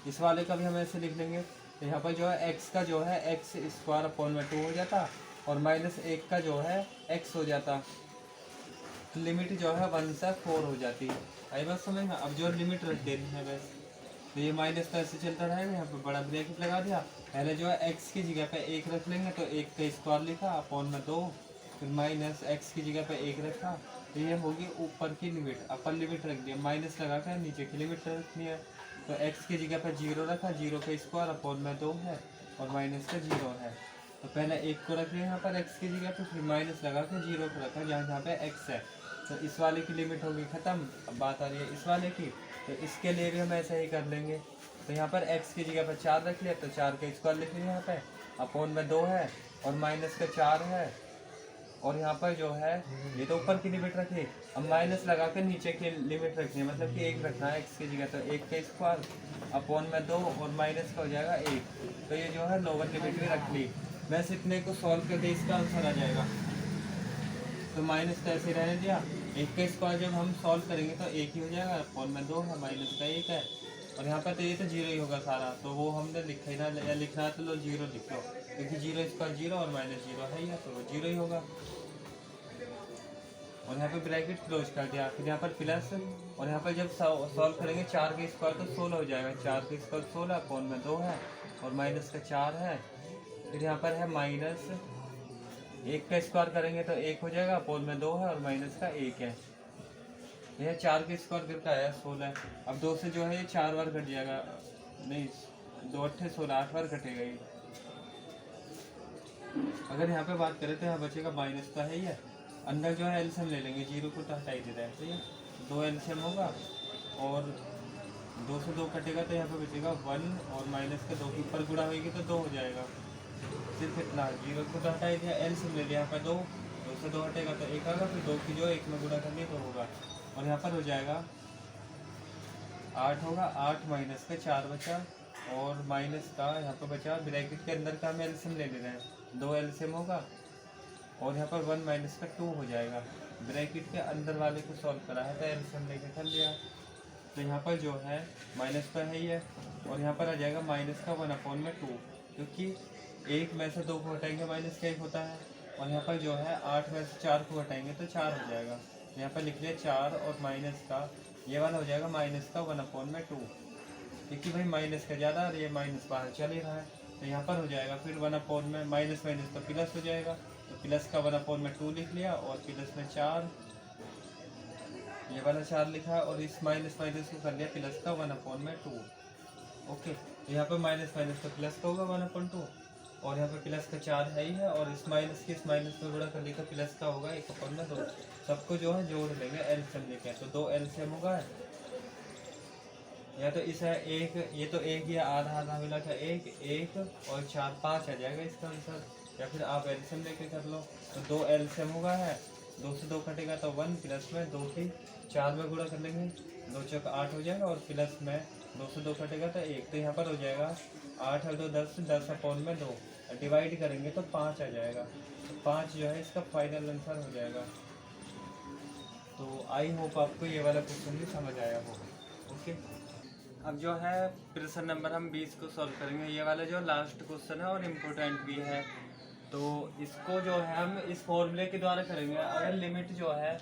Speaker 1: इस वाले का भी हम ऐसे लिख लेंगे। तो यहाँ पर जो है एक्स का जो है एक्स स्क्वायर अपॉन में 2 हो जाता और माइनस 1 का जो है एक्स हो जाता। तो लिमिट जो है 1 से 4 हो जाती है। आई बात समझ में? अब जो लिमिट रख देनी है बस। तो ये माइनस का ऐसे चलता रहेगा, यहाँ पे बड़ा ब्रैकेट लगा दिया। पहले जो है एक्स की जगह पे 1 रख लेंगे तो 1 का स्क्वायर लिखा अपॉन में 2, फिर माइनस एक्स की जगह पे 1 रखा। तो ये होगी ऊपर की लिमिट, अपर लिमिट रख दिया, माइनस लगा कर नीचे की लिमिट रखनी है। तो एक्स की जगह पे 0 रखा, 0 का स्क्वायर अपॉन में 2 है और माइनस का 0 है। तो पहले 1 को रख लिया यहाँ पर एक्स की जगह पे, फिर माइनस लगा के 0 को रखा जहाँ पे एक्स है। तो इस वाले की लिमिट होगी ख़त्म। अब बात आ रही है इस वाले की, तो इसके लिए भी हम ऐसा ही कर लेंगे। तो यहाँ पर x की जगह पर 4 रख लिया तो 4 का स्क्वायर लिख लिया यहाँ पे, अपॉन में 2 है और माइनस का 4 है। और यहाँ पर जो है ये तो ऊपर की लिमिट रखी, अब माइनस लगा कर नीचे की लिमिट रखनी है, मतलब कि 1 रखना है x की जगह। तो 1 का स्क्वायर अपॉन में 2 और माइनस का हो जाएगा 1। तो ये जो है लोअर लिमिट भी रख ली। वैसे इतने को सॉल्व करके इसका आंसर आ जाएगा। तो माइनस का ऐसे रहने दिया, 1 का स्क्वायर जब हम सॉल्व करेंगे तो 1 ही हो जाएगा, अपॉन में 2 है, माइनस का 1 है और यहाँ पर तो ये तो 0 ही होगा सारा। तो वो हमने लिखा ही ना, या लिखना है तो लो 0 लिख लो, क्योंकि 0 स्क्वायर 0 और माइनस 0 है ही, तो वो 0 ही होगा। और यहाँ पे ब्रैकेट क्लोज कर दिया, फिर यहाँ पर प्लस, और यहाँ पर जब सॉल्व करेंगे 4 का स्क्वायर तो 16 हो जाएगा, 4 का स्क्वायर 16 अपॉन में 2 है और माइनस का 4 है। फिर यहाँ पर है माइनस 1 का स्क्वायर करेंगे तो 1 हो जाएगा, अपॉन में 2 है और माइनस का 1 है। यह 4 का स्क्वायर करके आया 16। अब 2 से जो है ये 4 बार घट जाएगा, नहीं 2 8 16 8 बार घटेगा ये। अगर यहाँ पे बात करें तो यहाँ बचेगा माइनस का है ही है, अंदर जो है एलसीएम ले लेंगे, 0 को तो हटा ही दे रहा है, ठीक है। 2 एलसीएम होगा और 2 से 2 कटेगा तो यहाँ पे बचेगा 1 और माइनस का 2 के ऊपर गुणा होगी तो 2 हो जाएगा। सिर्फ इतना, 0 को तो हटा ही दिया, एलसीएम ले लिया यहाँ पर 2 से 2 हटेगा तो 1 आएगा, फिर 2 की जो 1 में गुणा करनी तो होगा और यहाँ पर हो जाएगा 8 होगा, 8 माइनस का 4 बचा और माइनस का यहाँ पर बचा, ब्रैकेट के अंदर का हम एलसीएम ले रहे हैं, 2 एलसीएम होगा और यहाँ पर 1 माइनस का 2 हो जाएगा। ब्रैकेट के अंदर वाले को सॉल्व करा है तो एलसीएम लेके कर लिया। तो यहाँ पर जो है माइनस का है ही है और यहाँ पर आ जाएगा माइनस का 1 अपॉन में 2, क्योंकि 1 में से 2 को हटाएंगे माइनस का 1 होता है और यहाँ पर जो है 8 में से 4 को हटाएंगे तो 4 हो जाएगा। यहाँ पर लिख लिया 4 और माइनस का ये वाला हो जाएगा माइनस का 1 अपॉन में 2, क्योंकि भाई माइनस का ज़्यादा और ये माइनस बाहर चल ही रहा है। तो यहाँ पर हो जाएगा फिर 1 अपॉन में माइनस माइनस तो प्लस हो जाएगा, तो प्लस का 1 अपॉन में 2 लिख लिया और प्लस में 4, ये वाला 4 लिखा और इस माइनस माइनस को कर लिया प्लस का 1 अपॉन में 2। ओके, तो यहाँ पर माइनस माइनस का प्लस का होगा 1 अपॉन 2 और यहाँ पर प्लस का 4 है ही है और इस माइनस के इस माइनस में गुणा कर लिया प्लस का होगा 1 अपॉन में 2। सबको जो है जोड़ लेंगे एलसीएम लेके, तो 2 एलसीएम होगा, या तो इस है 1, ये तो 1 या आधा आधा मिला था 1 1 और 4 5 आ जाएगा इसका आंसर, या फिर आप एलसीएम लेके कर लो। तो 2 एलसीएम होगा है, 2 से 2 कटेगा तो 1 प्लस में 2 की 4 में गुणा कर लेंगे, 2 चौक 8 हो जाएगा और प्लस में 2 से 2 कटेगा तो 1। तो यहाँ पर हो जाएगा 8 और 2 10, 10 अपॉन में 2 डिवाइड करेंगे तो 5 आ जाएगा। तो 5 जो है इसका फाइनल आंसर हो जाएगा। तो आई होप आपको ये वाला क्वेश्चन भी समझ आया होगा। ओके, अब जो है प्रश्न नंबर हम 20 को सॉल्व करेंगे। ये वाला जो लास्ट क्वेश्चन है और इम्पोर्टेंट भी है, तो इसको जो है हम इस फॉर्मूले के द्वारा करेंगे। अगर लिमिट जो है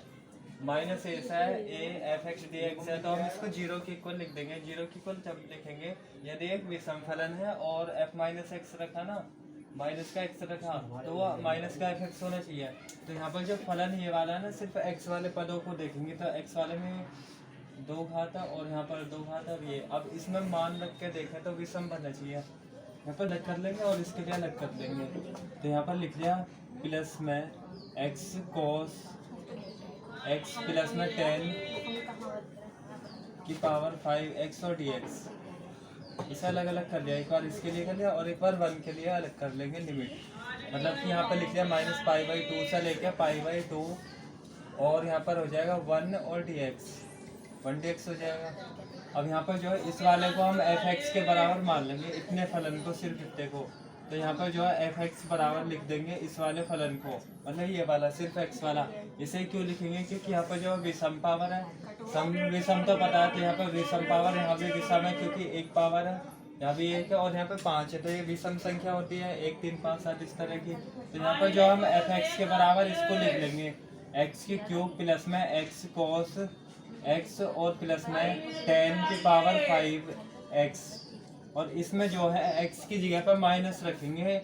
Speaker 1: माइनस ए है A F x D x है तो हम इसको 0 के इक्वल लिख देंगे। 0 के इक्वल जब लिखेंगे यदि एक विषम फलन है और एफ माइनस एक्स रखा ना माइनस का एक्स रखा तो वो माइनस का एफ एक्स होना चाहिए। तो यहाँ पर जो फलन ये वाला है ना, सिर्फ एक्स वाले पदों को देखेंगे तो एक्स वाले में 2 घात और यहाँ पर 2 घात और ये। अब इसमें मान रख के देखें तो विषम बनना चाहिए। यहाँ पर अलग कर लेंगे और इसके लिए अलग कर देंगे। तो यहाँ पर लिख लिया प्लस में एक्स कॉस एक्स प्लस में 10 की पावर 5x और dx। इसे अलग अलग कर लिया, एक बार इसके लिए कर लिया और एक बार 1 के लिए अलग कर लेंगे लिमिट। मतलब कि यहाँ पर लिख लिया -π/2 से लेकर π/2 और यहाँ पर हो जाएगा 1 और dx 1 dx हो जाएगा। अब यहाँ पर जो है इस वाले को हम f(x) के बराबर मान लेंगे, इतने फलन को, सिर्फ इतने को। तो यहाँ पर जो है f(x) बराबर लिख देंगे इस वाले फलन को, मतलब ये वाला सिर्फ x वाला। इसे क्यों लिखेंगे? क्योंकि यहाँ पर जो विषम पावर है, सम विषम तो पता है, तो यहाँ पर विषम पावर, यहाँ भी विषम है क्योंकि एक पावर है, यहाँ भी 1 है और यहाँ पे 5 है, तो ये विषम संख्या होती है 1 3 5 7 इस तरह की। तो यहाँ पर जो हम f(x) के बराबर इसको लिख लेंगे x³ प्लस में x cos x और प्लस में 10 की पावर 5x। और इसमें जो है x की जगह पर माइनस रखेंगे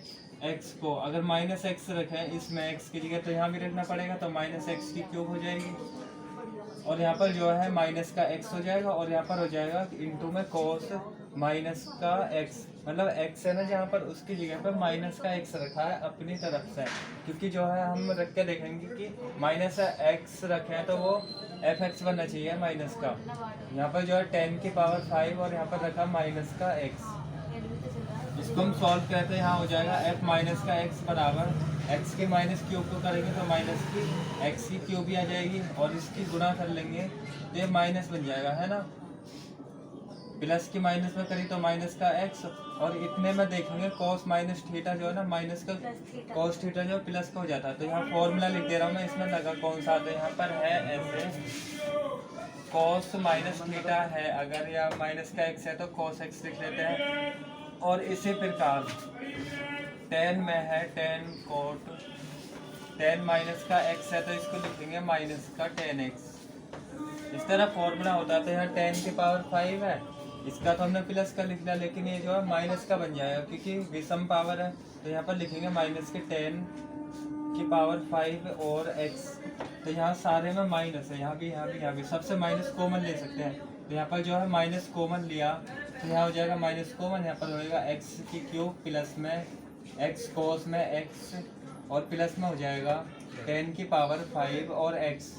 Speaker 1: x को। अगर -x रखें इसमें x की जगह तो यहाँ भी रखना पड़ेगा, तो -x³ हो जाएगी। और यहाँ पर जो है माइनस का x हो जाएगा और यहाँ पर हो जाएगा इंटू में cos माइनस का x, मतलब x है ना जहाँ पर उसकी जगह पर माइनस का x रखा है अपनी तरफ से। क्योंकि जो है हम रख के देखेंगे कि -x रखें तो वो f(x) बनना चाहिए माइनस का। यहाँ पर जो है 10 की पावर 5 और यहाँ पर रखा माइनस का x। इसको हम सॉल्व करते हैं, यहाँ हो जाएगा f माइनस का x बराबर x के -³ को करेंगे तो माइनस की x की क्यूब भी आ जाएगी और इसकी गुणा कर लेंगे तो ये माइनस बन जाएगा, है ना। प्लस की माइनस में करी तो माइनस का x और इतने में देखेंगे cos माइनस थीटा जो है ना, माइनस का cos थीटा जो प्लस का हो जाता है। तो यहाँ फॉर्मूला लिख दे रहा हूँ मैं, इसमें लगा कौन सा आता है, यहाँ पर है ऐसे cos माइनस थीटा है अगर, या माइनस का x है तो cos x लिख लेते हैं। और इसी प्रकार 10 में है 10 cot 10 माइनस का x है तो इसको लिखेंगे माइनस का 10x। इस तरह फॉर्मूला होता है। तो यहाँ 10 की पावर 5 है, इसका तो हमने प्लस का लिख लिया, लेकिन ये जो है माइनस का बन जाएगा क्योंकि विषम पावर है। तो यहाँ पर लिखेंगे माइनस के 10 की पावर 5 और x। तो यहाँ सारे में माइनस है, यहाँ भी यहाँ भी यहाँ भी, सबसे माइनस कॉमन ले सकते हैं। तो यहाँ पर जो है माइनस कॉमन लिया तो यहाँ हो जाएगा माइनस कॉमन, यहाँ पर होएगा x³ प्लस में x cos में x और प्लस में हो जाएगा 10 की पावर 5 और x।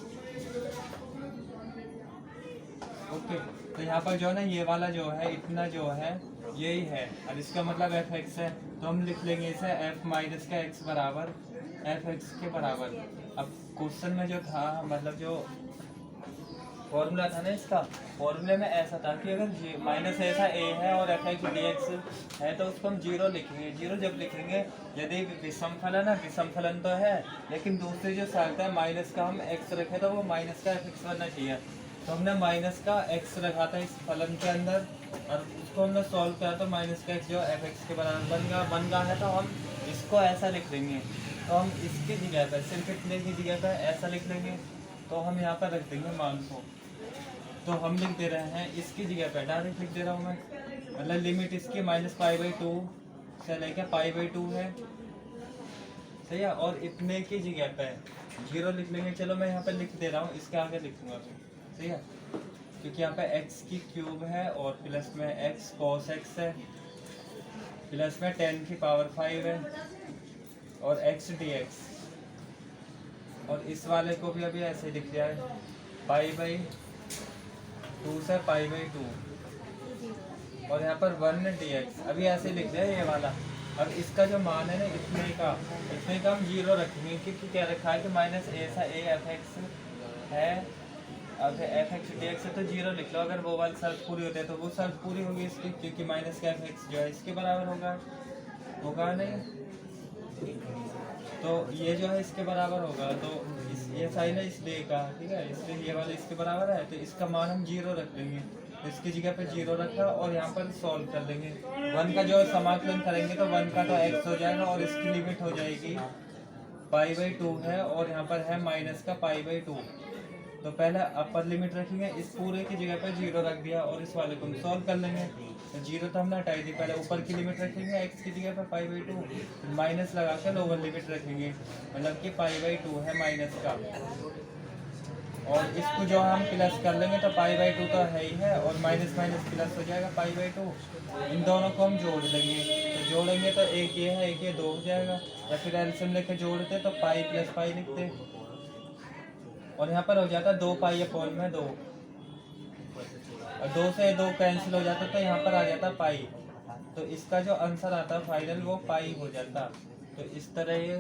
Speaker 1: ओके, तो यहाँ पर जो है ना ये वाला जो है इतना जो है यही है, और इसका मतलब f(x) है तो हम लिख लेंगे इसे f माइनस का x बराबर f(x) के बराबर। अब क्वेश्चन में जो था, मतलब जो फॉर्मूला था ना, इसका फॉर्मूले में ऐसा था कि अगर माइनस ऐसा a है और f(x) dx है तो उसको हम 0 लिखेंगे। 0 जब लिखेंगे यदि विषम फलन है, विषम फलन तो है लेकिन दूसरी जो शर्त है माइनस का हम x रखे तो वो माइनस का f(x) बनना चाहिए। तो हमने माइनस का x रखा था इस फलन के अंदर और उसको हमने सॉल्व किया तो माइनस का x जो f(x) के बराबर बन गया है। तो हम इसको ऐसा लिख देंगे, तो हम इसकी जगह पर सिर्फ इतने की जगह पर ऐसा लिख लेंगे। तो हम यहाँ पर रख देंगे मान को, तो हम लिख दे रहे हैं इसकी जगह पर डायरेक्ट लिख दे रहा हूँ मैं, मतलब लिमिट इसकी -π/2 से लेकर π/2 है, सही है। और इतने की जगह पे 0 लिख लेंगे। चलो मैं यहाँ पर लिख दे रहा हूँ, इसके आगे लिखूंगा फिर, सही है, क्योंकि यहाँ पे x³ है और प्लस में x cos x है, प्लस में 10 की पावर 5 है और x dx। और इस वाले को भी अभी ऐसे लिख दिया है π/2 से π/2 और यहाँ पर 1 dx अभी ऐसे लिख दिया ये वाला। अब इसका जो मान है ना इतने का हम 0 रखेंगे क्योंकि क्या रखा है कि माइनस ऐसा a f(x) है, अब f(x) dx है तो 0 लिख लो। अगर वो वाली शर्त पूरी होती है तो वो शर्त पूरी होगी इसकी, क्योंकि माइनस का f(x) जो है इसके बराबर होगा नहीं, तो ये जो है इसके बराबर होगा। तो ये साइन है इसलिए का, ठीक है, इसलिए ये वाला इसके बराबर है तो इसका मान हम 0 रख देंगे। तो इसकी जगह पे 0 रखा और यहाँ पर सॉल्व कर देंगे। 1 का जो समाकलन करेंगे तो 1 का तो x हो जाएगा और इसकी लिमिट हो जाएगी π/2 है और यहाँ पर है माइनस का π/2। तो पहले अपर लिमिट रखेंगे, इस पूरे की जगह पर 0 रख दिया और इस वाले को हम सॉल्व कर लेंगे। तो 0 तो हमने हटाई दी, पहले ऊपर की लिमिट रखेंगे x की जगह पर π/2, फिर माइनस लगा कर लोअर लिमिट रखेंगे, मतलब कि π/2 है माइनस का, और इसको जो हम प्लस कर लेंगे तो π/2 तो है ही है, और माइनस माइनस प्लस हो जाएगा π/2। इन दोनों को हम जोड़ लेंगे, तो जोड़ेंगे तो एक ये है एक ये 2 हो जाएगा, या फिर एलसीएम लेके जोड़ते तो पाई प्लस पाई लिखते, और यहाँ पर हो जाता 2π/2, और 2 से 2 कैंसिल हो जाता तो यहाँ पर आ जाता पाई, तो इसका जो आंसर आता फाइनल वो पाई हो जाता। तो इस तरह ये